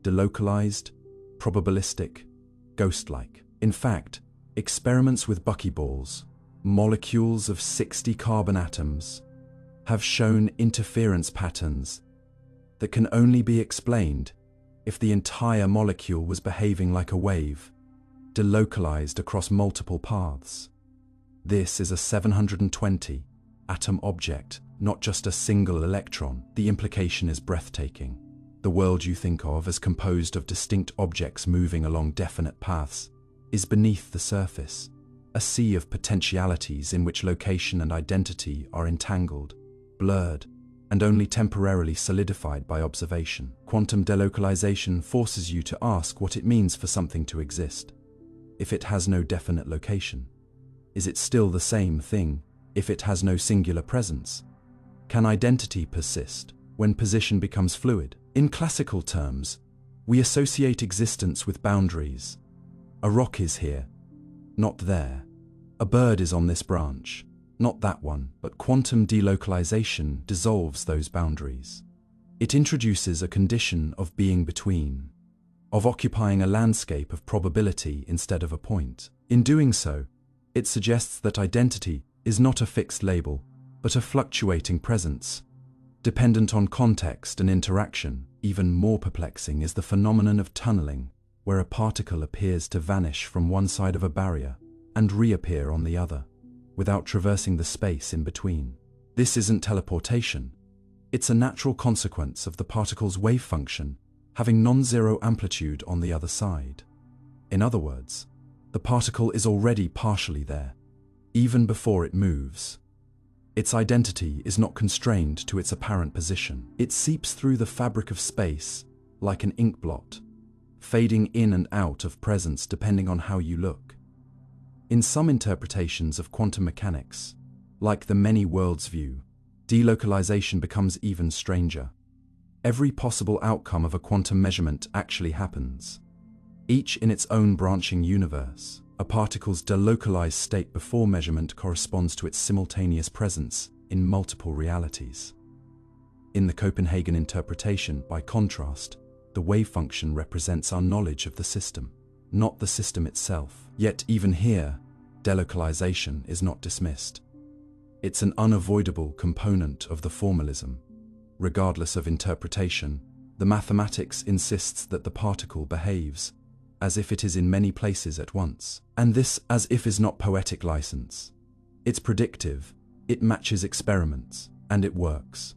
delocalized, probabilistic, ghost-like. In fact, experiments with buckyballs, molecules of 60 carbon atoms, have shown interference patterns that can only be explained if the entire molecule was behaving like a wave, delocalized across multiple paths. This is a 720 atom object, not just a single electron. The implication is breathtaking. The world you think of as composed of distinct objects moving along definite paths is beneath the surface, a sea of potentialities in which location and identity are entangled, blurred, and only temporarily solidified by observation. Quantum delocalization forces you to ask what it means for something to exist. If it has no definite location, is it still the same thing if it has no singular presence? Can identity persist when position becomes fluid? In classical terms, we associate existence with boundaries. A rock is here, not there. A bird is on this branch, Not that one, but quantum delocalization dissolves those boundaries. It introduces a condition of being between, of occupying a landscape of probability instead of a point. In doing so, it suggests that identity is not a fixed label, but a fluctuating presence, dependent on context and interaction. Even more perplexing is the phenomenon of tunneling, where a particle appears to vanish from one side of a barrier and reappear on the other, without traversing the space in between. This isn't teleportation. It's a natural consequence of the particle's wave function having non-zero amplitude on the other side. In other words, the particle is already partially there, even before it moves. Its identity is not constrained to its apparent position. It seeps through the fabric of space like an ink blot, fading in and out of presence depending on how you look. In some interpretations of quantum mechanics, like the many worlds view, delocalization becomes even stranger. Every possible outcome of a quantum measurement actually happens, each in its own branching universe. A particle's delocalized state before measurement corresponds to its simultaneous presence in multiple realities. In the Copenhagen interpretation, by contrast, the wave function represents our knowledge of the system, not the system itself. Yet even here, delocalization is not dismissed. It's an unavoidable component of the formalism. Regardless of interpretation, the mathematics insists that the particle behaves as if it is in many places at once. And this as if is not poetic license. It's predictive, it matches experiments, and it works.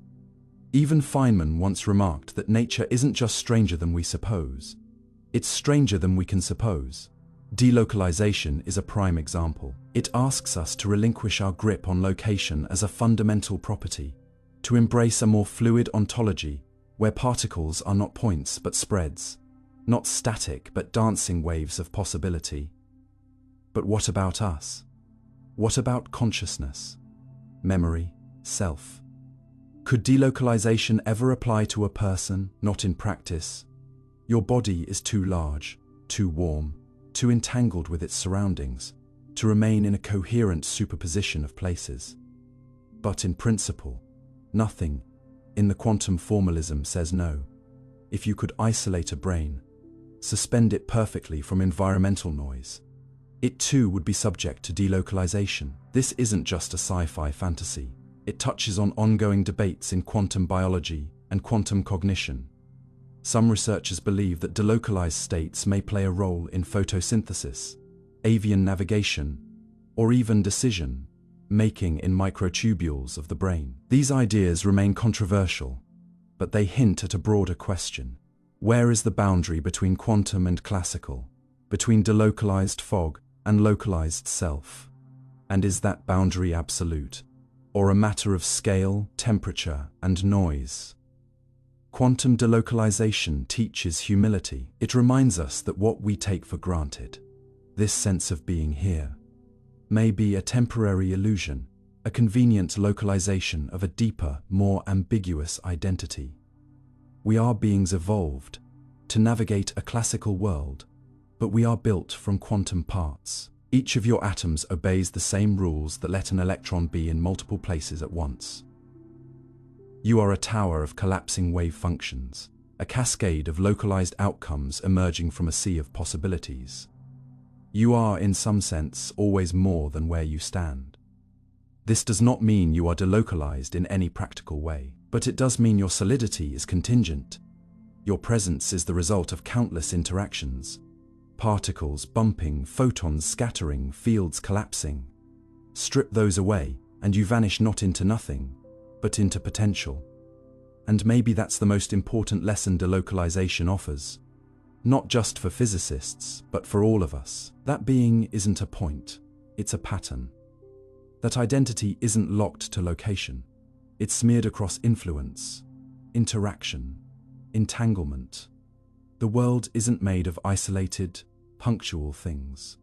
Even Feynman once remarked that nature isn't just stranger than we suppose, it's stranger than we can suppose. Delocalization is a prime example. It asks us to relinquish our grip on location as a fundamental property, to embrace a more fluid ontology where particles are not points but spreads, not static but dancing waves of possibility. But what about us? What about consciousness, memory, self? Could delocalization ever apply to a person? Not in practice. Your body is too large, too warm, too entangled with its surroundings, to remain in a coherent superposition of places. But in principle, nothing in the quantum formalism says no. If you could isolate a brain, suspend it perfectly from environmental noise, it too would be subject to delocalization. This isn't just a sci-fi fantasy. It touches on ongoing debates in quantum biology and quantum cognition. Some researchers believe that delocalized states may play a role in photosynthesis, avian navigation, or even decision-making in microtubules of the brain. These ideas remain controversial, but they hint at a broader question. Where is the boundary between quantum and classical, between delocalized fog and localized self? And is that boundary absolute, or a matter of scale, temperature, and noise? Quantum delocalization teaches humility. It reminds us that what we take for granted, this sense of being here, may be a temporary illusion, a convenient localization of a deeper, more ambiguous identity. We are beings evolved to navigate a classical world, but we are built from quantum parts. Each of your atoms obeys the same rules that let an electron be in multiple places at once. You are a tower of collapsing wave functions, a cascade of localized outcomes emerging from a sea of possibilities. You are, in some sense, always more than where you stand. This does not mean you are delocalized in any practical way, but it does mean your solidity is contingent. Your presence is the result of countless interactions. Particles bumping, photons scattering, fields collapsing. Strip those away, and you vanish not into nothing, but into potential. And maybe that's the most important lesson delocalization offers. Not just for physicists, but for all of us. That being isn't a point, it's a pattern. That identity isn't locked to location. It's smeared across influence, interaction, entanglement. The world isn't made of isolated, punctual things.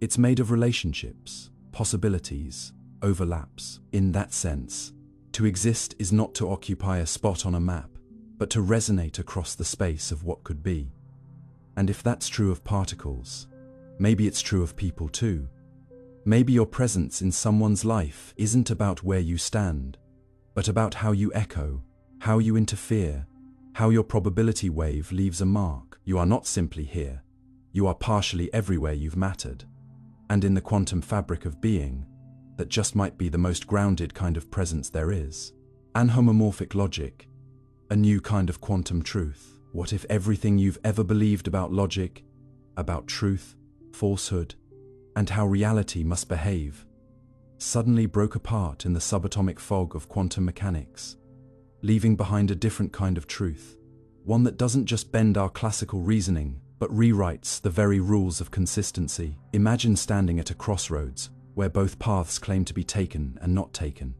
It's made of relationships, possibilities, overlaps. In that sense, to exist is not to occupy a spot on a map, but to resonate across the space of what could be. And if that's true of particles, maybe it's true of people too. Maybe your presence in someone's life isn't about where you stand, but about how you echo, how you interfere, how your probability wave leaves a mark. You are not simply here. You are partially everywhere you've mattered. And in the quantum fabric of being, that just might be the most grounded kind of presence there is. Anhomomorphic logic, a new kind of quantum truth. What if everything you've ever believed about logic, about truth, falsehood, and how reality must behave, suddenly broke apart in the subatomic fog of quantum mechanics, leaving behind a different kind of truth, one that doesn't just bend our classical reasoning, but rewrites the very rules of consistency. Imagine standing at a crossroads, where both paths claim to be taken and not taken,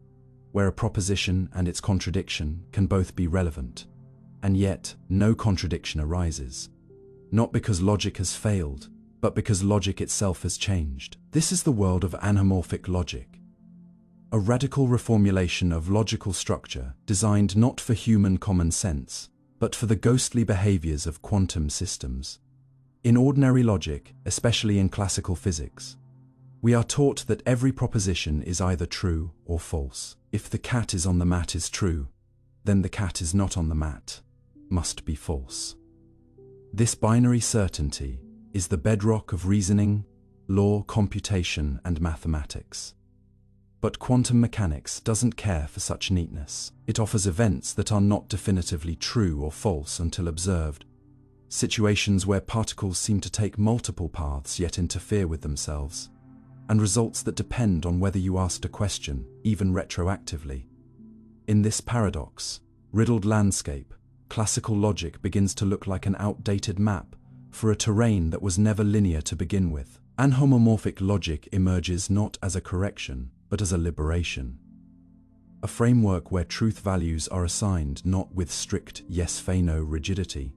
where a proposition and its contradiction can both be relevant, and yet no contradiction arises. Not because logic has failed, but because logic itself has changed. This is the world of anhomorphic logic, a radical reformulation of logical structure designed not for human common sense, but for the ghostly behaviors of quantum systems. In ordinary logic, especially in classical physics, we are taught that every proposition is either true or false. If the cat is on the mat is true, then the cat is not on the mat must be false. This binary certainty is the bedrock of reasoning, law, computation, and mathematics. But quantum mechanics doesn't care for such neatness. It offers events that are not definitively true or false until observed, situations where particles seem to take multiple paths yet interfere with themselves, and results that depend on whether you asked a question, even retroactively. In this paradox, riddled landscape, classical logic begins to look like an outdated map for a terrain that was never linear to begin with. Anhomomorphic logic emerges not as a correction, but as a liberation. A framework where truth values are assigned not with strict yes-no rigidity,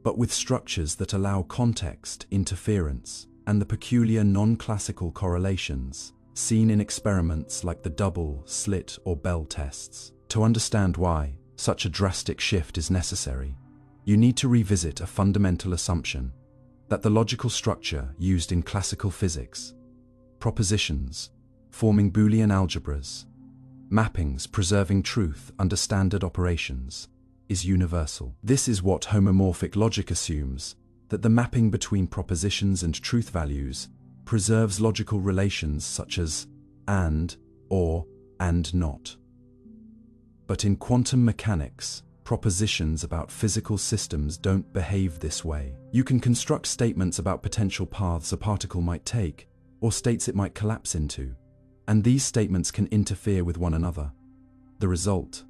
but with structures that allow context, interference, and the peculiar non-classical correlations seen in experiments like the double, slit, or Bell tests. To understand why such a drastic shift is necessary, you need to revisit a fundamental assumption that the logical structure used in classical physics, propositions, forming Boolean algebras, mappings preserving truth under standard operations, is universal. This is what homomorphic logic assumes, that the mapping between propositions and truth values preserves logical relations such as and, or, and not. But in quantum mechanics, propositions about physical systems don't behave this way. You can construct statements about potential paths a particle might take, or states it might collapse into, and these statements can interfere with one another. The result: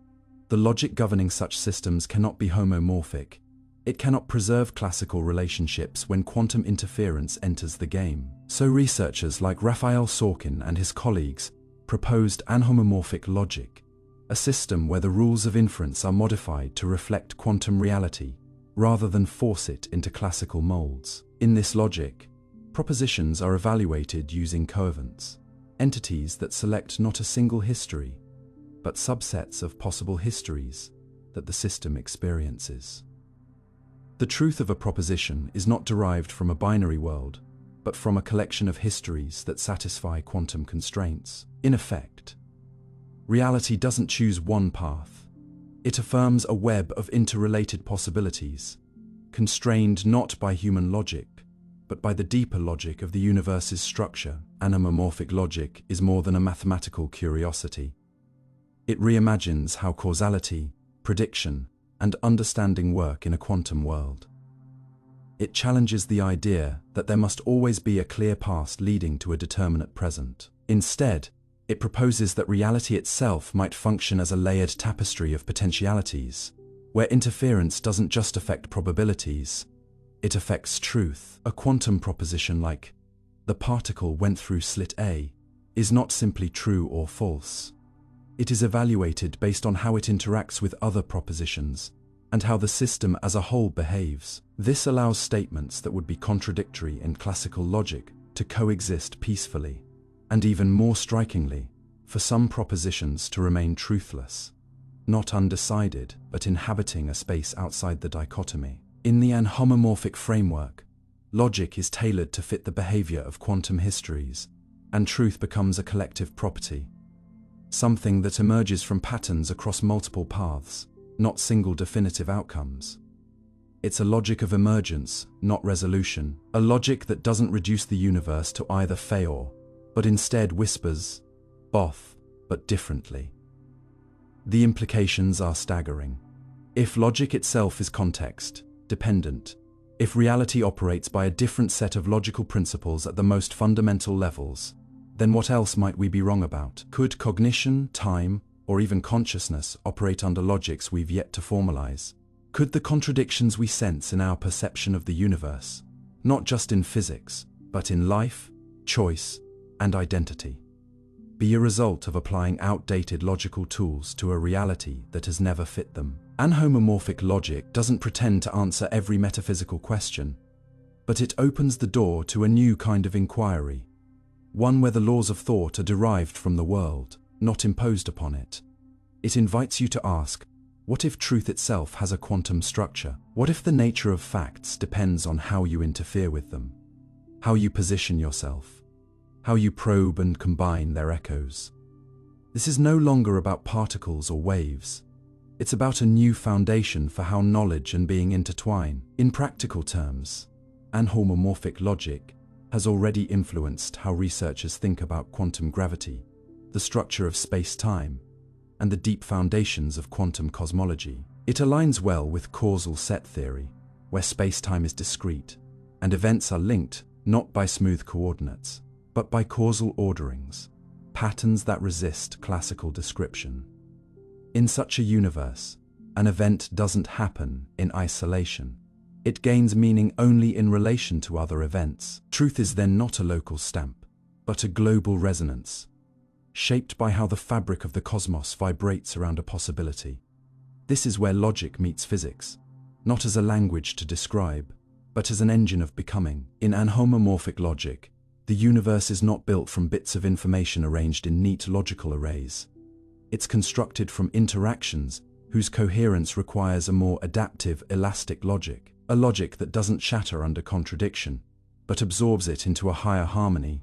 the logic governing such systems cannot be homomorphic. It cannot preserve classical relationships when quantum interference enters the game. So researchers like Raphael Sorkin and his colleagues proposed anhomomorphic logic, a system where the rules of inference are modified to reflect quantum reality, rather than force it into classical molds. In this logic, propositions are evaluated using coevents, entities that select not a single history, but subsets of possible histories that the system experiences. The truth of a proposition is not derived from a binary world, but from a collection of histories that satisfy quantum constraints. In effect, reality doesn't choose one path. It affirms a web of interrelated possibilities, constrained not by human logic, but by the deeper logic of the universe's structure. Anhomomorphic logic is more than a mathematical curiosity. It reimagines how causality, prediction, and understanding work in a quantum world. It challenges the idea that there must always be a clear past leading to a determinate present. Instead, it proposes that reality itself might function as a layered tapestry of potentialities, where interference doesn't just affect probabilities, it affects truth. A quantum proposition like, "the particle went through slit A," is not simply true or false. It is evaluated based on how it interacts with other propositions and how the system as a whole behaves. This allows statements that would be contradictory in classical logic to coexist peacefully, and even more strikingly, for some propositions to remain truthless, not undecided, but inhabiting a space outside the dichotomy. In the anhomomorphic framework, logic is tailored to fit the behavior of quantum histories, and truth becomes a collective property. Something that emerges from patterns across multiple paths, not single definitive outcomes. It's a logic of emergence, not resolution, a logic that doesn't reduce the universe to either fail, but instead whispers, both, but differently. The implications are staggering. If logic itself is context dependent, if reality operates by a different set of logical principles at the most fundamental levels, then what else might we be wrong about? Could cognition, time, or even consciousness operate under logics we've yet to formalize? Could the contradictions we sense in our perception of the universe, not just in physics, but in life, choice, and identity, be a result of applying outdated logical tools to a reality that has never fit them? Anhomomorphic logic doesn't pretend to answer every metaphysical question, but it opens the door to a new kind of inquiry, one where the laws of thought are derived from the world, not imposed upon it. It invites you to ask, what if truth itself has a quantum structure? What if the nature of facts depends on how you interfere with them, how you position yourself, how you probe and combine their echoes? This is no longer about particles or waves. It's about a new foundation for how knowledge and being intertwine. In practical terms, anhomomorphic logic has already influenced how researchers think about quantum gravity, the structure of space-time, and the deep foundations of quantum cosmology. It aligns well with causal set theory, where space-time is discrete, and events are linked not by smooth coordinates, but by causal orderings, patterns that resist classical description. In such a universe, an event doesn't happen in isolation. It gains meaning only in relation to other events. Truth is then not a local stamp, but a global resonance, shaped by how the fabric of the cosmos vibrates around a possibility. This is where logic meets physics, not as a language to describe, but as an engine of becoming. In anhomomorphic logic, the universe is not built from bits of information arranged in neat logical arrays. It's constructed from interactions whose coherence requires a more adaptive, elastic logic, a logic that doesn't shatter under contradiction, but absorbs it into a higher harmony.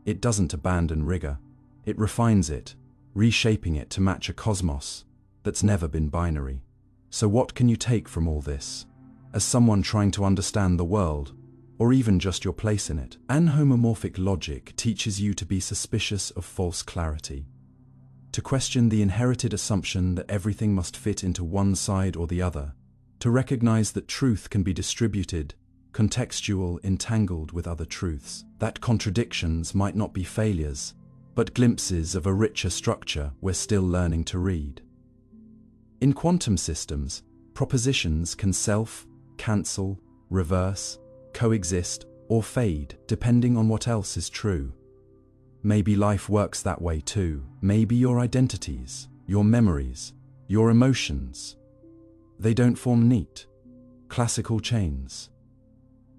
It doesn't abandon rigor. It refines it, reshaping it to match a cosmos that's never been binary. So what can you take from all this? As someone trying to understand the world, or even just your place in it, anhomomorphic logic teaches you to be suspicious of false clarity, to question the inherited assumption that everything must fit into one side or the other, to recognize that truth can be distributed, contextual, entangled with other truths, that contradictions might not be failures, but glimpses of a richer structure we're still learning to read. In quantum systems, propositions can self, cancel, reverse, coexist, or fade, depending on what else is true. Maybe life works that way too. Maybe your identities, your memories, your emotions, they don't form neat, classical chains.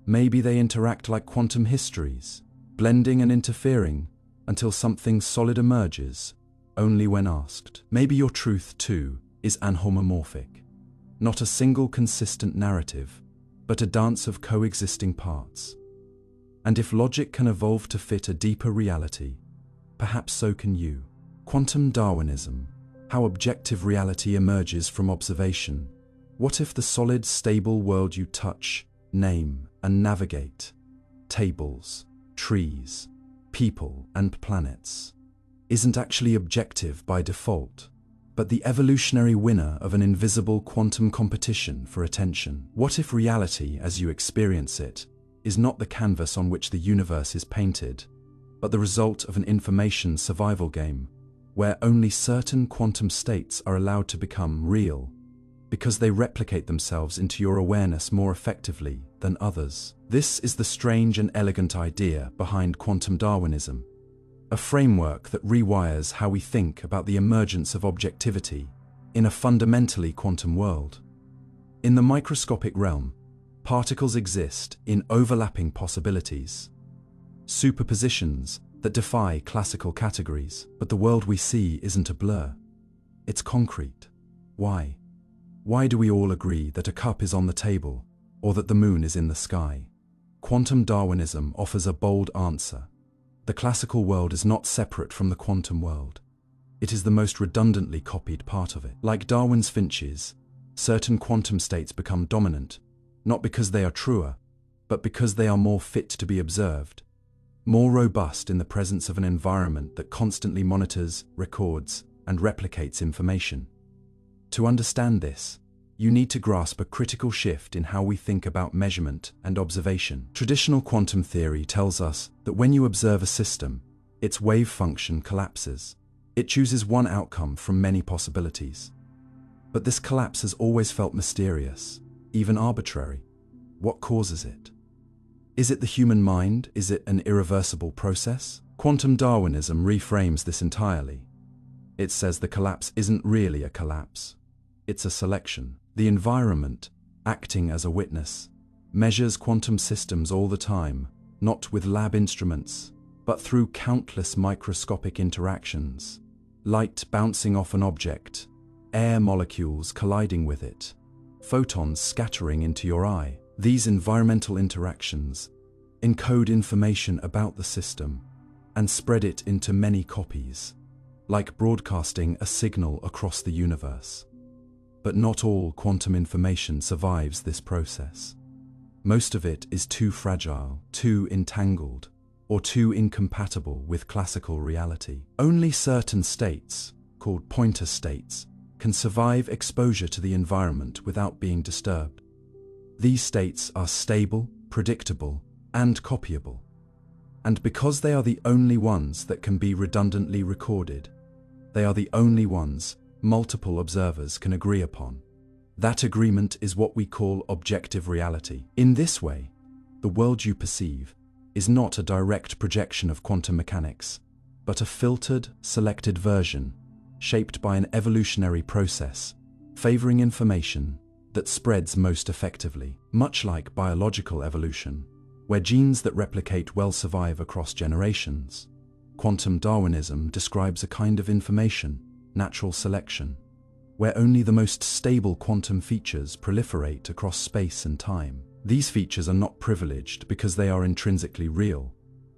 Maybe they interact like quantum histories, blending and interfering until something solid emerges, only when asked. Maybe your truth too is anhomomorphic, not a single consistent narrative, but a dance of coexisting parts. And if logic can evolve to fit a deeper reality, perhaps so can you. Quantum Darwinism, how objective reality emerges from observation. What if the solid, stable world you touch, name, and navigate, tables, trees, people, and planets, isn't actually objective by default, but the evolutionary winner of an invisible quantum competition for attention? What if reality, as you experience it, is not the canvas on which the universe is painted, but the result of an information survival game, where only certain quantum states are allowed to become real, because they replicate themselves into your awareness more effectively than others? This is the strange and elegant idea behind Quantum Darwinism, a framework that rewires how we think about the emergence of objectivity in a fundamentally quantum world. In the microscopic realm, particles exist in overlapping possibilities, superpositions that defy classical categories. But the world we see isn't a blur. It's concrete. Why? Why do we all agree that a cup is on the table, or that the moon is in the sky? Quantum Darwinism offers a bold answer. The classical world is not separate from the quantum world. It is the most redundantly copied part of it. Like Darwin's finches, certain quantum states become dominant, not because they are truer, but because they are more fit to be observed, more robust in the presence of an environment that constantly monitors, records, and replicates information. To understand this, you need to grasp a critical shift in how we think about measurement and observation. Traditional quantum theory tells us that when you observe a system, its wave function collapses. It chooses one outcome from many possibilities. But this collapse has always felt mysterious, even arbitrary. What causes it? Is it the human mind? Is it an irreversible process? Quantum Darwinism reframes this entirely. It says the collapse isn't really a collapse. It's a selection. The environment, acting as a witness, measures quantum systems all the time, not with lab instruments, but through countless microscopic interactions. Light bouncing off an object, air molecules colliding with it, photons scattering into your eye. These environmental interactions encode information about the system and spread it into many copies, like broadcasting a signal across the universe. But not all quantum information survives this process. Most of it is too fragile, too entangled, or too incompatible with classical reality. Only certain states, called pointer states, can survive exposure to the environment without being disturbed. These states are stable, predictable, and copyable. And because they are the only ones that can be redundantly recorded, they are the only ones multiple observers can agree upon. That agreement is what we call objective reality. In this way, the world you perceive is not a direct projection of quantum mechanics, but a filtered, selected version, shaped by an evolutionary process, favoring information that spreads most effectively. Much like biological evolution, where genes that replicate well survive across generations, quantum Darwinism describes a kind of information, natural selection, where only the most stable quantum features proliferate across space and time. These features are not privileged because they are intrinsically real,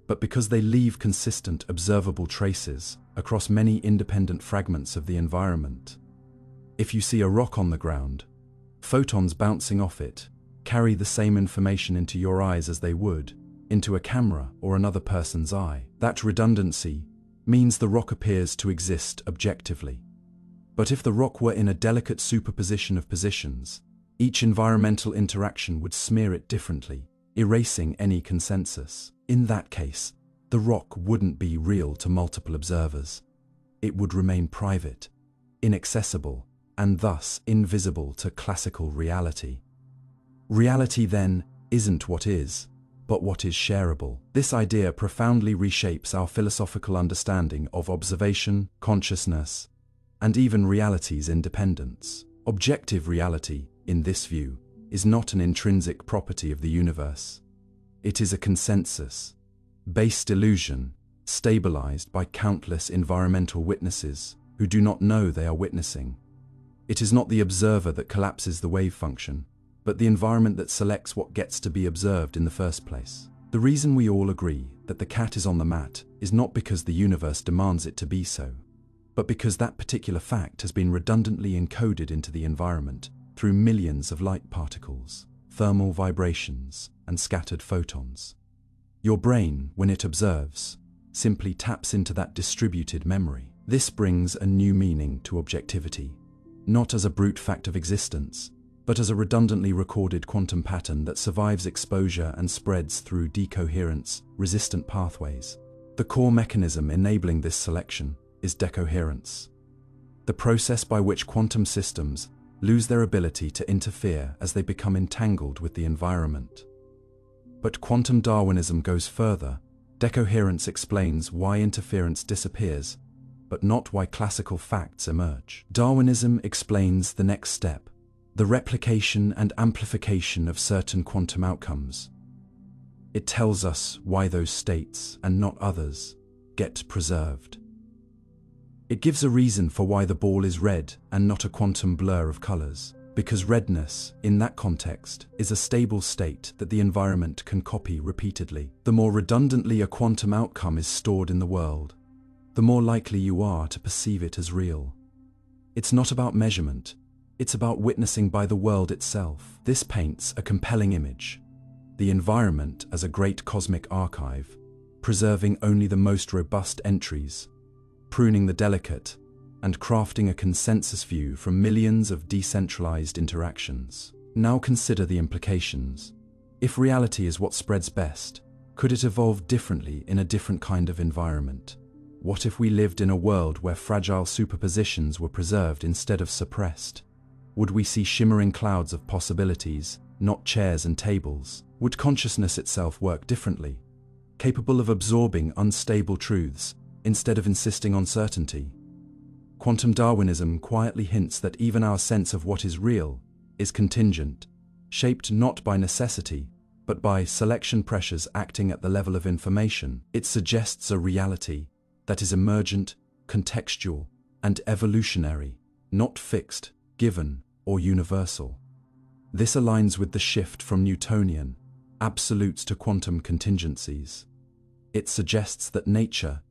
but because they leave consistent, observable traces across many independent fragments of the environment. If you see a rock on the ground, photons bouncing off it carry the same information into your eyes as they would into a camera or another person's eye. That redundancy means the rock appears to exist objectively. But if the rock were in a delicate superposition of positions, each environmental interaction would smear it differently, erasing any consensus. In that case, the rock wouldn't be real to multiple observers. It would remain private, inaccessible, and thus invisible to classical reality. Reality, then, isn't what is, but what is shareable. This idea profoundly reshapes our philosophical understanding of observation, consciousness, and even reality's independence. Objective reality, in this view, is not an intrinsic property of the universe. It is a consensus-based illusion, stabilized by countless environmental witnesses who do not know they are witnessing. It is not the observer that collapses the wave function, but the environment that selects what gets to be observed in the first place. The reason we all agree that the cat is on the mat is not because the universe demands it to be so, but because that particular fact has been redundantly encoded into the environment through millions of light particles, thermal vibrations, and scattered photons. Your brain, when it observes, simply taps into that distributed memory. This brings a new meaning to objectivity, not as a brute fact of existence, but as a redundantly recorded quantum pattern that survives exposure and spreads through decoherence, resistant pathways. The core mechanism enabling this selection is decoherence, the process by which quantum systems lose their ability to interfere as they become entangled with the environment. But quantum Darwinism goes further. Decoherence explains why interference disappears, but not why classical facts emerge. Darwinism explains the next step, the replication and amplification of certain quantum outcomes. It tells us why those states, and not others, get preserved. It gives a reason for why the ball is red and not a quantum blur of colors. Because redness, in that context, is a stable state that the environment can copy repeatedly. The more redundantly a quantum outcome is stored in the world, the more likely you are to perceive it as real. It's not about measurement, it's about witnessing by the world itself. This paints a compelling image. The environment as a great cosmic archive, preserving only the most robust entries, pruning the delicate, and crafting a consensus view from millions of decentralized interactions. Now consider the implications. If reality is what spreads best, could it evolve differently in a different kind of environment? What if we lived in a world where fragile superpositions were preserved instead of suppressed? Would we see shimmering clouds of possibilities, not chairs and tables? Would consciousness itself work differently, capable of absorbing unstable truths instead of insisting on certainty? Quantum Darwinism quietly hints that even our sense of what is real is contingent, shaped not by necessity, but by selection pressures acting at the level of information. It suggests a reality that is emergent, contextual, and evolutionary, not fixed, given, or universal. This aligns with the shift from Newtonian absolutes to quantum contingencies. It suggests that nature,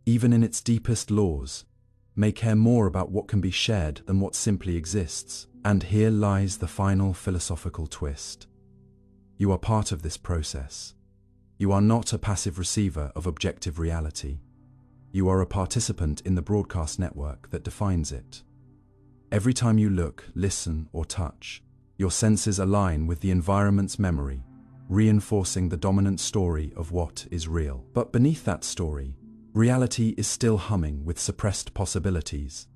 even in its deepest laws, may care more about what can be shared than what simply exists. And here lies the final philosophical twist. You are part of this process. You are not a passive receiver of objective reality. You are a participant in the broadcast network that defines it. Every time you look, listen, or touch, your senses align with the environment's memory, reinforcing the dominant story of what is real. But beneath that story, reality is still humming with suppressed possibilities,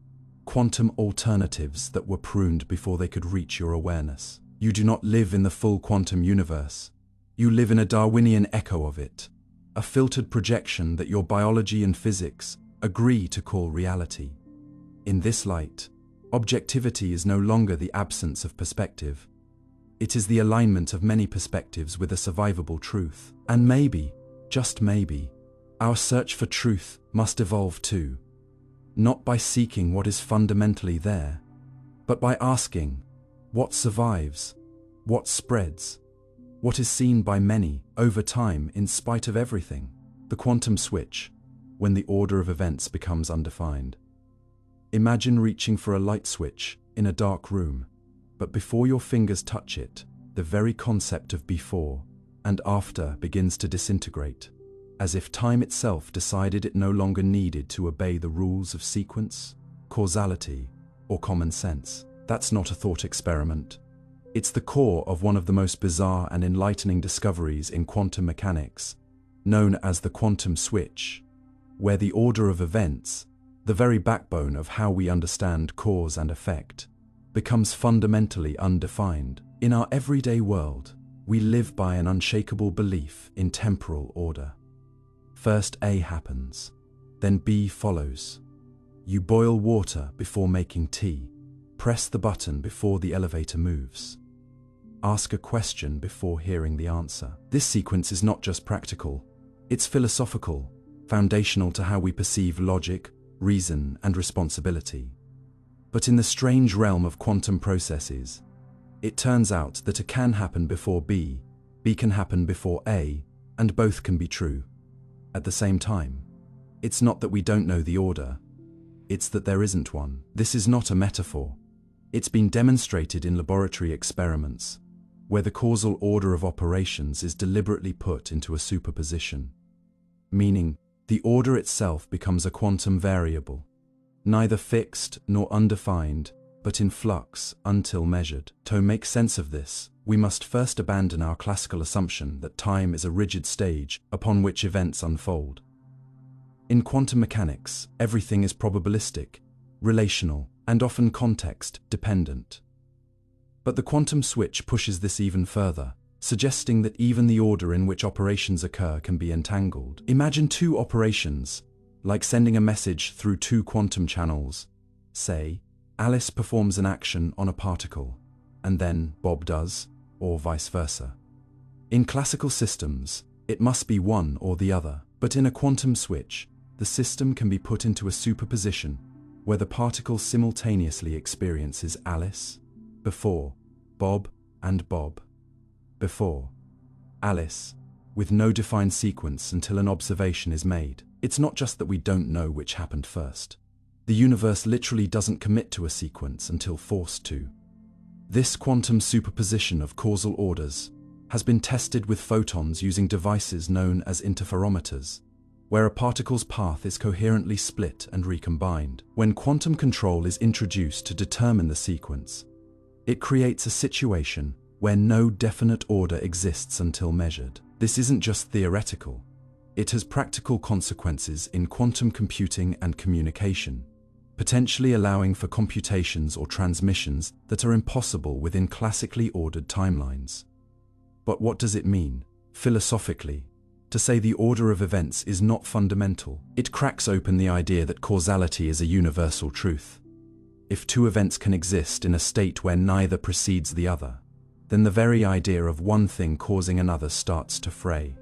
quantum alternatives that were pruned before they could reach your awareness. You do not live in the full quantum universe. You live in a Darwinian echo of it, a filtered projection that your biology and physics agree to call reality. In this light, objectivity is no longer the absence of perspective. It is the alignment of many perspectives with a survivable truth. And maybe, just maybe, our search for truth must evolve too, not by seeking what is fundamentally there, but by asking, what survives, what spreads, what is seen by many over time in spite of everything? The quantum switch, when the order of events becomes undefined. Imagine reaching for a light switch in a dark room, but before your fingers touch it, the very concept of before and after begins to disintegrate, as if time itself decided it no longer needed to obey the rules of sequence, causality, or common sense. That's not a thought experiment. It's the core of one of the most bizarre and enlightening discoveries in quantum mechanics, known as the quantum switch, where the order of events, the very backbone of how we understand cause and effect, becomes fundamentally undefined. In our everyday world, we live by an unshakable belief in temporal order. First A happens, then B follows. You boil water before making tea, press the button before the elevator moves, ask a question before hearing the answer. This sequence is not just practical, it's philosophical, foundational to how we perceive logic, reason, and responsibility. But in the strange realm of quantum processes, it turns out that A can happen before B can happen before A, and both can be true at the same time. It's not that we don't know the order, it's that there isn't one. This is not a metaphor. It's been demonstrated in laboratory experiments, where the causal order of operations is deliberately put into a superposition, meaning the order itself becomes a quantum variable, neither fixed nor undefined, but in flux until measured. To make sense of this, we must first abandon our classical assumption that time is a rigid stage upon which events unfold. In quantum mechanics, everything is probabilistic, relational, and often context-dependent. But the quantum switch pushes this even further, suggesting that even the order in which operations occur can be entangled. Imagine two operations, like sending a message through two quantum channels. Say, Alice performs an action on a particle, and then Bob does, or vice versa. In classical systems, it must be one or the other, but in a quantum switch, the system can be put into a superposition where the particle simultaneously experiences Alice, Before, Bob and Bob. Before, Alice, with no defined sequence until an observation is made. It's not just that we don't know which happened first. The universe literally doesn't commit to a sequence until forced to. This quantum superposition of causal orders has been tested with photons using devices known as interferometers, where a particle's path is coherently split and recombined. When quantum control is introduced to determine the sequence, it creates a situation where no definite order exists until measured. This isn't just theoretical. It has practical consequences in quantum computing and communication, potentially allowing for computations or transmissions that are impossible within classically ordered timelines. But what does it mean, philosophically, to say the order of events is not fundamental? It cracks open the idea that causality is a universal truth. If two events can exist in a state where neither precedes the other, then the very idea of one thing causing another starts to fray.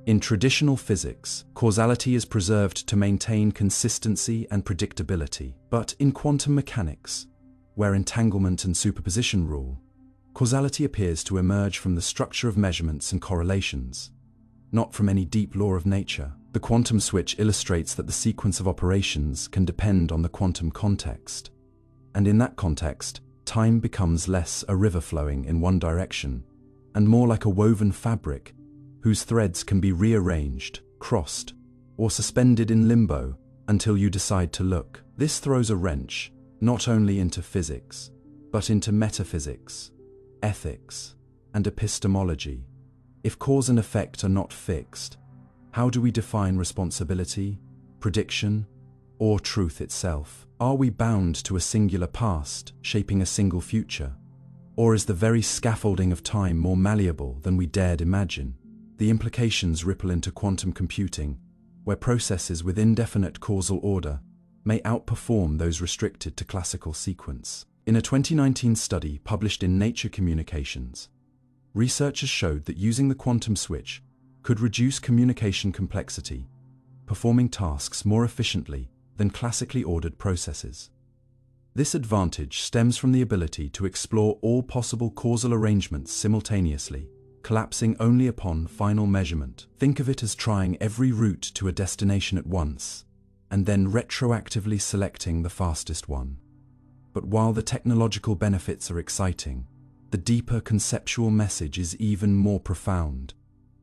In traditional physics, causality is preserved to maintain consistency and predictability. But in quantum mechanics, where entanglement and superposition rule, causality appears to emerge from the structure of measurements and correlations, not from any deep law of nature. The quantum switch illustrates that the sequence of operations can depend on the quantum context. And in that context, time becomes less a river flowing in one direction, and more like a woven fabric whose threads can be rearranged, crossed, or suspended in limbo until you decide to look. This throws a wrench not only into physics, but into metaphysics, ethics, and epistemology. If cause and effect are not fixed, how do we define responsibility, prediction, or truth itself? Are we bound to a singular past, shaping a single future? Or is the very scaffolding of time more malleable than we dared imagine? The implications ripple into quantum computing, where processes with indefinite causal order may outperform those restricted to classical sequence. In a 2019 study published in Nature Communications, researchers showed that using the quantum switch could reduce communication complexity, performing tasks more efficiently than classically ordered processes. This advantage stems from the ability to explore all possible causal arrangements simultaneously, collapsing only upon final measurement. Think of it as trying every route to a destination at once, and then retroactively selecting the fastest one. But while the technological benefits are exciting, the deeper conceptual message is even more profound.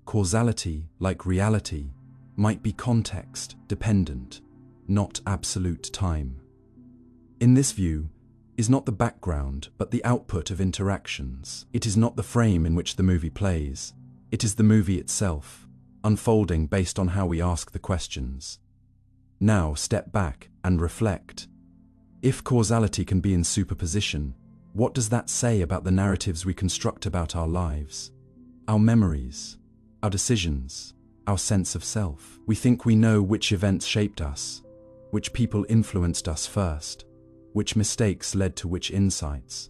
Causality, like reality, might be context-dependent, not absolute time. In this view, is not the background, but the output of interactions. It is not the frame in which the movie plays. It is the movie itself, unfolding based on how we ask the questions. Now step back and reflect. If causality can be in superposition, what does that say about the narratives we construct about our lives, our memories, our decisions, our sense of self? We think we know which events shaped us, which people influenced us first, which mistakes led to which insights.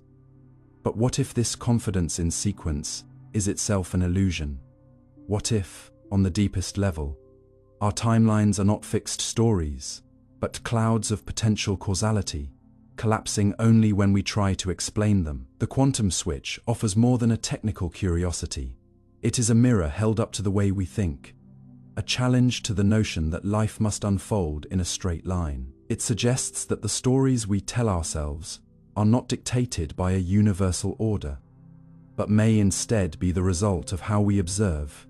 But what if this confidence in sequence is itself an illusion? What if, on the deepest level, our timelines are not fixed stories, but clouds of potential causality, collapsing only when we try to explain them? The quantum switch offers more than a technical curiosity. It is a mirror held up to the way we think, a challenge to the notion that life must unfold in a straight line. It suggests that the stories we tell ourselves are not dictated by a universal order, but may instead be the result of how we observe,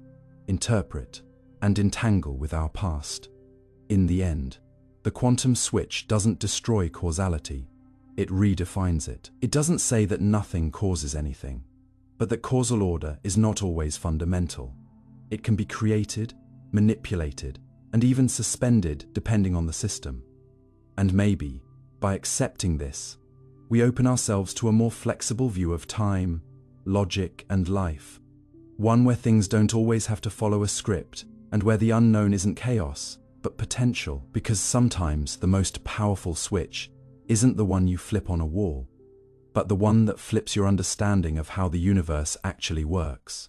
interpret, and entangle with our past. In the end, the quantum switch doesn't destroy causality, it redefines it. It doesn't say that nothing causes anything, but that causal order is not always fundamental. It can be created, manipulated, and even suspended depending on the system. And maybe, by accepting this, we open ourselves to a more flexible view of time, logic, and life. One where things don't always have to follow a script, and where the unknown isn't chaos, but potential. Because sometimes the most powerful switch isn't the one you flip on a wall, but the one that flips your understanding of how the universe actually works.